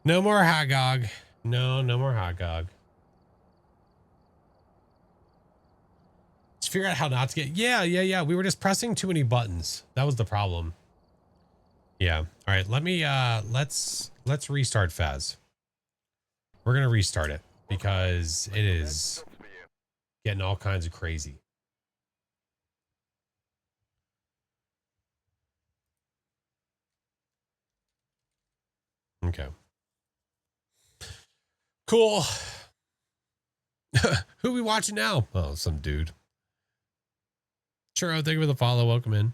No more Hagog. No more Hagog. Just figure out how not to get. Yeah. We were just pressing too many buttons. That was the problem. Yeah. All right. Let me. Let's restart Phas. We're gonna restart it because it is getting all kinds of crazy. Okay. Cool. Who we watching now? Oh, some dude. Churro, thank you for the follow. Welcome in.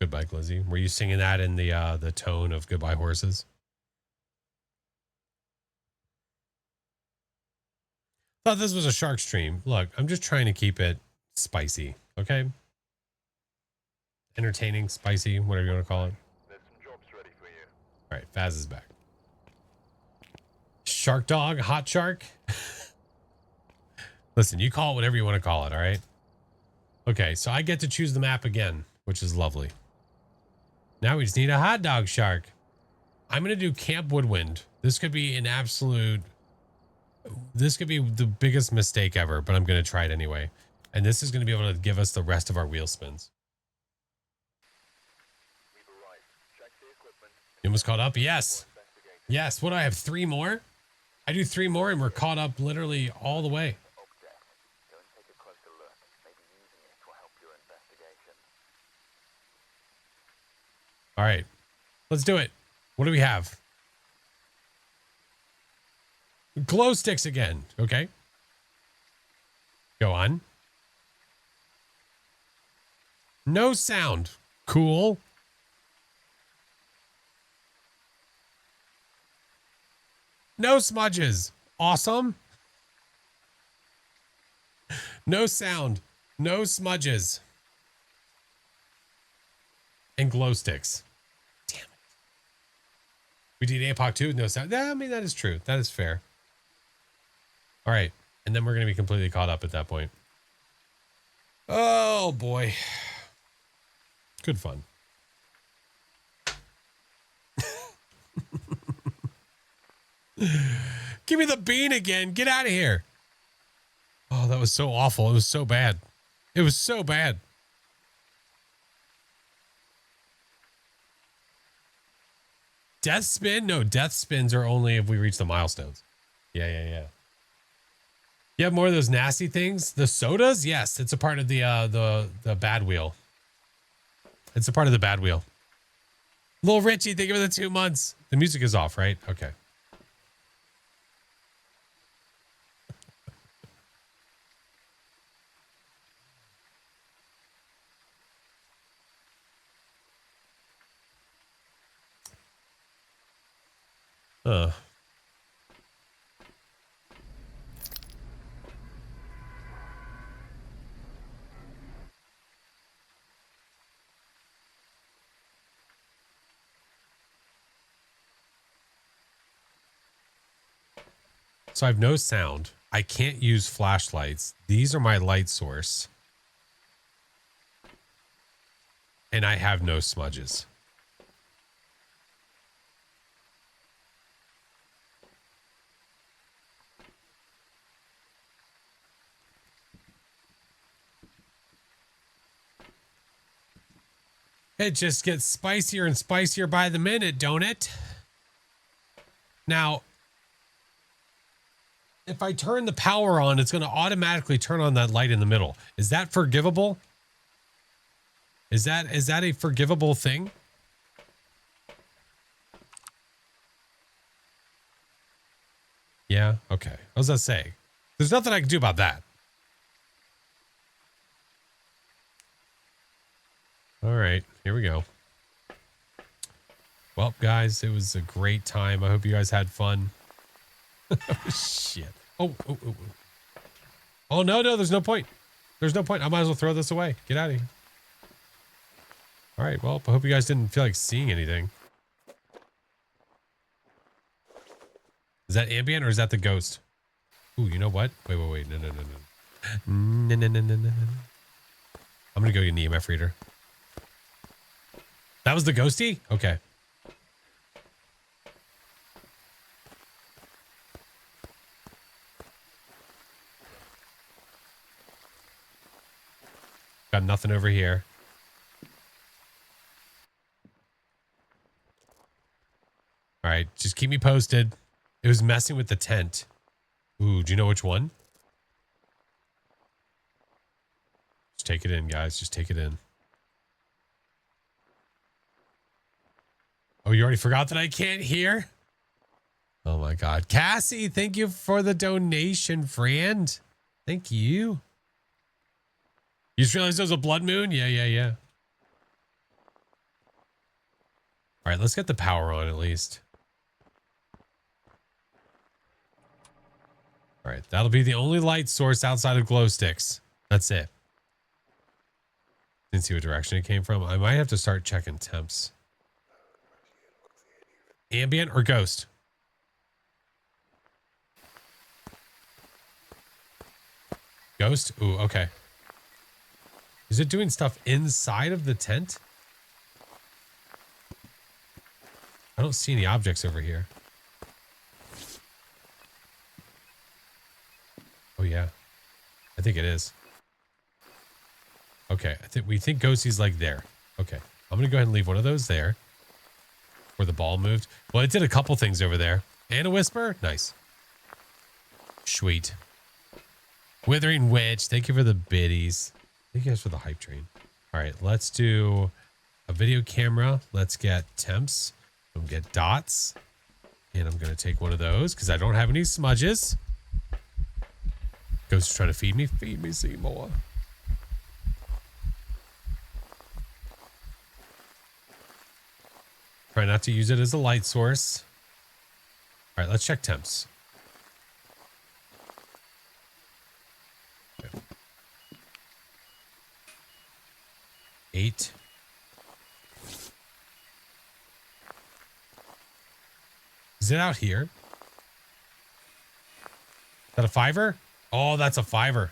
Goodbye, Glizzy. Were you singing that in the tone of Goodbye Horses? Thought this was a shark stream. Look, I'm just trying to keep it spicy, okay? Entertaining, spicy, whatever you want to call it. There's some jobs ready for you. All right, Phas is back. Shark dog, hot shark. Listen, you call it whatever you want to call it, all right? Okay, so I get to choose the map again, which is lovely. Now we just need a hot dog shark. I'm going to do Camp Woodwind. This could be an absolute... This could be the biggest mistake ever, but I'm going to try it anyway. And this is going to be able to give us the rest of our wheel spins. We've arrived. Check the equipment. You almost caught up? Yes. Yes. What do I have? 3 more? I do 3 more and we're caught up literally all the way. Object. Go and take a closer look. Maybe using it will help your investigation. All right. Let's do it. What do we have? Glow sticks again. Okay. Go on. No sound. Cool. No smudges. Awesome. No sound. No smudges. And glow sticks. Damn it. We did APOC 2 with no sound. I mean, that is true. That is fair. All right. And then we're going to be completely caught up at that point. Oh, boy. Good fun. Give me the bean again. Get out of here. Oh, that was so awful. It was so bad. It was so bad. Death spin? No, death spins are only if we reach the milestones. Yeah. You have more of those nasty things. The sodas, yes, it's a part of the bad wheel. It's a part of the bad wheel. Little Richie, thank you for the 2 months. The music is off, right? Okay. So I have no sound. I can't use flashlights. These are my light source. And I have no smudges. It just gets spicier and spicier by the minute, don't it? Now, if I turn the power on, it's going to automatically turn on that light in the middle. Is that forgivable? Is that a forgivable thing? Yeah, okay. What was I say? There's nothing I can do about that. All right, here we go. Well, guys, it was a great time. I hope you guys had fun. Oh, shit. Oh, no, there's no point. There's no point. I might as well throw this away. Get out of here. All right, well, I hope you guys didn't feel like seeing anything. Is that ambient or is that the ghost? Ooh, you know what? Wait. No. No. I'm going to go get an EMF reader. That was the ghosty? Okay. Got nothing over here. All right, just keep me posted. It was messing with the tent. Ooh, do you know which one? Just take it in, guys. Just take it in. Oh, you already forgot that I can't hear? Oh my God. Cassie, thank you for the donation, friend. Thank you. You just realized it was a blood moon? Yeah. All right, let's get the power on at least. All right, that'll be the only light source outside of glow sticks. That's it. Didn't see what direction it came from. I might have to start checking temps. Ambient or ghost? Ghost? Ooh, okay. Is it doing stuff inside of the tent? I don't see any objects over here. Oh yeah, I think it is. Okay, we think Ghosty's like there. Okay, I'm gonna go ahead and leave one of those there where the ball moved. Well, it did a couple things over there. And a whisper, nice. Sweet. Withering Witch, thank you for the biddies. Thank you guys for the hype train. All right, let's do a video camera. Let's get temps. We'll get dots. And I'm gonna take one of those because I don't have any smudges. Ghost is trying to feed me. Feed me, Seymour. Try not to use it as a light source. All right, let's check temps. Okay. 8. Is it out here? Is that a 5er? Oh, that's a 5er.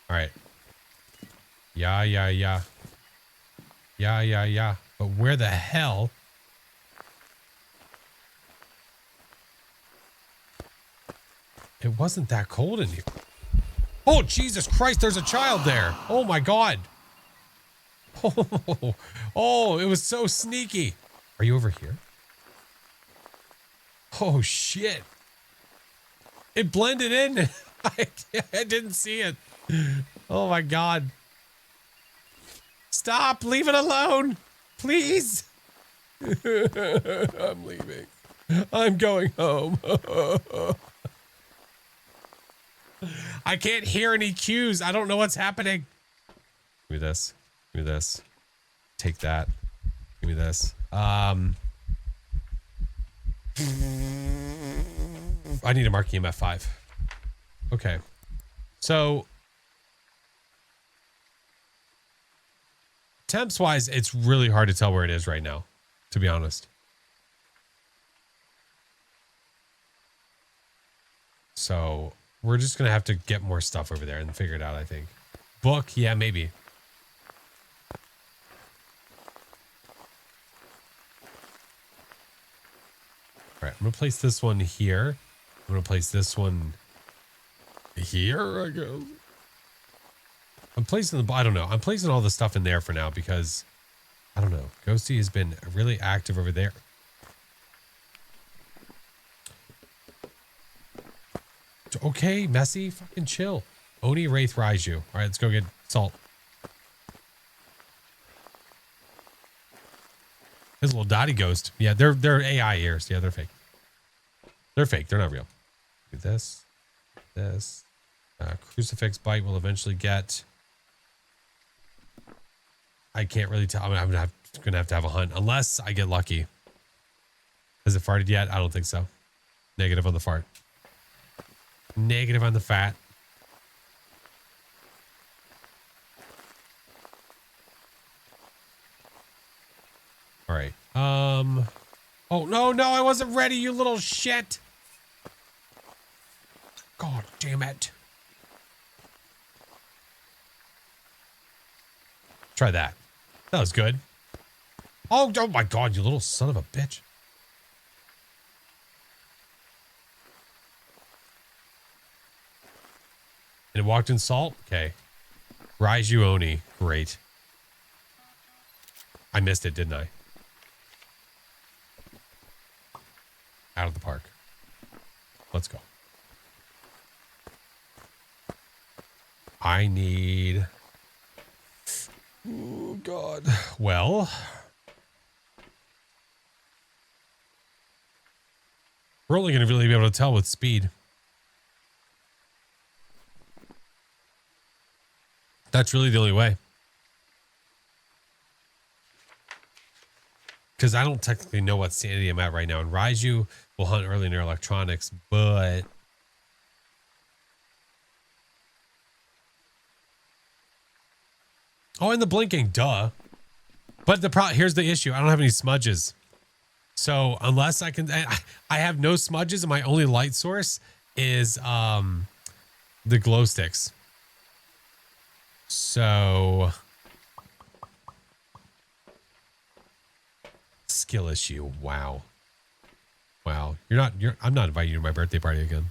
All right. Yeah. But where the hell? It wasn't that cold in here. Oh, Jesus Christ, there's a child there. Oh, my God. Oh, it was so sneaky. Are you over here? Oh, shit. It blended in. I didn't see it. Oh my God. Stop. Leave it alone. Please. I'm leaving. I'm going home. I can't hear any cues. I don't know what's happening. Give me this. Give me this. Take that. Give me this. I need a mark EMF 5. Okay. So temps wise, it's really hard to tell where it is right now, to be honest. So we're just going to have to get more stuff over there and figure it out, I think. Book, yeah, maybe. All right, I'm going to place this one here. I'm going to place this one here, I guess. I'm placing the, I don't know. I'm placing all the stuff in there for now because, I don't know. Ghosty has been really active over there. Okay, Messy, fucking chill. Oni, Wraith, Raiju. All right, let's go get salt. There's a little Dottie ghost. Yeah, they're AI ears. Yeah, they're fake. They're fake. They're not real. Do this. This. Crucifix bite will eventually get. I can't really tell. I'm gonna have to have a hunt unless I get lucky. Has it farted yet? I don't think so. Negative on the fart. Negative on the fat. All right. Oh, no, I wasn't ready, you little shit. God damn it. Try that. That was good. Oh my God, you little son of a bitch. And it walked in salt? Okay. Raiju Oni. Great. I missed it, didn't I? Out of the park. Let's go. I need... Oh, God. Well... we're only going to really be able to tell with speed. That's really the only way. Because I don't technically know what sanity I'm at right now. And Raiju will hunt early in their electronics, but... oh, and the blinking, duh. But here's the issue. I don't have any smudges. So unless I can... I have no smudges and my only light source is the glow sticks. So... skill issue. Wow. I'm not inviting you to my birthday party again.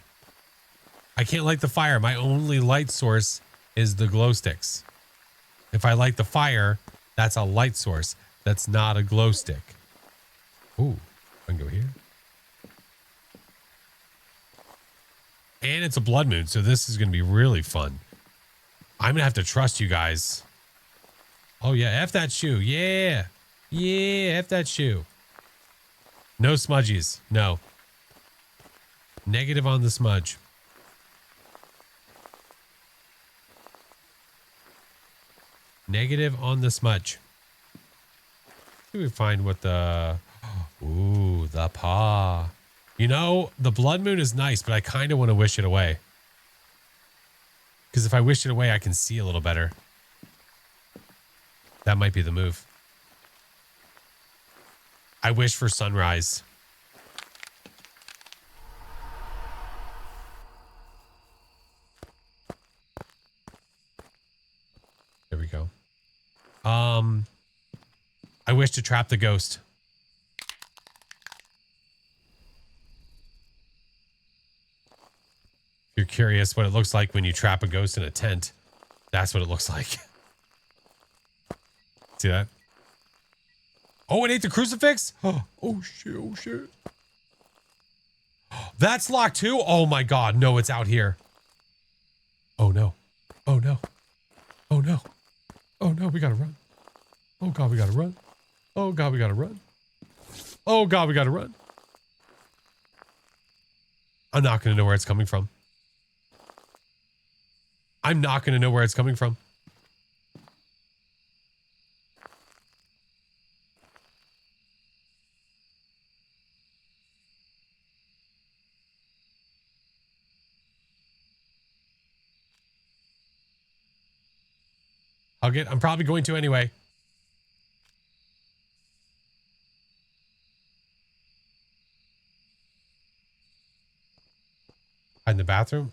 I can't light the fire. My only light source is the glow sticks. If I light the fire, that's a light source. That's not a glow stick. Ooh, I can go here. And it's a blood moon, so this is going to be really fun. I'm going to have to trust you guys. Oh, yeah. F that shoe. Yeah. Yeah, F that shoe. No smudgies. No. Negative on the smudge. Negative on the smudge. See if we find what the... ooh, the paw. You know, the blood moon is nice, but I kind of want to wish it away. Because if I wish it away, I can see a little better. That might be the move. I wish for sunrise. There we go. I wish to trap the ghost. If you're curious what it looks like when you trap a ghost in a tent, that's what it looks like. See that? Oh, it ate the crucifix? Oh, shit. Oh, shit. That's locked too? Oh, my God. No, it's out here. Oh no. Oh no. Oh no. Oh no, we gotta run. Oh God, we gotta run. Oh God, we gotta run. Oh God, we gotta run. I'm not gonna know where it's coming from. I'm not gonna know where it's coming from. Hug it. I'm probably going to anyway. Hide in the bathroom.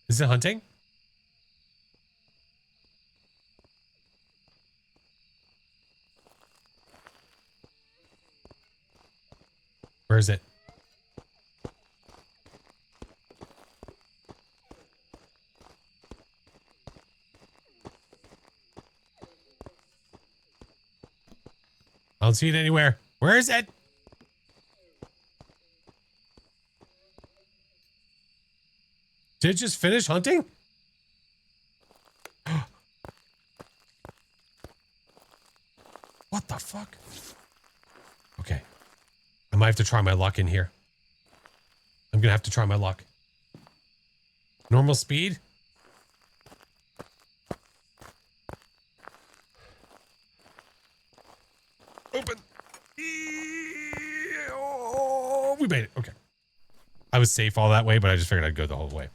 Is it hunting? Where is it? I don't see it anywhere. Where is it? Did it just finish hunting? What the fuck? Okay. I might have to try my luck in here. I'm gonna have to try my luck. Normal speed? Open. Oh, we made it. Okay. I was safe all that way, but I just figured I'd go the whole way.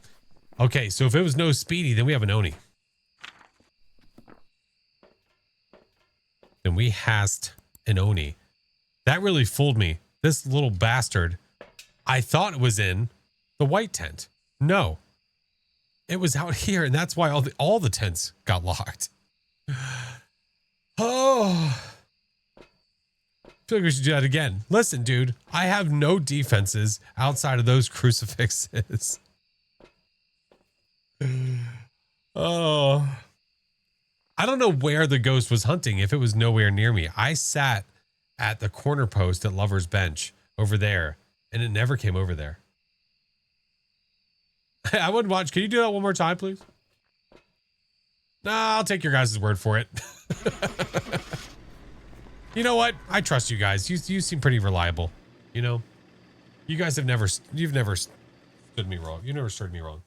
Okay, so if it was no speedy, then we have an Oni. Then we hasted an Oni. That really fooled me. This little bastard, I thought it was in the white tent. No. It was out here, and that's why all the tents got locked. Oh. I feel like we should do that again. Listen, dude, I have no defenses outside of those crucifixes. Oh. I don't know where the ghost was hunting if it was nowhere near me. I sat at the corner post at Lover's Bench over there, and it never came over there. I wouldn't watch. Can you do that one more time, please? Nah, I'll take your guys' word for it. You know what? I trust you guys. You seem pretty reliable. You know, you guys have you've never stood me wrong. You never stood me wrong.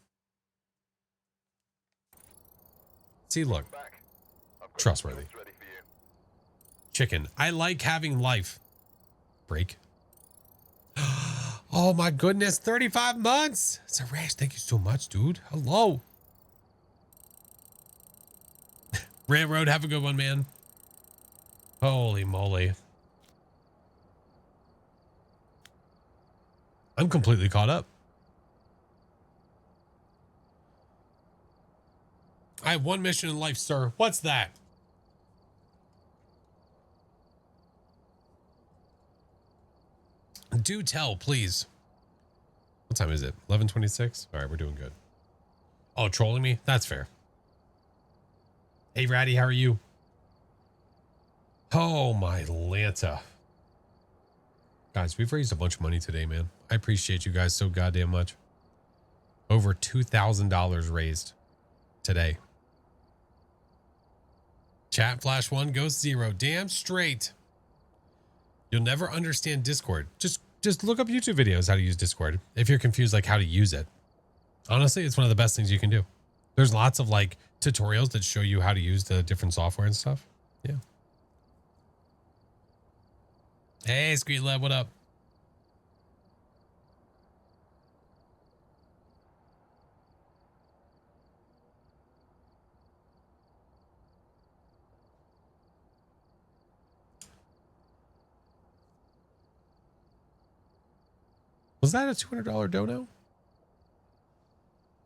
See, look, trustworthy. Chicken. I like having life. Break. Oh my goodness, 35 months. It's a rash. Thank you so much, dude. Hello. Railroad, have a good one, man. Holy moly. I'm completely caught up. I have one mission in life, sir. What's that? Do tell, please. What time is it? 11:26? All right, we're doing good. Oh, trolling me? That's fair. Hey, Ratty, how are you? Oh, my Lanta. Guys, we've raised a bunch of money today, man. I appreciate you guys so goddamn much. Over $2,000 raised today. Chat Flash 1 goes 0. Damn straight. You'll never understand Discord. Just look up YouTube videos how to use Discord if you're confused like how to use it. Honestly, it's one of the best things you can do. There's lots of like tutorials that show you how to use the different software and stuff. Yeah. Hey, Squeet Lab, what up? Was that a $200 dono?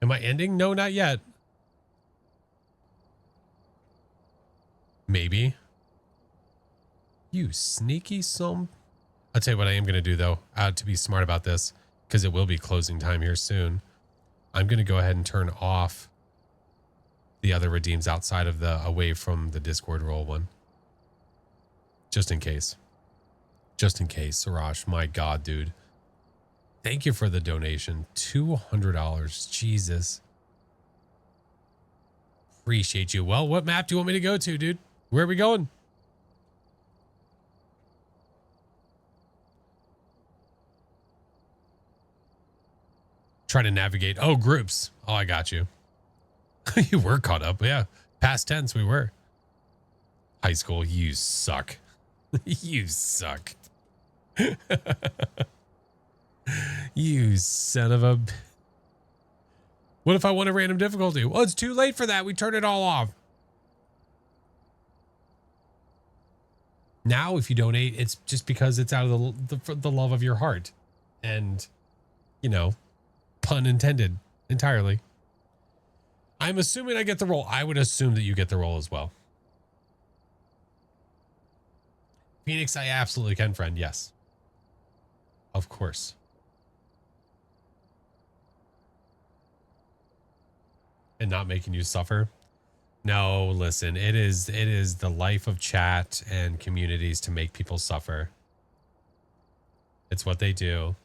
Am I ending? No, not yet. Maybe. You sneaky some. I'll tell you what I am going to do, though, to be smart about this, because it will be closing time here soon. I'm going to go ahead and turn off the other redeems outside of the away from the Discord role one. Just in case. Just in case. Sarash, my God, dude. Thank you for the donation. $200. Jesus. Appreciate you. Well, what map do you want me to go to, dude? Where are we going? Try to navigate. Oh, groups. Oh, I got you. You were caught up. Yeah. Past tense, we were. High school, you suck. You suck. You son of a... What if I want a random difficulty? Well, it's too late for that. We turned it all off. Now, if you donate, it's just because it's out of the love of your heart. And, you know, pun intended entirely. I'm assuming I get the role. I would assume that you get the role as well. Phoenix, I absolutely can, friend. Yes. Of course. And not making you suffer. No, listen, it is the life of chat and communities to make people suffer. It's what they do.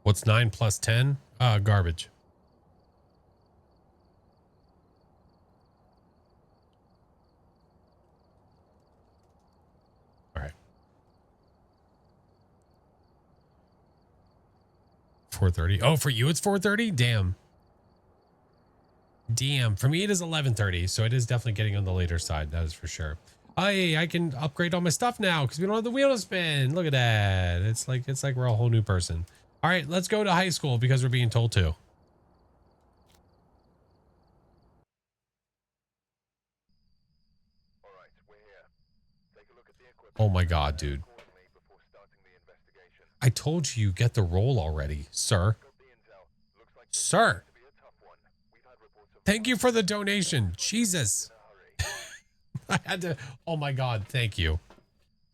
What's 9 plus 10? Garbage. All right. 4:30. Oh, for you it's 4:30? Damn. Damn. For me it is 11:30, so it is definitely getting on the later side. That is for sure. Hey, I can upgrade all my stuff now because we don't have the wheel to spin. Look at that. It's like we're a whole new person. All right, let's go to high school because we're being told to. Oh my God, dude. I told you get the role already, sir. Sir. Thank you for the donation. Jesus. I had to. Oh my God. Thank you.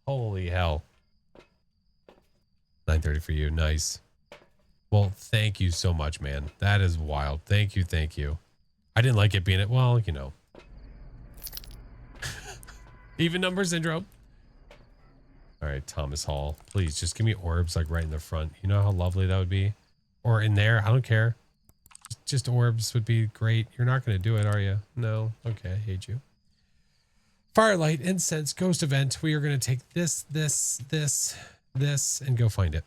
Holy hell. 9:30 for you. Nice. Well, thank you so much, man. That is wild. Thank you. Thank you. I didn't like it being it. Well, you know. Even number syndrome. All right, Thomas Hall. Please just give me orbs like right in the front. You know how lovely that would be? Or in there. I don't care. Just orbs would be great. You're not going to do it, are you? No. Okay. I hate you. Firelight, incense, ghost event. We are going to take this, and go find it.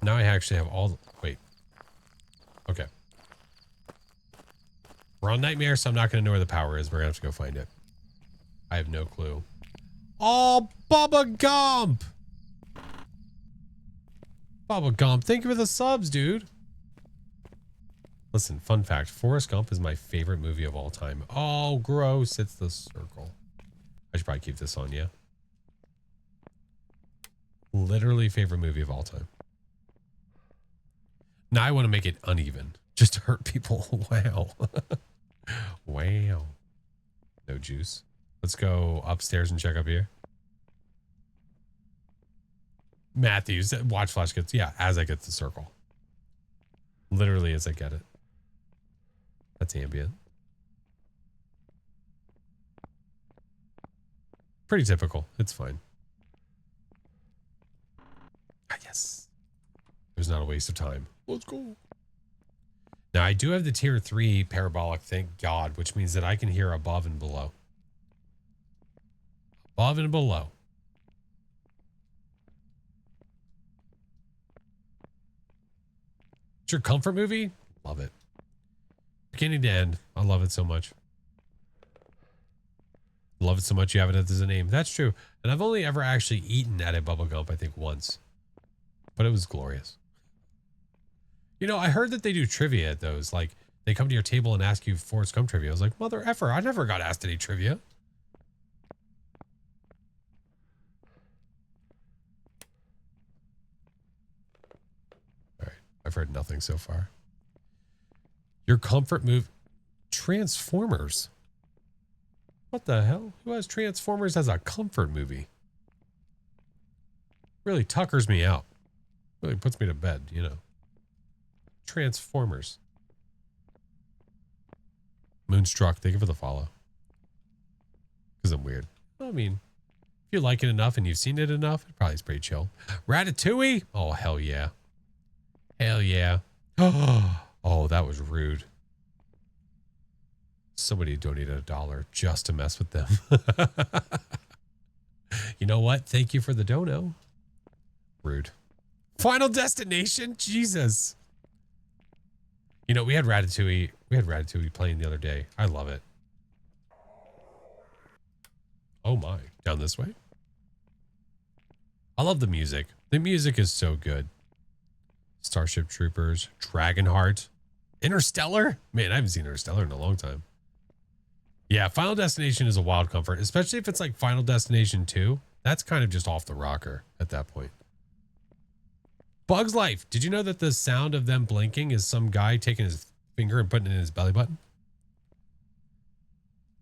Now I actually have all... Wait. Okay. We're on Nightmare, so I'm not going to know where the power is. We're going to have to go find it. I have no clue. Oh, Bubba Gump! Bubba Gump, thank you for the subs, dude. Listen, fun fact. Forrest Gump is my favorite movie of all time. Oh, gross. It's the circle. I should probably keep this on, yeah. Literally favorite movie of all time. Now I want to make it uneven. Just to hurt people. Wow. Wow. No juice. Let's go upstairs and check up here. Matthews, watch flash gets, yeah, as I get the circle. Literally as I get it. That's ambient. Pretty typical. It's fine. Ah, yes. It was not a waste of time. Let's go. Now, I do have the tier 3 parabolic, thank God, which means that I can hear above and below. Above and below. It's your comfort movie? Love it. Beginning to end. I love it so much. Love it so much you have it as a name. That's true. And I've only ever actually eaten at a Bubba Gump, I think once. But it was glorious. You know, I heard that they do trivia at those. Like, They come to your table and ask you Forrest Gump trivia. I was like, mother effer, I never got asked any trivia. All right, I've heard nothing so far. Your comfort move, Transformers. What the hell? Who has Transformers as a comfort movie? Really tuckers me out. Really puts me to bed, you know. Transformers. Moonstruck, thank you for the follow. Because I'm weird. I mean, if you like it enough and you've seen it enough, it probably is pretty chill. Ratatouille? Oh, hell yeah. Hell yeah. Oh, that was rude. Somebody donated $1 just to mess with them. You know what? Thank you for the dono. Rude. Final Destination? Jesus. You know, we had Ratatouille. We had Ratatouille playing the other day. I love it. Oh my. Down this way? I love the music. The music is so good. Starship Troopers. Dragonheart. Interstellar? Man, I haven't seen Interstellar in a long time. Yeah, Final Destination is a wild comfort, especially if it's like Final Destination 2. That's kind of just off the rocker at that point. Bug's Life. Did you know that the sound of them blinking is some guy taking his finger and putting it in his belly button?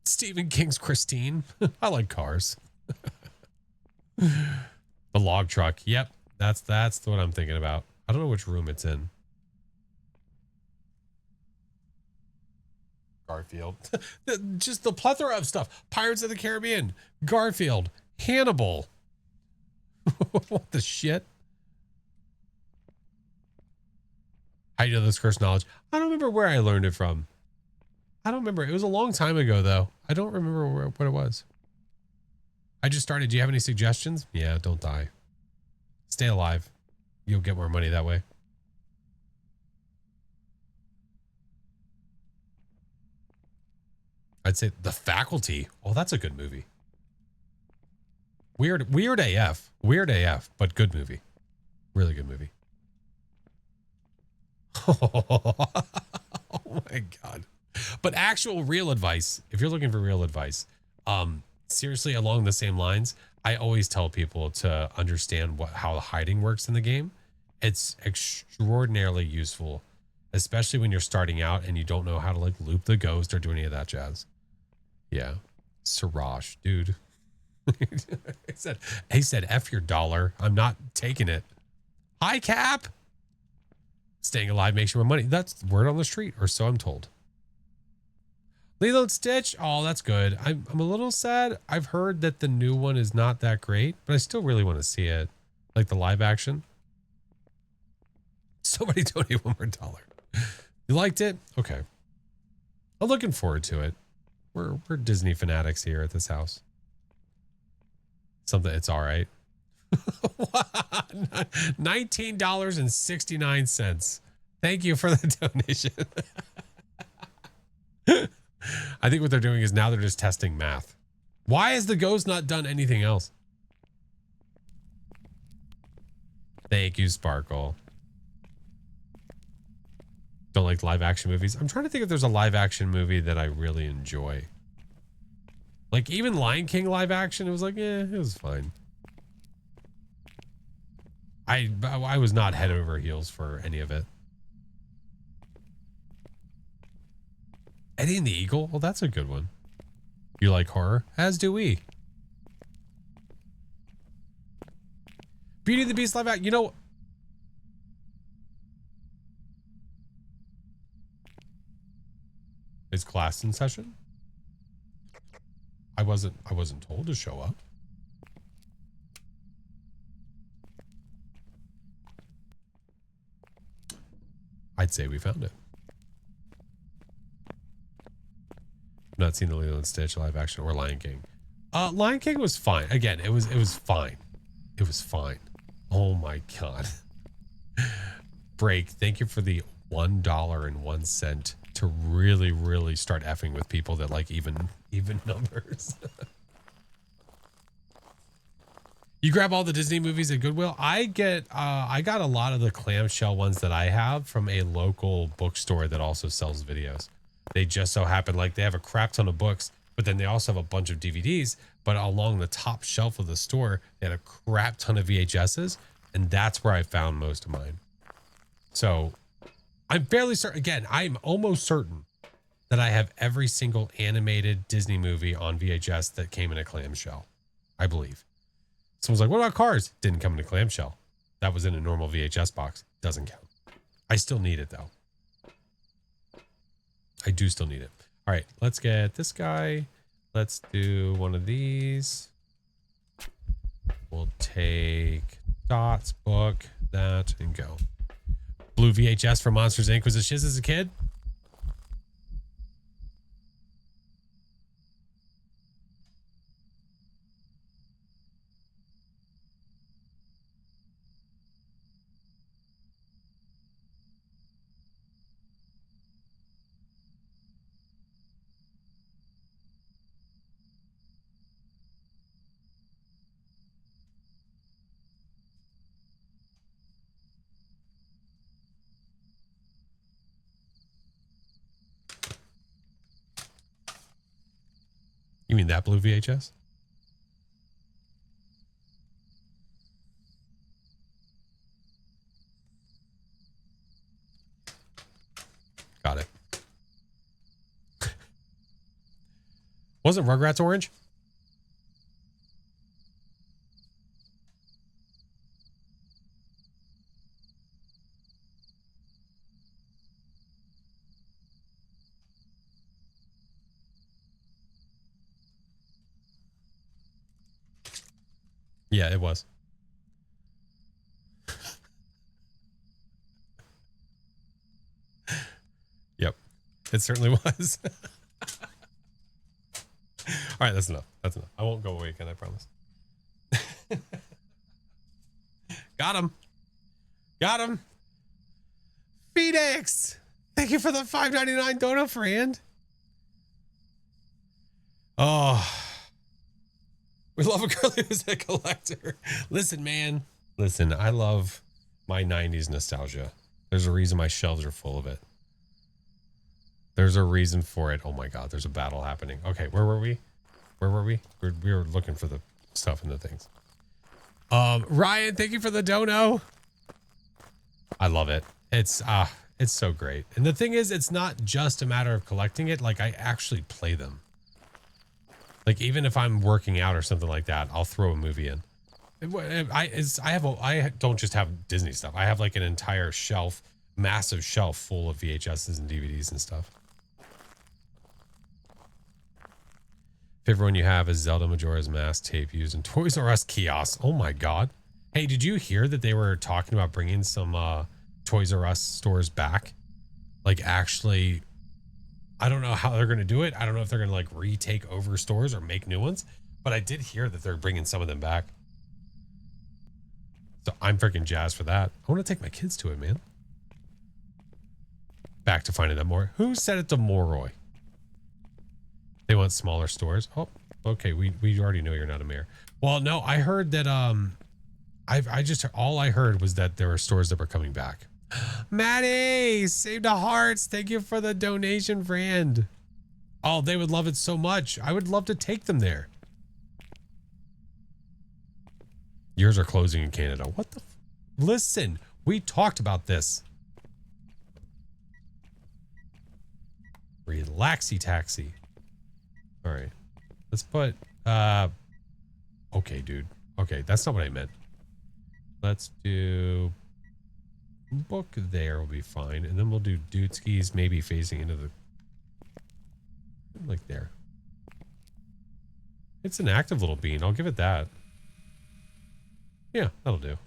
Stephen King's Christine. I like cars. The log truck. Yep, that's what I'm thinking about. I don't know which room it's in. Garfield. Just the plethora of stuff. Pirates of the Caribbean. Garfield. Hannibal. What the shit? How do you know this cursed knowledge? I don't remember where I learned it from. I don't remember. It was a long time ago, though. I don't remember what it was. I just started. Do you have any suggestions? Yeah, don't die. Stay alive. You'll get more money that way. I'd say The Faculty. Oh, that's a good movie. Weird AF. Weird AF, but good movie. Really good movie. Oh my God. But actual real advice, if you're looking for real advice, seriously, along the same lines, I always tell people to understand how the hiding works in the game. It's extraordinarily useful, especially when you're starting out and you don't know how to like loop the ghost or do any of that jazz. Yeah. Siraj, dude. he said, F your $1. I'm not taking it. Hi, Cap. Staying alive makes you more money. That's word on the street, or so I'm told. Lilo and Stitch. Oh, that's good. I'm a little sad. I've heard that the new one is not that great, but I still really want to see it. Like the live action. Somebody donate $1 more. You liked it? Okay. I'm looking forward to it. We're Disney fanatics here at this house. Something, it's all right. $19.69. Thank you for the donation. I think what they're doing is now they're just testing math. Why has the ghost not done anything else? Thank you, Sparkle. Don't like live action movies. I'm trying to think if there's a live action movie that I really enjoy. Like even Lion King live action, it was like, it was fine. I was not head over heels for any of it. Eddie and the Eagle? Well, that's a good one. You like horror? As do we. Beauty and the Beast live action. You know, is class in session? I wasn't told to show up. I'd say we found it. I've not seen the Lilo and Stitch live action or Lion King. Lion King was fine. Again, it was fine. It was fine. Oh my God. Break. Thank you for the $1.01 to really start effing with people that like even numbers. You grab all the Disney movies at Goodwill. I got a lot of the clamshell ones that I have from a local bookstore that also sells videos. They just so happen, like, they have a crap ton of books, but then they also have a bunch of DVDs. But along the top shelf of the store, they had a crap ton of VHSs, and that's where I found most of mine. So I'm fairly certain, again, I'm almost certain that I have every single animated Disney movie on VHS that came in a clamshell, I believe. Someone's like, what about Cars? Didn't come in a clamshell. That was in a normal VHS box. Doesn't count. I still need it, though. I do still need it. All right, let's get this guy. Let's do one of these. We'll take Dot's book, that, and go. Blue VHS for Monsters Inc. was a shiz as a kid. You mean that blue VHS? Got it. Wasn't Rugrats orange? Yeah, it was. Yep, it certainly was. All right, that's enough. That's enough. I won't go away again, I promise. Got him. Got him. Phoenix. Thank you for the $5.99 dono, friend. Oh, we love a girl who's a collector. Listen, man. Listen, I love my 90s nostalgia. There's a reason my shelves are full of it. There's a reason for it. Oh my God, there's a battle happening. Okay, where were we? Where were we? We were looking for the stuff and the things. Ryan, thank you for the dono. I love it. It's so great. And the thing is, it's not just a matter of collecting it. Like, I actually play them. Like, even if I'm working out or something like that, I'll throw a movie in. I don't just have Disney stuff. I have like an entire shelf, massive shelf full of VHSs and DVDs and stuff. Favorite one you have is Zelda Majora's Mask tape used in Toys R Us kiosks. Oh my God. Hey, did you hear that they were talking about bringing some Toys R Us stores back? Like, actually, I don't know how they're going to do it. I don't know if they're going to like retake over stores or make new ones, but I did hear that they're bringing some of them back. So I'm freaking jazzed for that. I want to take my kids to it, man. Back to finding them more. Who said it to Moroy? They want smaller stores. Oh, okay. We already know you're not a mayor. Well, no, I heard that, all I heard was that there were stores that were coming back. Maddie, Save the Hearts. Thank you for the donation, friend. Oh, they would love it so much. I would love to take them there. Yours are closing in Canada. What the? Listen, we talked about this. Relaxy taxi. All right, let's put, okay, dude. Okay, that's not what I meant. Let's do book there will be fine. And then we'll do dude skis, maybe facing into the, like there. It's an active little bean. I'll give it that. Yeah, that'll do.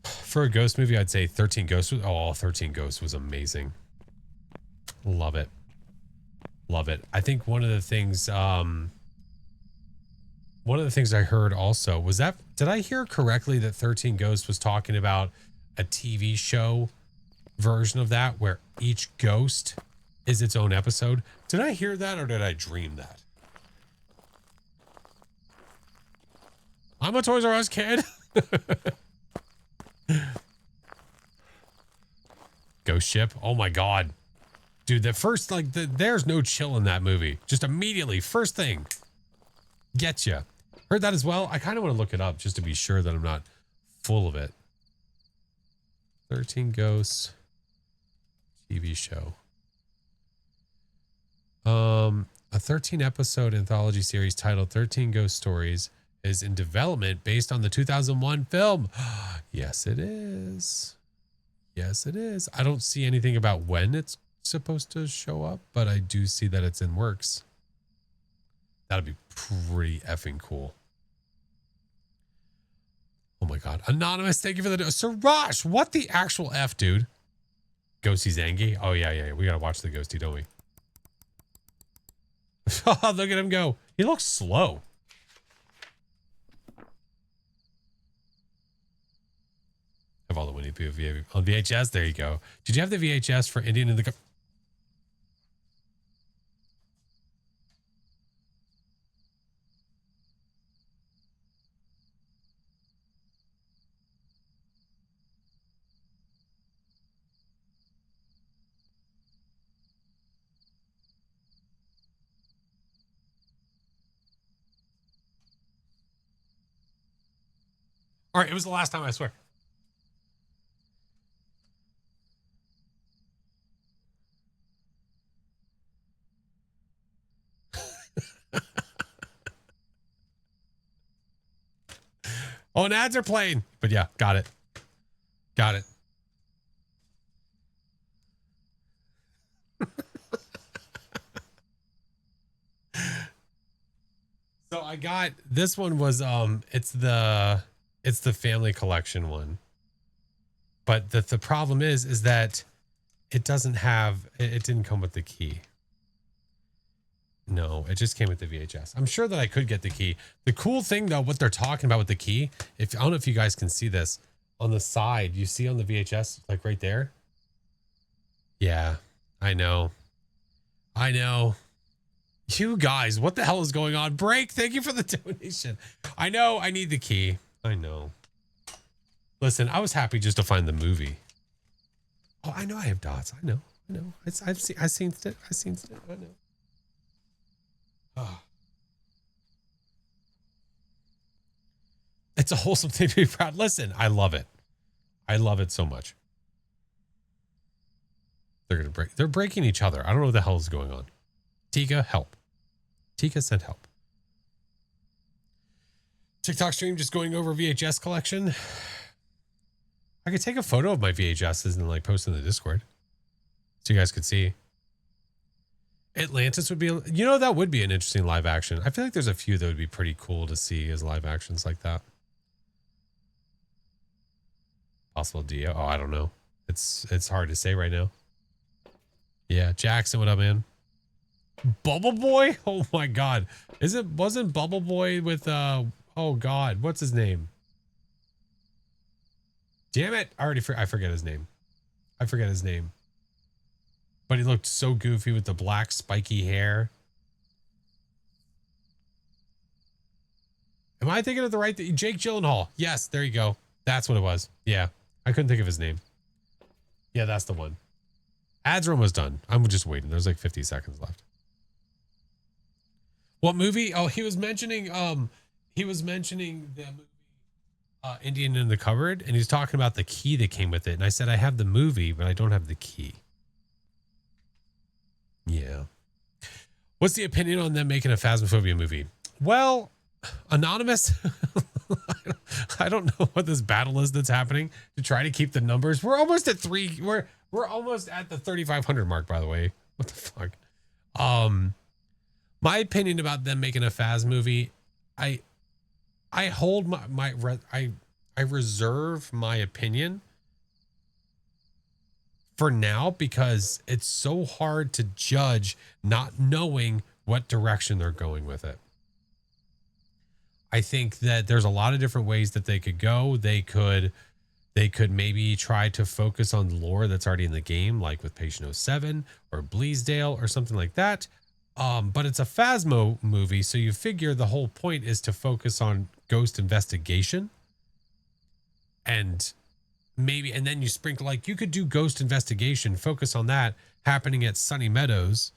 For a ghost movie, I'd say 13 Ghosts. Oh, 13 Ghosts was amazing. Love it. Love it. I think one of the things I heard also was that, did I hear correctly that 13 Ghosts was talking about a TV show version of that where each ghost is its own episode? Did I hear that or did I dream that? I'm a Toys R Us kid. Ghost ship. Oh my God. Dude, the first, like, there's no chill in that movie. Just immediately, first thing. Get ya. Heard that as well? I kind of want to look it up just to be sure that I'm not full of it. 13 Ghosts TV show. A 13 episode anthology series titled 13 Ghost Stories is in development based on the 2001 film. Yes, it is. Yes, it is. I don't see anything about when it's supposed to show up, but I do see that it's in works. That'd be pretty effing cool. Oh my God. Anonymous, thank you for the... Siraj, what the actual F, dude? Ghosty Zangi? Oh, yeah. We gotta watch the Ghosty, don't we? Look at him go. He looks slow. Have all the Winnie Pooh on VHS. There you go. Did you have the VHS for Indian in the... All right, it was the last time, I swear. Oh, and ads are playing. But yeah, got it. Got it. So I got, this one was, it's the family collection one. But the problem is that it doesn't have, it didn't come with the key. No, it just came with the VHS. I'm sure that I could get the key. The cool thing though, what they're talking about with the key, I don't know if you guys can see this on the side, you see on the VHS, like right there. Yeah, I know. You guys, what the hell is going on? Break, thank you for the donation. I know I need the key. I know. Listen, I was happy just to find the movie. Oh, I know I have dots. I know. I've seen it. I know. Oh. It's a wholesome thing to be proud. Listen, I love it. I love it so much. They're breaking each other. I don't know what the hell is going on. Tika, help. Tika sent help. TikTok stream just going over VHS collection. I could take a photo of my VHSs and like post in the Discord so you guys could see. Atlantis would be, you know, that would be an interesting live action. I feel like there's a few that would be pretty cool to see as live actions like that. Possible Dio. Oh, I don't know. It's hard to say right now. Yeah, Jackson, what up, man? Bubble Boy? Oh my God. Wasn't Bubble Boy with oh God, what's his name? Damn it. I forget his name. But he looked so goofy with the black spiky hair. Am I thinking of the right thing? Jake Gyllenhaal. Yes, there you go. That's what it was. Yeah. I couldn't think of his name. Yeah, that's the one. Ads are almost done. I'm just waiting. There's like 50 seconds left. What movie? Oh, he was mentioning the movie Indian in the Cupboard, and he's talking about the key that came with it. And I said, I have the movie, but I don't have the key. Yeah. What's the opinion on them making a Phasmophobia movie? Well, Anonymous, I don't know what this battle is that's happening to try to keep the numbers. We're almost at we're almost at the 3,500 mark, by the way. What the fuck? My opinion about them making a Phas movie, I hold I reserve my opinion for now because it's so hard to judge not knowing what direction they're going with it. I think that there's a lot of different ways that they could go. They could maybe try to focus on lore that's already in the game, like with Patient 07 or Bleasdale or something like that. But it's a Phasmo movie, so you figure the whole point is to focus on ghost investigation. And maybe, and then you sprinkle, like, you could do ghost investigation, focus on that happening at Sunny Meadows,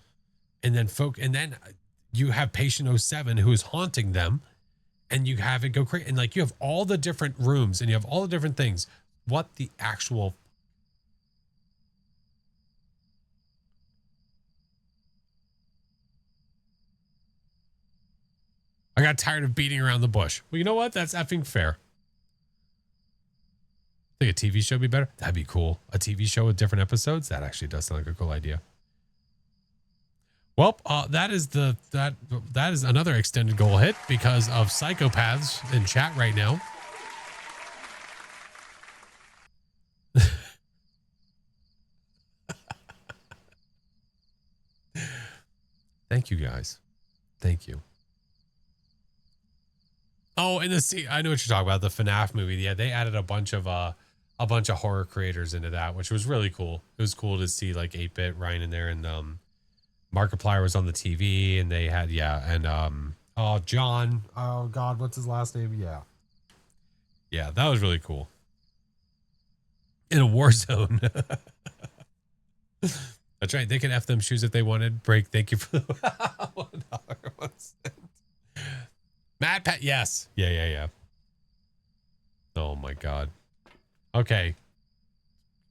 and then you have patient oh 07 who is haunting them, and you have it go crazy, and like you have all the different rooms and you have all the different things. What the actual I got tired of beating around the bush. Well, you know what? That's effing fair. Think a TV show would be better? That'd be cool. A TV show with different episodes? That actually does sound like a cool idea. Well, that is another extended goal hit because of psychopaths in chat right now. Thank you guys. Thank you. Oh, and I know what you're talking about, the FNAF movie. Yeah, they added a bunch of horror creators into that, which was really cool. It was cool to see like 8-Bit Ryan in there, and Markiplier was on the TV, and they had John. Oh God, what's his last name? Yeah, that was really cool. In a war zone. That's right. They can F them shoes if they wanted. Break. Thank you for the $1.01. Matt Pat. Yes. Yeah. Oh my God. Okay.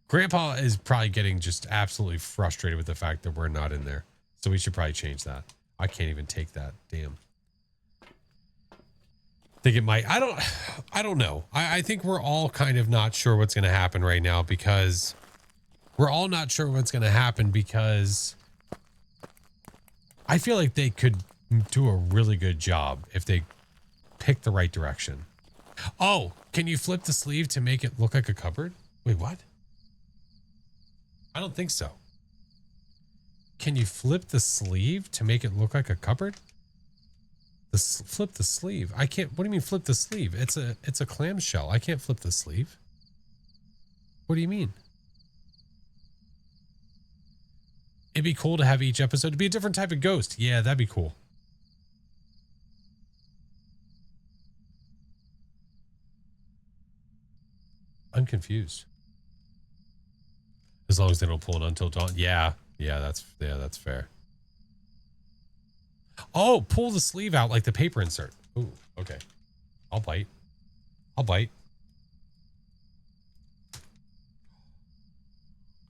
Grandpa is probably getting just absolutely frustrated with the fact that we're not in there. So we should probably change that. I can't even take that. Damn. Think it might. I don't know. I think we're all kind of not sure what's going to happen right now, because we're all not sure what's going to happen because I feel like they could do a really good job if they pick the right direction. Oh, can you flip the sleeve to make it look like a cupboard? Wait, what? I don't think so. Can you flip the sleeve to make it look like a cupboard? Flip the sleeve. I can't. What do you mean flip the sleeve? It's a clamshell. I can't flip the sleeve. What do you mean? It'd be cool to have each episode to be a different type of ghost. Yeah, that'd be cool. I'm confused. As long as they don't pull it until dawn. Yeah, that's fair. Oh, pull the sleeve out like the paper insert. Ooh, okay. I'll bite. I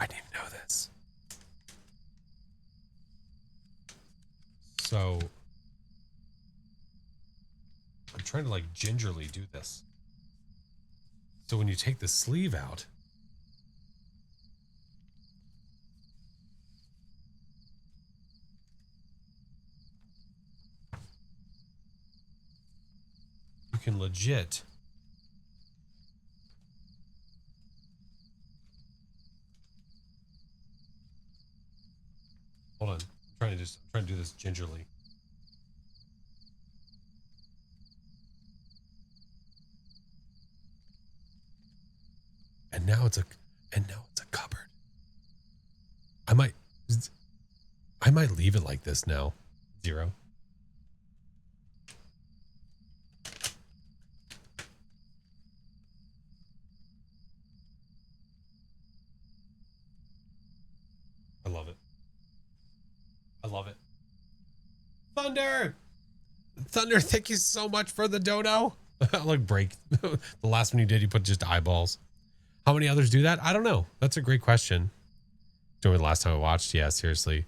didn't even know this. So I'm trying to like gingerly do this. So when you take the sleeve out, you can legit hold on. I'm trying to do this gingerly. And now it's a cupboard. I might leave it like this now. 0. I love it. Thunder, thank you so much for the dono. Like break. The last one you did, you put just eyeballs. How many others do that? I don't know. That's a great question. Do you remember the last time I watched? Yeah, seriously.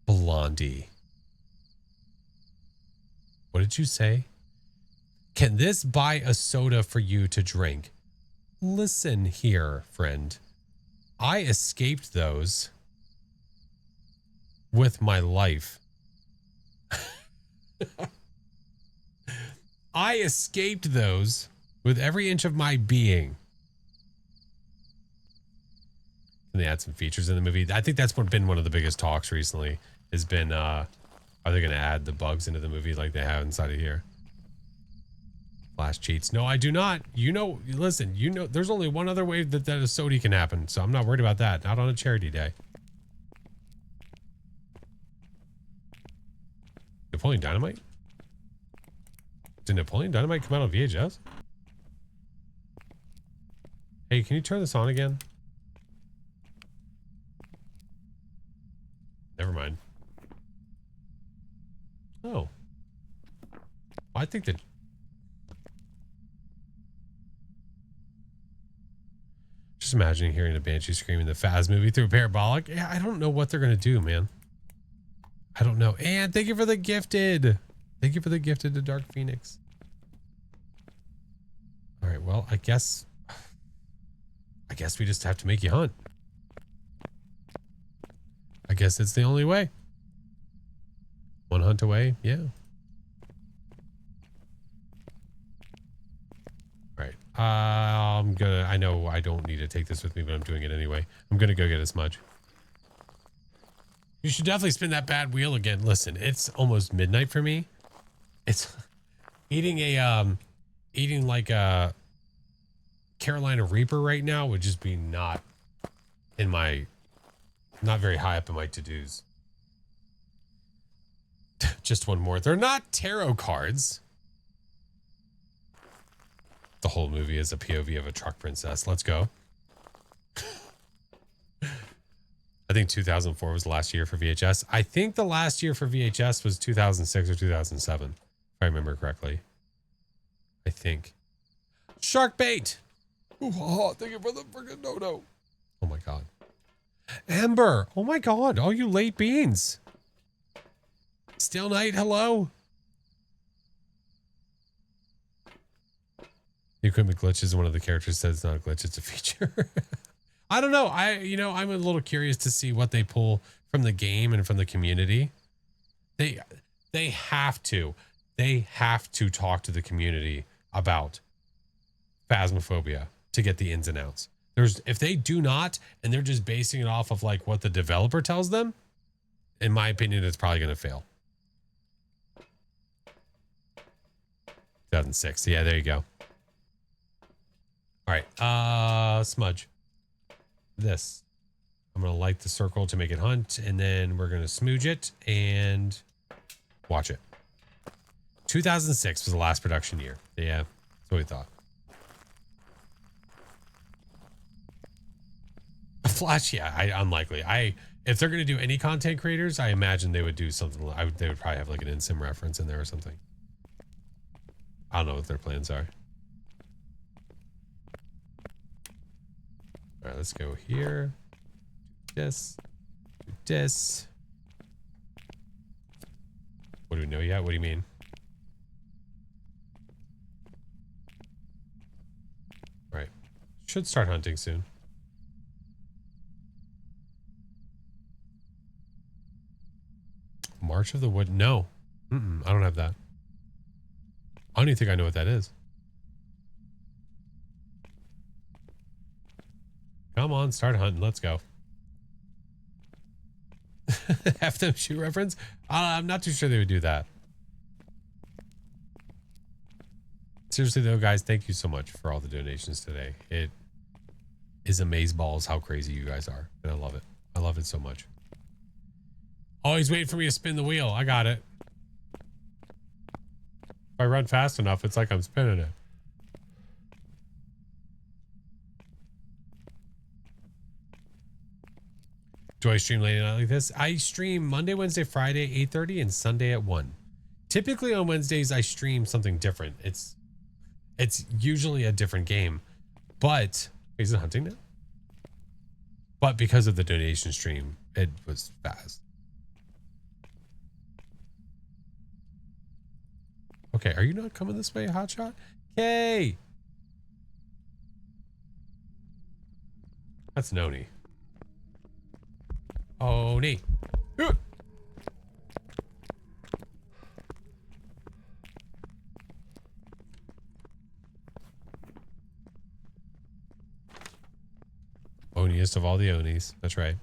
Blondie. What did you say? Can this buy a soda for you to drink? Listen here, friend. I escaped those with my life. I escaped those with every inch of my being. And they add some features in the movie. I think that's been one of the biggest talks recently. Has been, are they going to add the bugs into the movie like they have inside of here? Flash cheats. No, I do not. Listen, there's only one other way that a SOTY can happen. So I'm not worried about that. Not on a charity day. Napoleon Dynamite? Did Napoleon Dynamite come out on VHS? Hey, can you turn this on again? Never mind. Oh. I think that... Just imagining hearing a banshee screaming the Phas movie through parabolic. Yeah, I don't know what they're going to do, man. I don't know. And thank you for the gifted. Thank you for the gifted to Dark Phoenix. All right, well, I guess we just have to make you hunt. I guess it's the only way. One hunt away, yeah. All right. I know I don't need to take this with me, but I'm doing it anyway. I'm gonna go get a smudge. You should definitely spin that bad wheel again. Listen, it's almost midnight for me. It's eating like a Carolina Reaper right now would just be not very high up in my to-dos. Just one more. They're not tarot cards. The whole movie is a POV of a truck princess. Let's go. I think 2004 was the last year for VHS. I think the last year for VHS was 2006 or 2007, if I remember correctly. I think. Shark bait. Ooh, oh, thank you for the freaking dodo. Oh my god. Amber. Oh my god. All you late beans. Still night. Hello. The equipment glitch is one of the characters says it's not a glitch, it's a feature. I don't know. I'm a little curious to see what they pull from the game and from the community. They have to talk to the community about Phasmophobia to get the ins and outs. If they do not, and they're just basing it off of like what the developer tells them, in my opinion, it's probably going to fail. 2006. Yeah, there you go. All right, smudge. This. I'm going to light the circle to make it hunt, and then we're going to smooge it and watch it. 2006 was the last production year. Yeah, that's what we thought. Flash, yeah, unlikely. If they're going to do any content creators, I imagine they would do something. They would probably have like an in-sim reference in there or something. I don't know what their plans are. All right, let's go here. Do this. Do this. What do we know yet? What do you mean? All right. Should start hunting soon. March of the Wood? No. I don't have that. I don't even think I know what that is. Come on, start hunting. Let's go. Have them shoot reference? I'm not too sure they would do that. Seriously though, guys, thank you so much for all the donations today. It is amazeballs how crazy you guys are. And I love it. I love it so much. Always wait for me to spin the wheel. I got it. If I run fast enough, it's like I'm spinning it. Do I stream late at night like this? I stream Monday, Wednesday, Friday, 8:30 and Sunday at 1. Typically on Wednesdays, I stream something different. It's usually a different game, but is it hunting now? But because of the donation stream, it was fast. Okay, are you not coming this way, Hotshot? Yay! That's Noni. Oni. Oniest of all the Onis. That's right.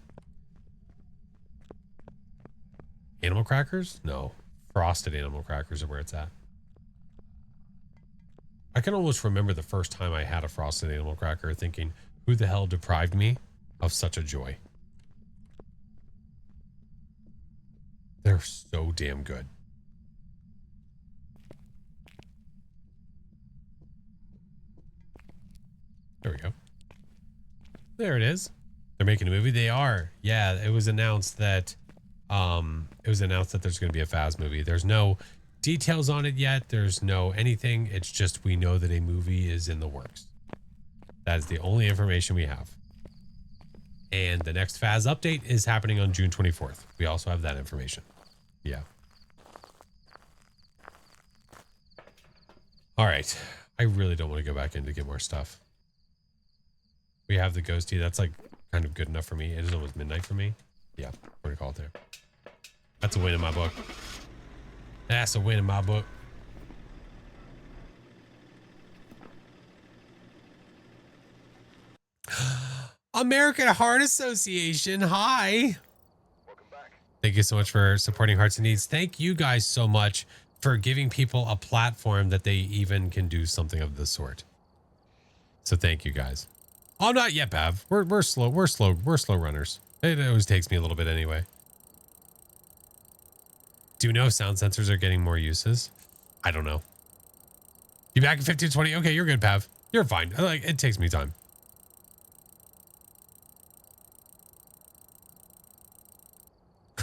Animal crackers? No. Frosted animal crackers are where it's at. I can almost remember the first time I had a frosted animal cracker thinking, who the hell deprived me of such a joy? They're so damn good. There it is. They're making a movie. They are. Yeah, it was announced that there's going to be a Phas movie. There's no details on it yet. There's no anything. It's just we know that a movie is in the works. That is the only information we have. And the next Phas update is happening on June 24th. We also have that information. Yeah. All right. I really don't want to go back in to get more stuff. We have the ghosty. That's like kind of good enough for me. It is almost midnight for me. Yeah, we're gonna call it there. That's a win in my book. That's a win in my book. American Heart Association. Hi. Welcome back. Thank you so much for supporting Hearts and Needs. Thank you guys so much for giving people a platform that they even can do something of this sort. So thank you guys. Oh, not yet, Bav. We're slow. We're slow runners. It always takes me a little bit anyway. Do you know if sound sensors are getting more uses? I don't know. You back in 15 to 20? Okay, you're good, Pav. You're fine. Like, it takes me time.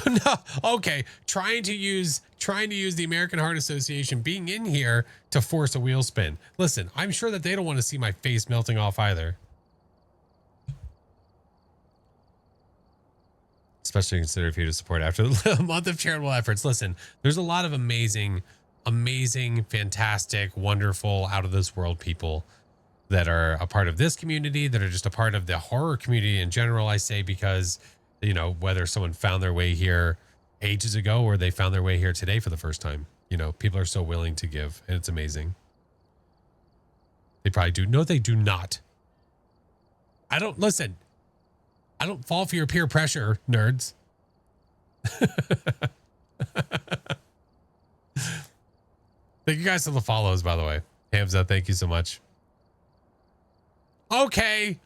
No, okay. Trying to use the American Heart Association being in here to force a wheel spin. Listen, I'm sure that they don't want to see my face melting off either. Especially consider if you to support after a month of charitable efforts. Listen, there's a lot of amazing, fantastic, wonderful, out of this world people that are a part of this community, that are just a part of the horror community in general, I say, because, you know, whether someone found their way here ages ago or they found their way here today for the first time, you know, people are so willing to give, and it's amazing. They probably do. No, they do not. I don't fall for your peer pressure, nerds. Thank you guys for the follows, by the way. Hamza, thank you so much. Okay.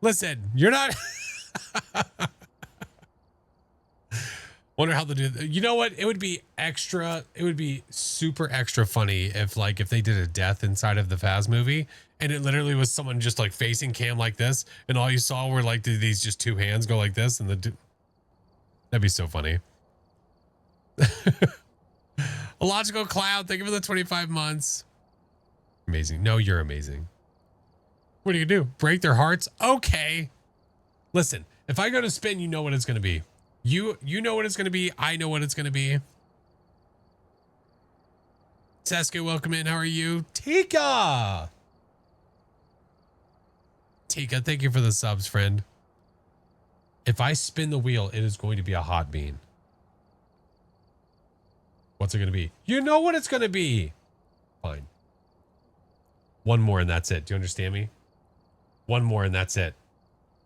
Listen, you're not... Wonder how they do. You know what? It would be super extra funny if they did a death inside of the Phas movie and it literally was someone just like facing cam like this and all you saw were like these just two hands go like this and that'd be so funny. A logical cloud. Thank you for the 25 months. Amazing. No, you're amazing. What are you gonna do? Break their hearts? Okay. Listen, if I go to spin, you know what it's gonna be. You know what it's going to be. I know what it's going to be. Sasuke, welcome in. How are you? Tika, thank you for the subs, friend. If I spin the wheel, it is going to be a hot bean. What's it going to be? You know what it's going to be. Fine. One more and that's it. Do you understand me? One more and that's it.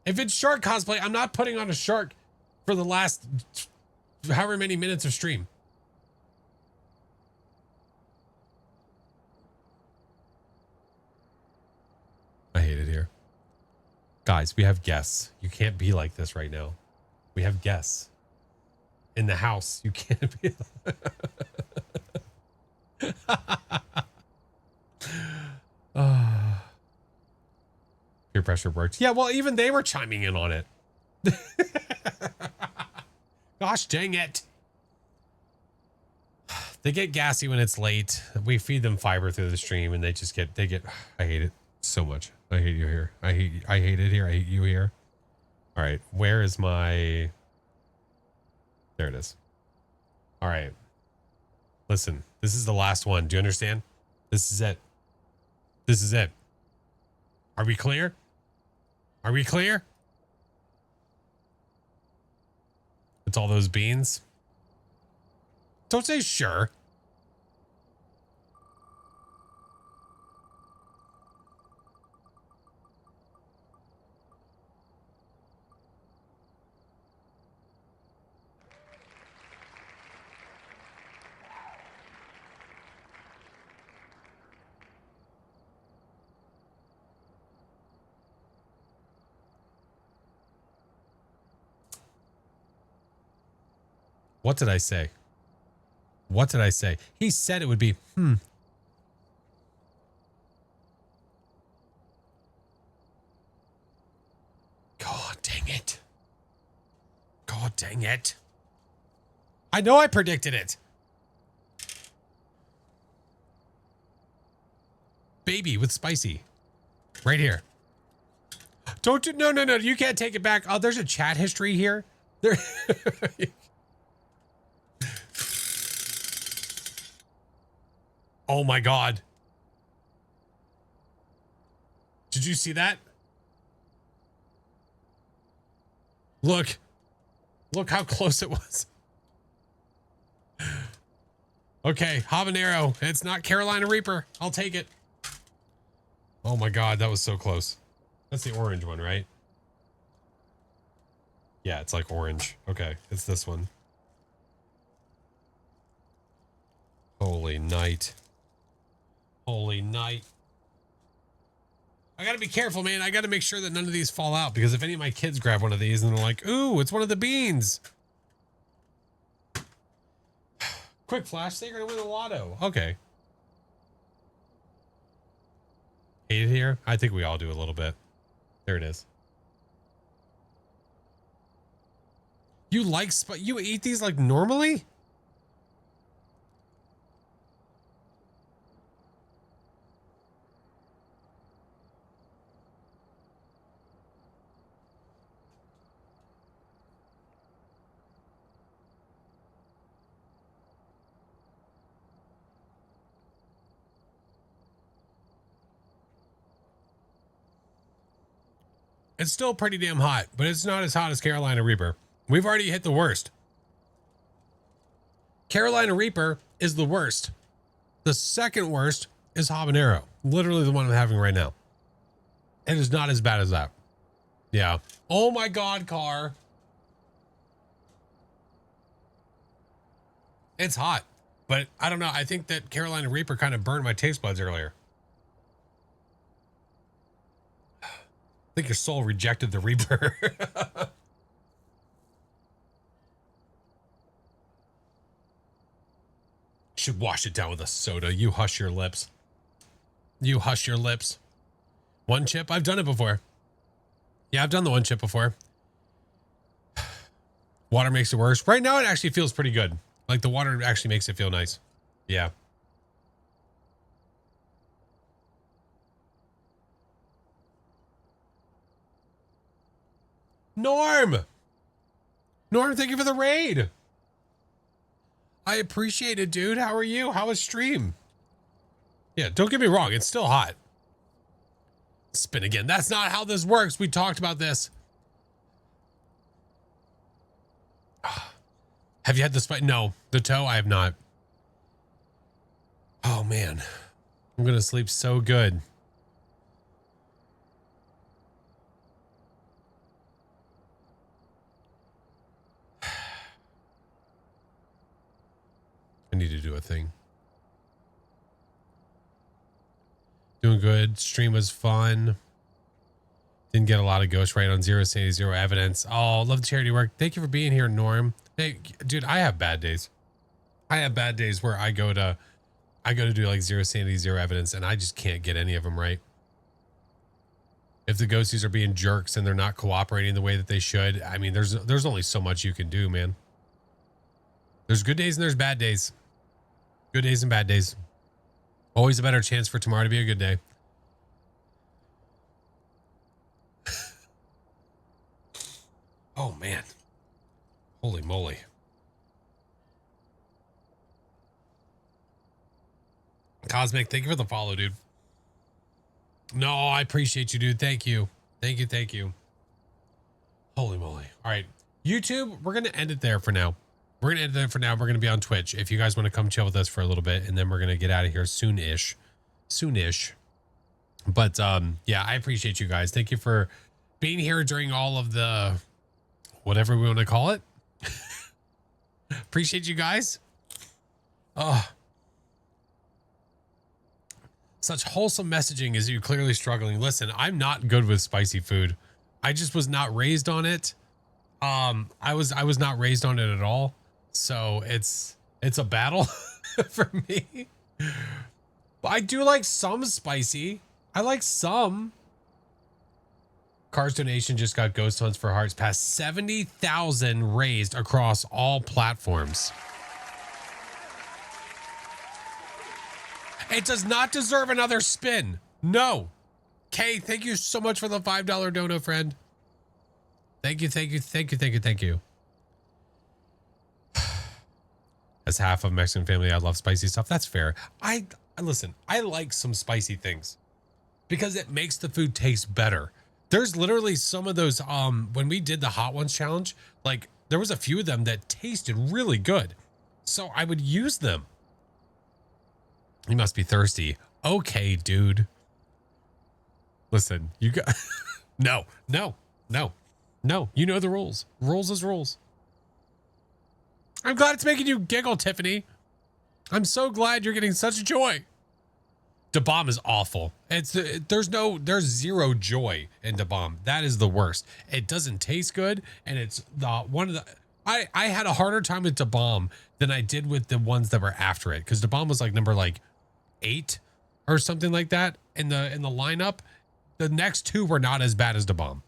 If it's shark cosplay, I'm not putting on a shark for the last however many minutes of stream. I hate it here. Guys, we have guests. You can't be like this right now. We have guests in the house. You can't be. Peer pressure works. Yeah, well, even they were chiming in on it. Gosh dang it. They get gassy when it's late. We feed them fiber through the stream and they get I hate it so much. I hate you here. I hate it here. I hate you here. All right, where is my... There it is. All right. Listen, this is the last one. Do you understand? This is it. This is it. Are we clear? Are we clear? It's all those beans. Don't say sure. What did I say? What did I say? He said it would be, Oh, dang it. I know I predicted it. Baby with spicy. Right here. Don't do, no, no, no. You can't take it back. Oh, there's a chat history here. There. Oh my God. Did you see that? Look. Look how close it was. Okay, habanero. It's not Carolina Reaper. I'll take it. Oh my God, that was so close. That's the orange one, right? Yeah, it's like orange. Okay, it's this one. Holy night. Holy night. I gotta be careful, man. I gotta make sure that none of these fall out, because if any of my kids grab one of these and they're like, ooh, it's one of the beans. Quick flash, they're gonna win the lotto. Okay. Hate it here? I think we all do a little bit. There it is. You like you eat these like normally? It's still pretty damn hot, but it's not as hot as Carolina Reaper. We've already hit the worst. Carolina Reaper is the worst. The second worst is habanero. Literally the one I'm having right now. It is not as bad as that. Yeah. Oh my God, car. It's hot, but I don't know. I think that Carolina Reaper kind of burned my taste buds earlier. I think your soul rejected the Reaper. Should wash it down with a soda. You hush your lips. You hush your lips. One chip? I've done it before. Yeah, I've done the one chip before. Water makes it worse. Right now, it actually feels pretty good. Like the water actually makes it feel nice. Yeah. Norm! Norm, thank you for the raid. I appreciate it, dude. How are you? How was stream? Yeah, don't get me wrong. It's still hot. Spin again. That's not how this works. We talked about this. Have you had the spice? No, the toe, I have not. Oh, man. I'm going to sleep so good. I need to do a thing. Doing good. Stream was fun. Didn't get a lot of ghost right on Zero Sanity, Zero Evidence. Oh, love the charity work. Thank you for being here, Norm. Hey, dude, I have bad days. I have bad days where I go to do like Zero Sanity, Zero Evidence, and I just can't get any of them right. If the ghosties are being jerks and they're not cooperating the way that they should, I mean, there's only so much you can do, man. There's good days and there's bad days. Good days and bad days. Always a better chance for tomorrow to be a good day. Oh, man. Holy moly. Cosmic, thank you for the follow, dude. No, I appreciate you, dude. Thank you. Thank you. Thank you. Holy moly. All right. YouTube, we're going to end it there for now. We're going to end it there for now. We're going to be on Twitch. If you guys want to come chill with us for a little bit, and then we're going to get out of here soon-ish. Soon-ish. But, yeah, I appreciate you guys. Thank you for being here during all of the, whatever we want to call it. Appreciate you guys. Oh, such wholesome messaging as you clearly struggling. Listen, I'm not good with spicy food. I just was not raised on it. I was not raised on it at all. So it's a battle for me. But I do like some spicy. I like some. Cars donation just got Ghost Hunts for Hearts past 70,000 raised across all platforms. It does not deserve another spin. No. Kay, thank you so much for the $5 dono, friend. Thank you, thank you, thank you, thank you, thank you. As half of Mexican family, I love spicy stuff. That's fair. I listen, I like some spicy things because it makes the food taste better. There's literally some of those, when we did the Hot Ones challenge, like there was a few of them that tasted really good. So I would use them. You must be thirsty. Okay, dude. Listen, you got, no. You know the rules. Rules is rules. I'm glad it's making you giggle, Tiffany. I'm so glad you're getting such joy. Da Bomb is awful. There's zero joy in Da Bomb. That is the worst. It doesn't taste good, and it's I had a harder time with Da Bomb than I did with the ones that were after it, because Da Bomb was like number 8 or something like that in the lineup. The next two were not as bad as Da Bomb.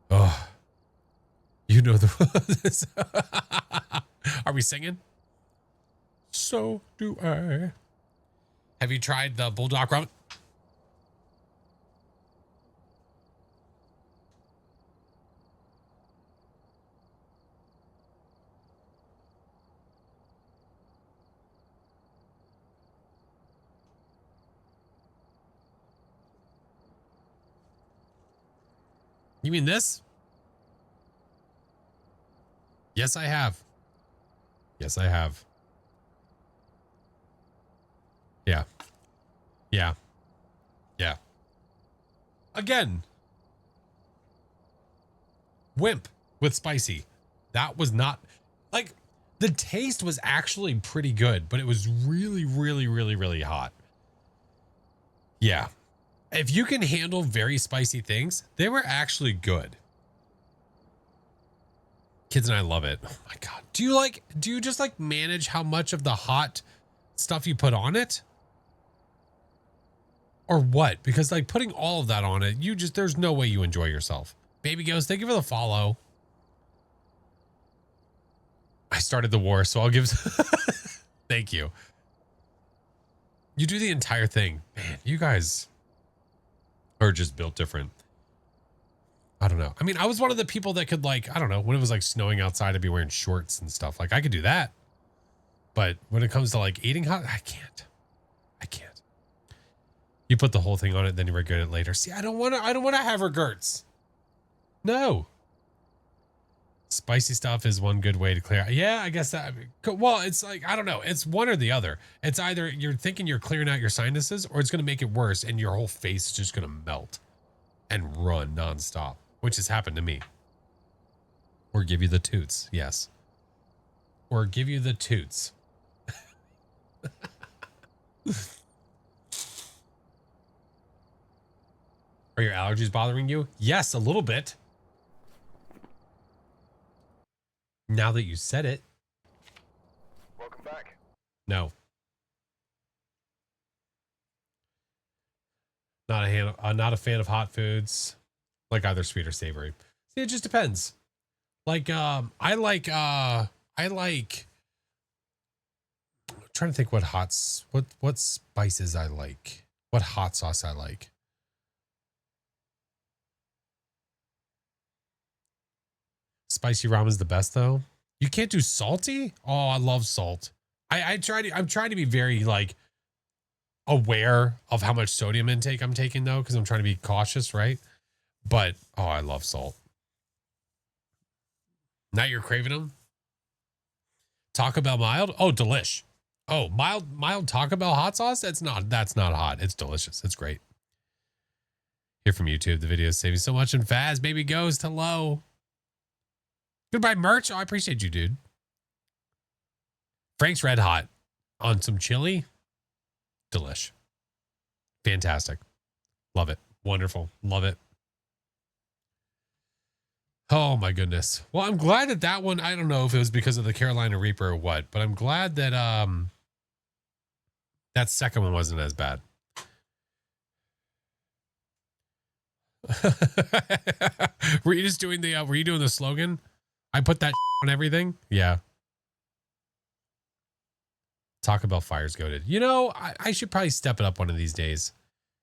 Oh, you know the. Are we singing? So do I. Have you tried the Bulldog ramen? You mean this? Yes, I have. Yes, I have. Yeah. Yeah. Yeah. Again. Wimp with spicy. That was not like, the taste was actually pretty good, but it was really, really, really, really hot. Yeah. If you can handle very spicy things, they were actually good. Kids and I love it. Oh my God. Do you just like manage how much of the hot stuff you put on it? Or what? Because like putting all of that on it, there's no way you enjoy yourself. Baby Ghost, thank you for the follow. I started the war, so I'll give. Thank you. You do the entire thing. Man, you guys are just built different. I don't know. I mean, I was one of the people that could like, I don't know, when it was like snowing outside, I'd be wearing shorts and stuff. Like I could do that. But when it comes to like eating hot, I can't. You put the whole thing on it, then you regret it later. See, I don't want to have regrets. No. Spicy stuff is one good way to clear. Yeah, I guess that. Well, it's like, I don't know. It's one or the other. It's either you're thinking you're clearing out your sinuses, or it's going to make it worse and your whole face is just going to melt and run nonstop, which has happened to me. Or give you the toots. Yes. Or give you the toots. Are your allergies bothering you? Yes, a little bit. Now that you said it. Welcome back. No. Not a fan of hot foods, like either sweet or savory. See, it just depends. Like, I like, I'm trying to think what spices I like. What hot sauce I like. Spicy ramen's the best though. You can't do salty? Oh, I love salt. I'm trying to be very like aware of how much sodium intake I'm taking though, because I'm trying to be cautious, right? But oh, I love salt. Now you're craving them. Taco Bell mild? Oh, delish. Oh, mild Taco Bell hot sauce? That's not hot. It's delicious. It's great. Here from YouTube, the videos save you so much. And Faz, baby Ghost, hello. Goodbye, merch. Oh, I appreciate you, dude. Frank's Red Hot on some chili. Delish. Fantastic. Love it. Wonderful. Love it. Oh my goodness. Well, I'm glad that one, I don't know if it was because of the Carolina Reaper or what, but I'm glad that that second one wasn't as bad. Were you just doing the were you doing the slogan? I put that on everything? Yeah. Taco Bell fire's goated. You know, I should probably step it up one of these days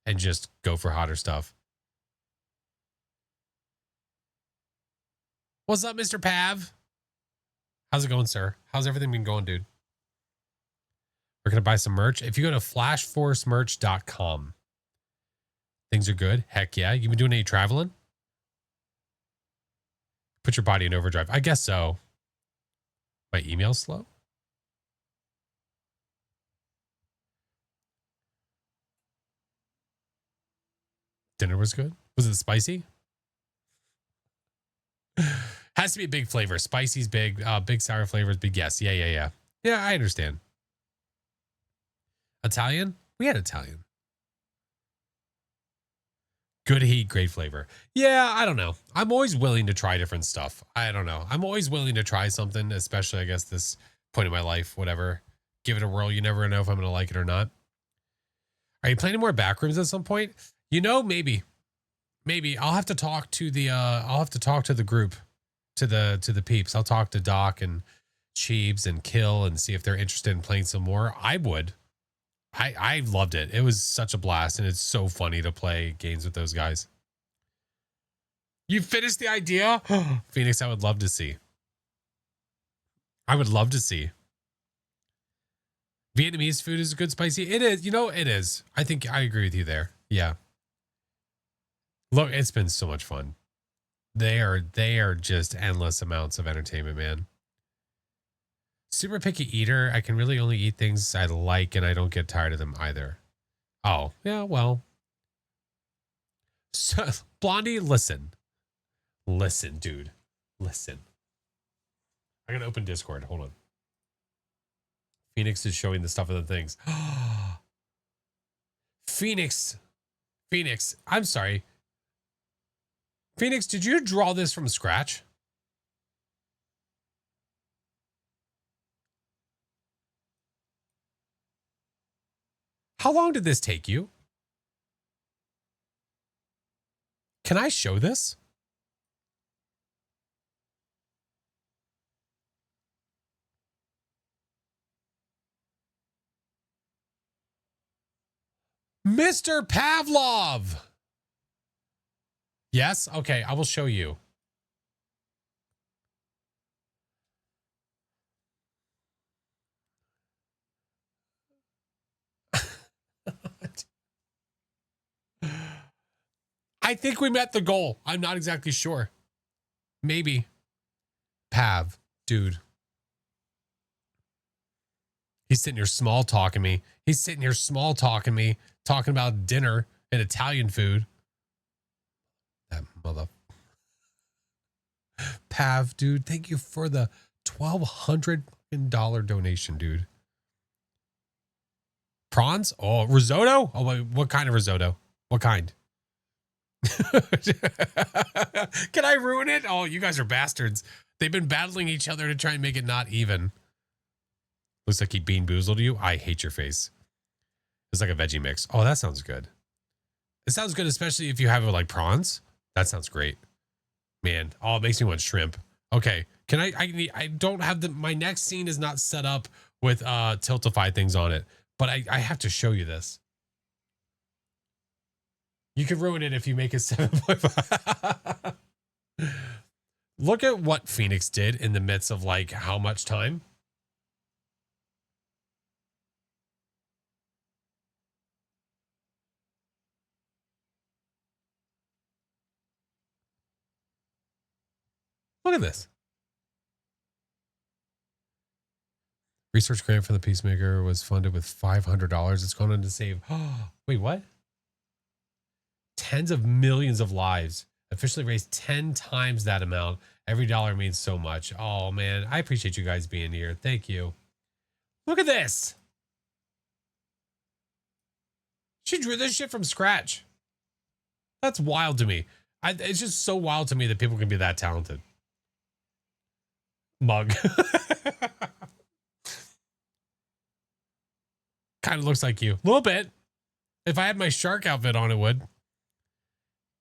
and just go for hotter stuff. What's up, Mr. Pav? How's it going, sir? How's everything been going, dude? We're going to buy some merch. If you go to flashforcemerch.com, things are good. Heck yeah. You been doing any traveling? Put your body in overdrive. I guess so. My email's slow? Dinner was good. Was it spicy? Has to be a big flavor. Spicy's big. Big sour flavors, big yes. Yeah. Yeah, I understand. Italian? We had Italian. Good heat, great flavor. Yeah, I don't know. I'm always willing to try different stuff. I don't know. I'm always willing to try something, especially, I guess, this point in my life, whatever. Give it a whirl. You never know if I'm going to like it or not. Are you playing more backrooms at some point? You know, maybe. I'll have to talk to the group, to the peeps. I'll talk to Doc and Cheebs and Kill and see if they're interested in playing some more. I would. I loved it. It was such a blast, and it's so funny to play games with those guys. You finished the idea? Phoenix, I would love to see. I would love to see. Vietnamese food is good spicy. It is. You know, it is. I think I agree with you there. Yeah. Look, it's been so much fun. They are just endless amounts of entertainment, man. Super picky eater. I can really only eat things I like, and I don't get tired of them either. Oh, yeah, well. So, Blondie, listen. Listen, dude. Listen. I'm going to open Discord. Hold on. Phoenix is showing the stuff of the things. Phoenix, I'm sorry. Phoenix, did you draw this from scratch? How long did this take you? Can I show this? Mr. Pavlov. Yes? Okay, I will show you. I think we met the goal. I'm not exactly sure. Maybe. Pav, dude. He's sitting here small talking me. Talking about dinner and Italian food. That mother. Pav, dude, thank you for the $1,200 donation, dude. Prawns? Oh, risotto? Oh, wait, what kind of risotto? What kind? Can I ruin it? Oh, you guys are bastards. They've been battling each other to try and make it not even. Looks like he bean boozled you. I hate your face. It's like a veggie mix. Oh, that sounds good. It sounds good, especially if you have it like prawns. That sounds great. Man, oh, it makes me want shrimp. Okay, can I don't have my next scene is not set up with Tiltify things on it, but I have to show you this. You can ruin it if you make it 7.5. Look at what Phoenix did in the midst of like how much time? Look at this. Research grant for the Peacemaker was funded with $500. It's gone on to save. Wait, what? Tens of millions of lives. Officially raised 10 times that amount. Every dollar means so much. Oh, man. I appreciate you guys being here. Thank you. Look at this. She drew this shit from scratch. That's wild to me. It's just so wild to me that people can be that talented. Mug. Kind of looks like you. A little bit. If I had my shark outfit on, it would.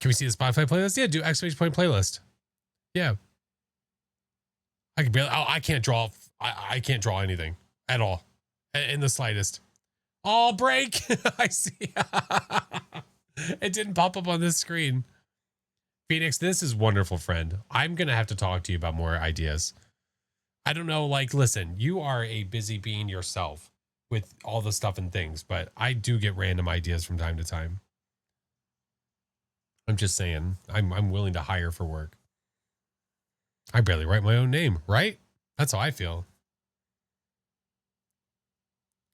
Can we see the Spotify playlist? Yeah, do exclamation point playlist. Yeah. I can barely, I can't draw. I can't draw anything at all in the slightest. Oh, break. I see. It didn't pop up on this screen. Phoenix, this is wonderful, friend. I'm going to have to talk to you about more ideas. I don't know. Like, listen, you are a busy being yourself with all the stuff and things, but I do get random ideas from time to time. I'm just saying, I'm willing to hire for work. I barely write my own name, right? That's how I feel.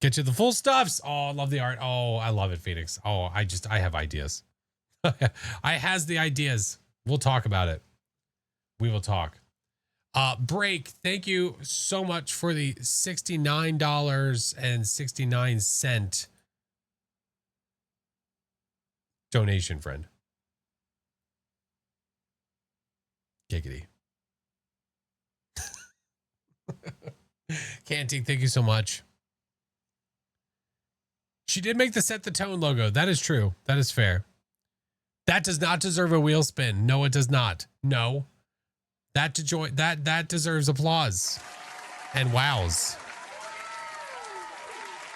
Get you the full stuffs. Oh, I love the art. Oh, I love it, Phoenix. Oh, I have ideas. I has the ideas. We'll talk about it. We will talk. Break, thank you so much for the $69.69 donation, friend. Giggity. Canting, thank you so much. She did make the Set the Tone logo. That is true. That is fair. That does not deserve a wheel spin. No, it does not. No. That deserves applause and wows.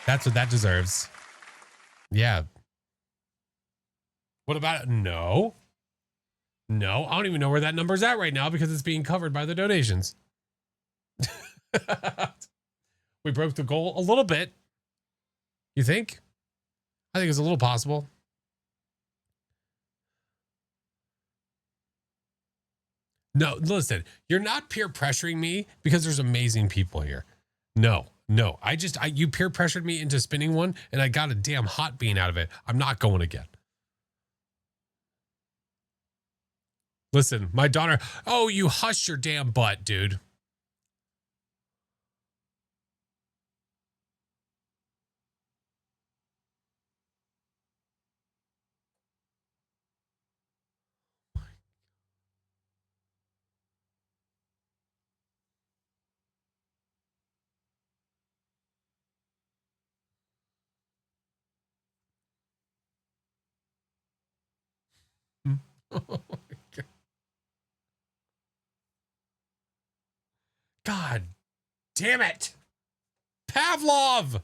That's what that deserves. Yeah. What about it? No. No, I don't even know where that number's at right now because it's being covered by the donations. We broke the goal a little bit. You think? I think it's a little possible. No, listen, you're not peer pressuring me because there's amazing people here. No. You peer pressured me into spinning one and I got a damn hot bean out of it. I'm not going again. Listen, my daughter, oh, you hush your damn butt, dude. God damn it. Pavlov,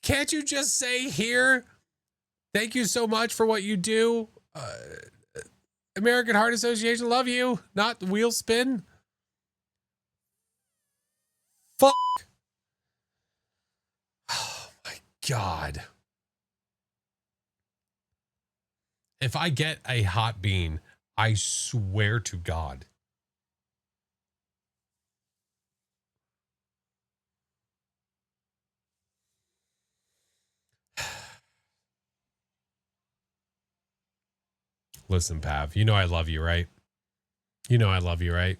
can't you just say here, thank you so much for what you do? American Heart Association, love you. Not the wheel spin. Fuck. Oh my God. If I get a hot bean, I swear to God. Listen, Pav, you know I love you, right? You know I love you, right?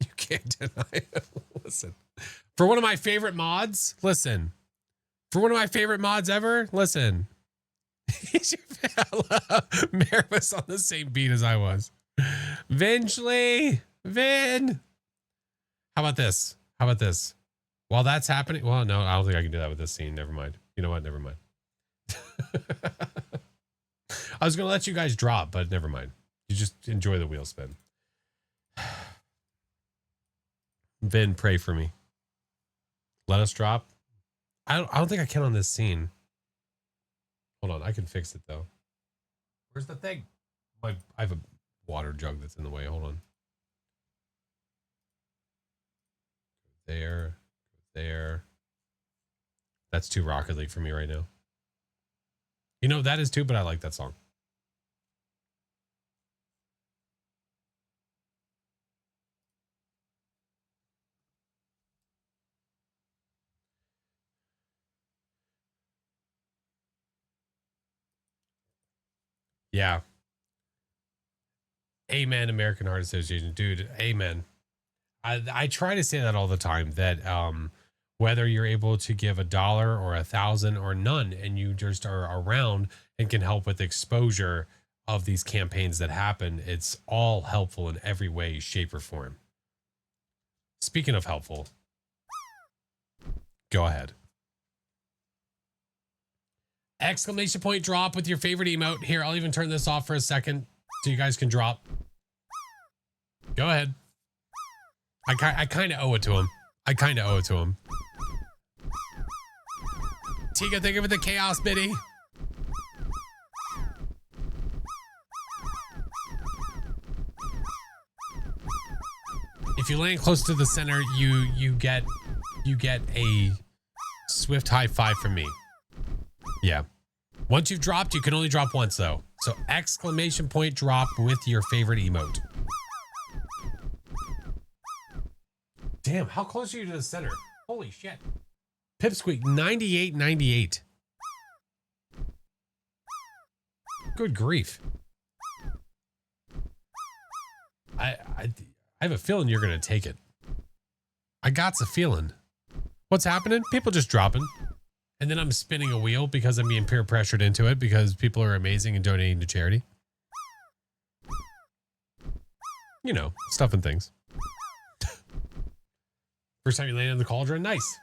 You can't deny it. Listen. For one of my favorite mods, listen. For one of my favorite mods ever, listen. Mare was on the same beat as I was. Eventually, Vin. How about this? How about this? While that's happening, well, no, I don't think I can do that with this scene. Never mind. You know what? Never mind. I was going to let you guys drop, but never mind. You just enjoy the wheel spin. Vin, pray for me. Let us drop. I don't think I can on this scene. Hold on. I can fix it, though. Where's the thing? I have a water jug that's in the way. Hold on. There. There. That's too Rocket League for me right now. You know, that is too, but I like that song. Yeah. Amen, American Heart Association. Dude, amen. I try to say that all the time, that whether you're able to give $1 or 1,000 or none, and you just are around and can help with exposure of these campaigns that happen, it's all helpful in every way, shape, or form. Speaking of helpful, go ahead. Exclamation point drop with your favorite emote. Here, I'll even turn this off for a second so you guys can drop. Go ahead. I kind of owe it to him. I kind of owe it to him. Tiga, thank you for the chaos biddy. If you land close to the center, you get a swift high five from me. Yeah. Once you've dropped, you can only drop once though. So exclamation point drop with your favorite emote. Damn, how close are you to the center? Holy shit. Pipsqueak 9898. Good grief. I have a feeling you're gonna take it. I got the feeling. What's happening? People just dropping. And then I'm spinning a wheel because I'm being peer pressured into it because people are amazing and donating to charity. You know, stuff and things. First time you landed in the cauldron, nice.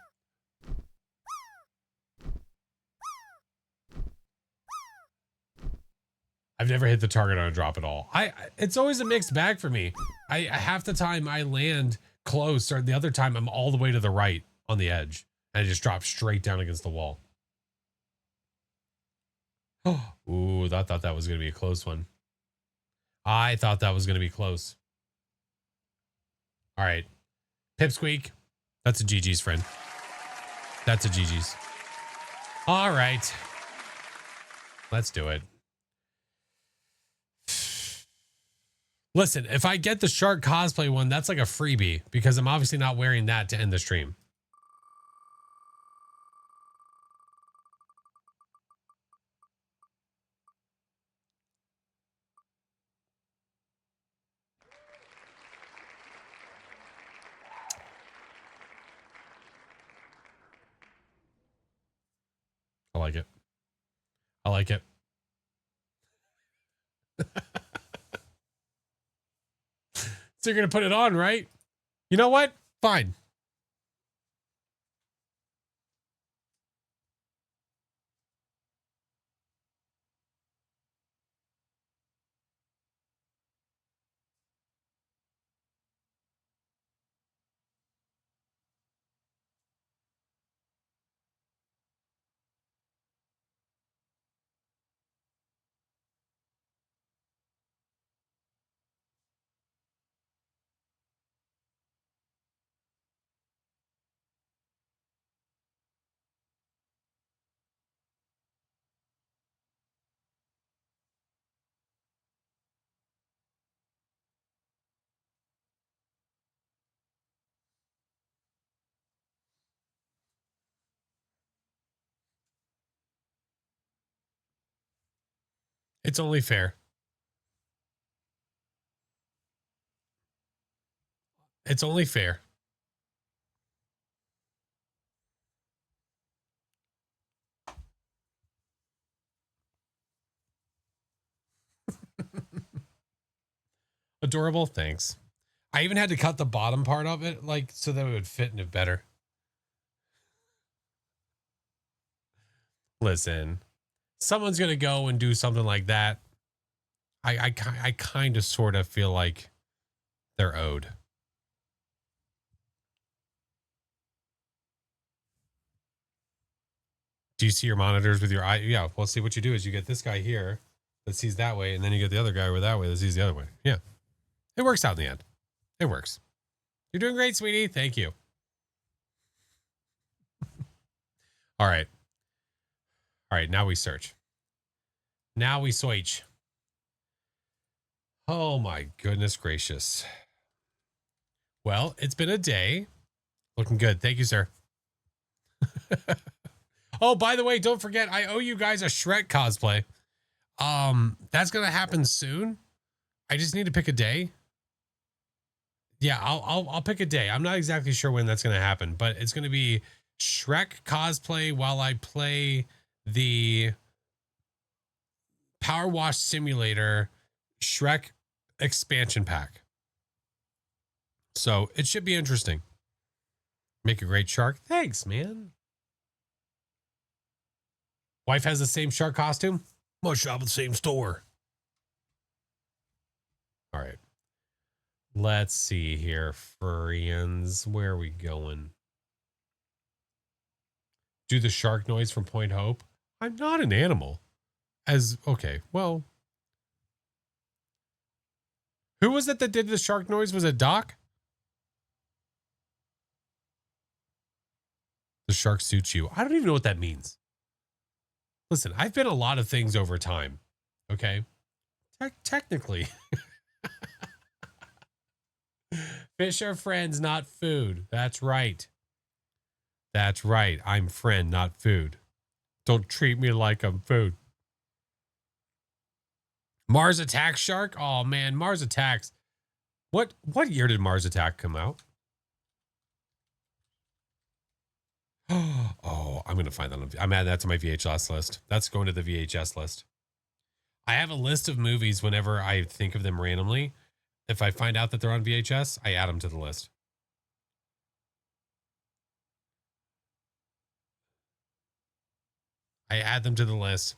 I've never hit the target on a drop at all. It's always a mixed bag for me. Half the time I land close, or the other time I'm all the way to the right on the edge. And I just drop straight down against the wall. Ooh, I thought that was going to be a close one. I thought that was going to be close. All right. Pipsqueak. That's a GG's, friend. That's a GG's. All right. Let's do it. Listen, if I get the shark cosplay one, that's like a freebie because I'm obviously not wearing that to end the stream. I like it. I like it. So you're going to put it on, right? You know what? Fine. It's only fair. It's only fair. Adorable. Thanks. I even had to cut the bottom part of it, like, so that it would fit in it better. Listen, someone's going to go and do something like that. I kind of sort of feel like they're owed. Do you see your monitors with your eye? Yeah. Well, see, what you do is you get this guy here that sees that way, and then you get the other guy over that way that sees the other way. Yeah. It works out in the end. It works. You're doing great, sweetie. Thank you. All right. All right. Now we search. Now we switch. Oh my goodness gracious. Well, it's been a day. Looking good. Thank you, sir. Oh, by the way, don't forget, I owe you guys a Shrek cosplay. That's gonna happen soon. I just need to pick a day. Yeah, I'll pick a day. I'm not exactly sure when that's gonna happen, but it's gonna be Shrek cosplay while I play the Power Wash Simulator Shrek expansion pack. So it should be interesting. Make a great shark. Thanks, man. Wife has the same shark costume? Must shop at the same store. All right. Let's see here, friends. Where are we going? Do the shark noise from Point Hope. I'm not an animal. Okay, well. Who was it that did the shark noise? Was it Doc? The shark suits you. I don't even know what that means. Listen, I've been a lot of things over time. Okay. Technically. Fish are friends, not food. That's right. That's right. I'm friend, not food. Don't treat me like I'm food. Mars Attacks Shark? Oh man, Mars Attacks. What year did Mars Attack come out? Oh, I'm gonna find that. I'm adding that to my VHS list. That's going to the VHS list. I have a list of movies whenever I think of them randomly. If I find out that they're on VHS, I add them to the list. I add them to the list.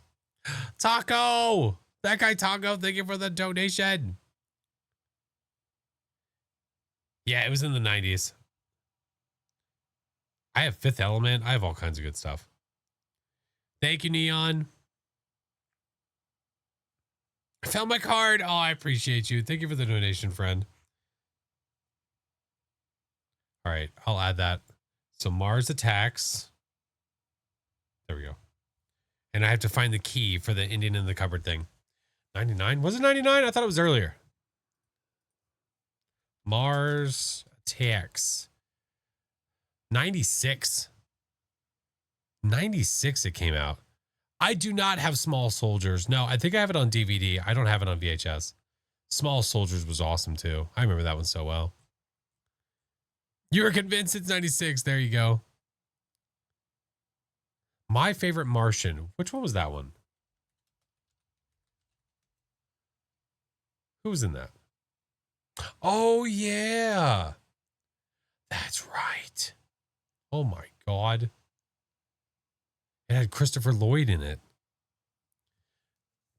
Taco! That guy Taco, thank you for the donation. Yeah, it was in the 90s. I have Fifth Element. I have all kinds of good stuff. Thank you, Neon. I found my card. Oh, I appreciate you. Thank you for the donation, friend. All right, I'll add that. So Mars Attacks. There we go. And I have to find the key for the Indian in the cupboard thing. 99? Was it 99? I thought it was earlier. Mars Attacks. 96. 96 it came out. I do not have Small Soldiers. No, I think I have it on DVD. I don't have it on VHS. Small Soldiers was awesome too. I remember that one so well. You were convinced it's 96. There you go. My Favorite Martian. Which one was that one? Who was in that? Oh, yeah. That's right. Oh, my God. It had Christopher Lloyd in it.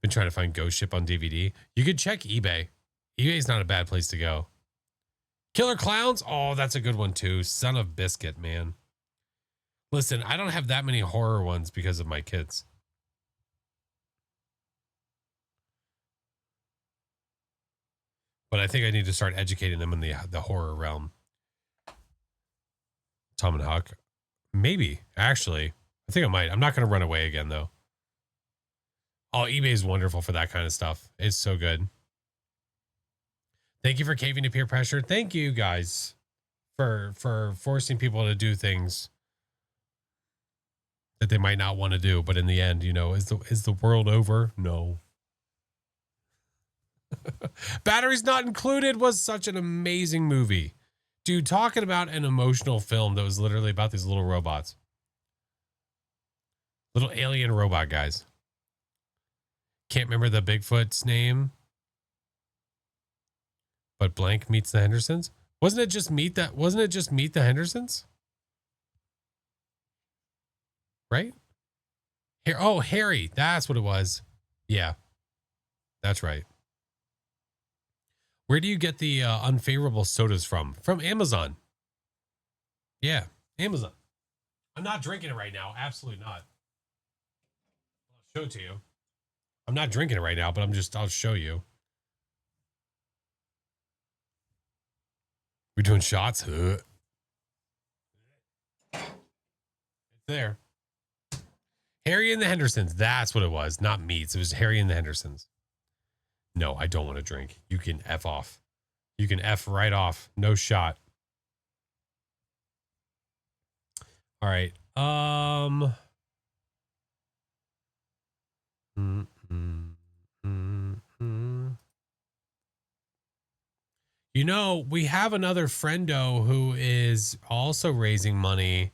Been trying to find Ghost Ship on DVD. You could check eBay. eBay's not a bad place to go. Killer Clowns? Oh, that's a good one, too. Son of Biscuit, man. Listen, I don't have that many horror ones because of my kids. But I think I need to start educating them in the horror realm. Tom and Huck. Maybe, actually. I think I might. I'm not going to run away again, though. Oh, eBay is wonderful for that kind of stuff. It's so good. Thank you for caving to peer pressure. Thank you, guys, for forcing people to do things that they might not want to do. But in the end, you know, is the world over? No. Batteries Not Included was such an amazing movie. Dude, talking about an emotional film that was literally about these little robots. Little alien robot guys. Can't remember the Bigfoot's name. But blank meets the Hendersons? Wasn't it just Meet the Hendersons? Right? Here, oh, Harry. That's what it was. Yeah. That's right. Where do you get the unfavorable sodas from? From Amazon. Yeah, Amazon. I'm not drinking it right now. Absolutely not. I'll show it to you. I'm not drinking it right now, but I'll show you. We're doing shots. It's there. Harry and the Hendersons. That's what it was. Not meats. It was Harry and the Hendersons. No, I don't want to drink. You can F off. You can F right off. No shot. All right. You know, we have another friendo who is also raising money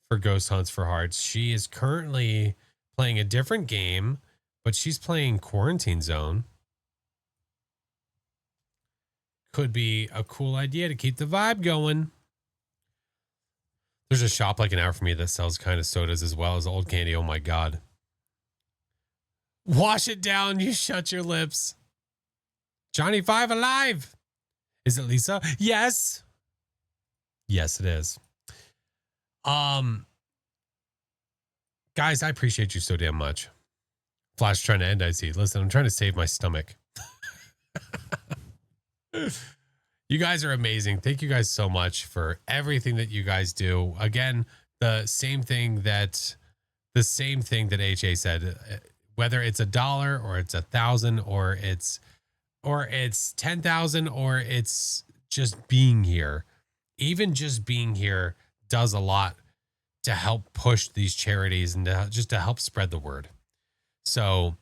for Ghost Hunts for Hearts. She is currently playing a different game, but she's playing Quarantine Zone. Could be a cool idea to keep the vibe going. There's a shop like an hour from me that sells kind of sodas as well as old candy. Oh my God. Wash it down. You shut your lips. Johnny 5 alive. Is it Lisa? Yes. Yes, it is. Guys, I appreciate you so damn much. Flash trying to end, I see. Listen, I'm trying to save my stomach. You guys are amazing. Thank you guys so much for everything that you guys do. Again, the same thing that HA said, whether it's $1 or it's 1,000 or it's 10,000 or it's just being here. Even just being here does a lot to help push these charities and just to help spread the word. So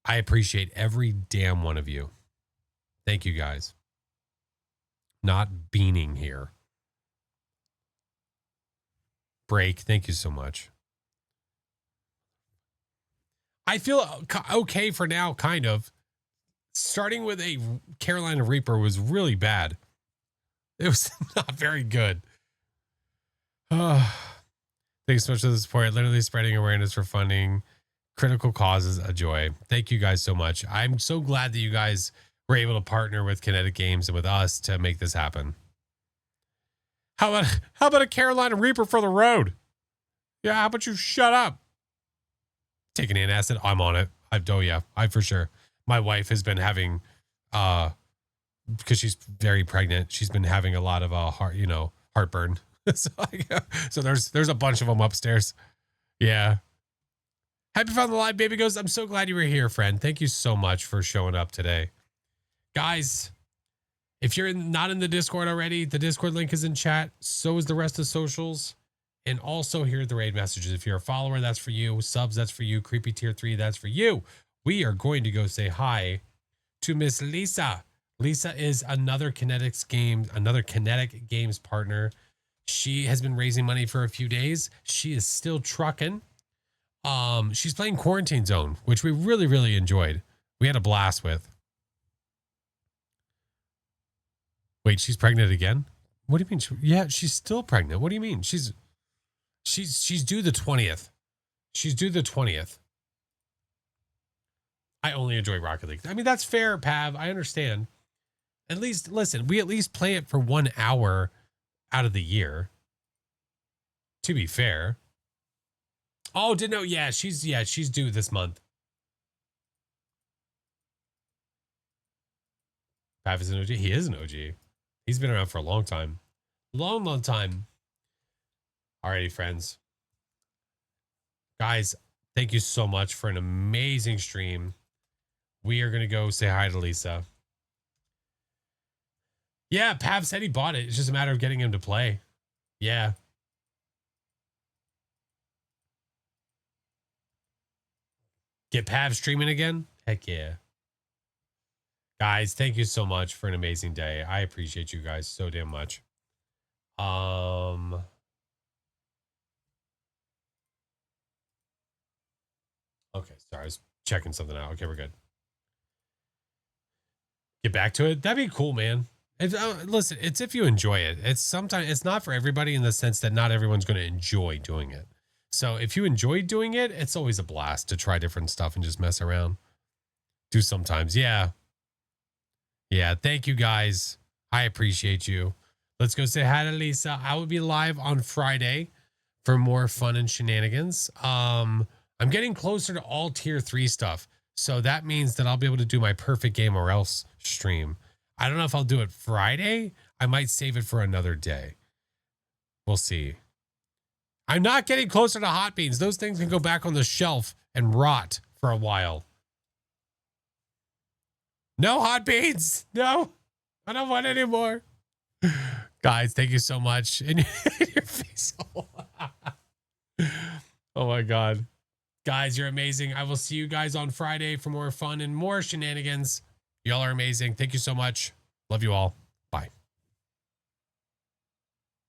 I appreciate every damn one of you. Thank you guys. Not beaning here. Break. Thank you so much. I feel okay for now, kind of. Starting with a Carolina Reaper was really bad. It was not very good. Thanks so much for the support. Literally spreading awareness for funding critical causes, a joy. Thank you guys so much. I'm so glad that you guys were able to partner with Kinetic Games and with us to make this happen. How about a Carolina Reaper for the road? Yeah, how about you shut up? Taking antacid, I'm on it. I for sure. My wife has been having, because she's very pregnant, she's been having a lot of heartburn. so there's a bunch of them upstairs. Yeah. Happy found the live, baby goes. I'm so glad you were here, friend. Thank you so much for showing up today. Guys, if you're not in the Discord already, the Discord link is in chat. So is the rest of socials. And also here are the raid messages. If you're a follower, that's for you. Subs, that's for you. Creepy tier 3, that's for you. We are going to go say hi to Miss Lisa. Lisa is another Kinetic Games partner. She has been raising money for a few days. She is still trucking. She's playing Quarantine Zone, which we really, really enjoyed. We had a blast with. Wait, she's pregnant again? What do you mean? Yeah, she's still pregnant. What do you mean? She's due the 20th. She's due the 20th. I only enjoy Rocket League. I mean, that's fair, Pav. I understand. At least, listen, we at least play it for 1 hour out of the year. To be fair. Oh, didn't know. Yeah, she's due this month. Pav is an OG. He is an OG. He's been around for a long time. Long time. Alrighty, friends. Guys, thank you so much for an amazing stream. We are going to go say hi to Lisa. Yeah, Pav said he bought it. It's just a matter of getting him to play. Yeah. Get Pav streaming again? Heck yeah. Guys, thank you so much for an amazing day. I appreciate you guys so damn much. Okay, sorry. I was checking something out. Okay, we're good. Get back to it. That'd be cool, man. Listen, it's if you enjoy it. It's not for everybody in the sense that not everyone's going to enjoy doing it. So if you enjoy doing it, it's always a blast to try different stuff and just mess around. Do sometimes. Yeah. Yeah. Thank you guys. I appreciate you. Let's go say hi to Lisa. I will be live on Friday for more fun and shenanigans. I'm getting closer to all tier 3 stuff. So that means that I'll be able to do my perfect game or else stream. I don't know if I'll do it Friday. I might save it for another day. We'll see. I'm not getting closer to hot beans. Those things can go back on the shelf and rot for a while. No hot beans. No, I don't want any more. Guys, thank you so much. In your face. Oh my God. Guys, you're amazing. I will see you guys on Friday for more fun and more shenanigans. Y'all are amazing. Thank you so much. Love you all. Bye.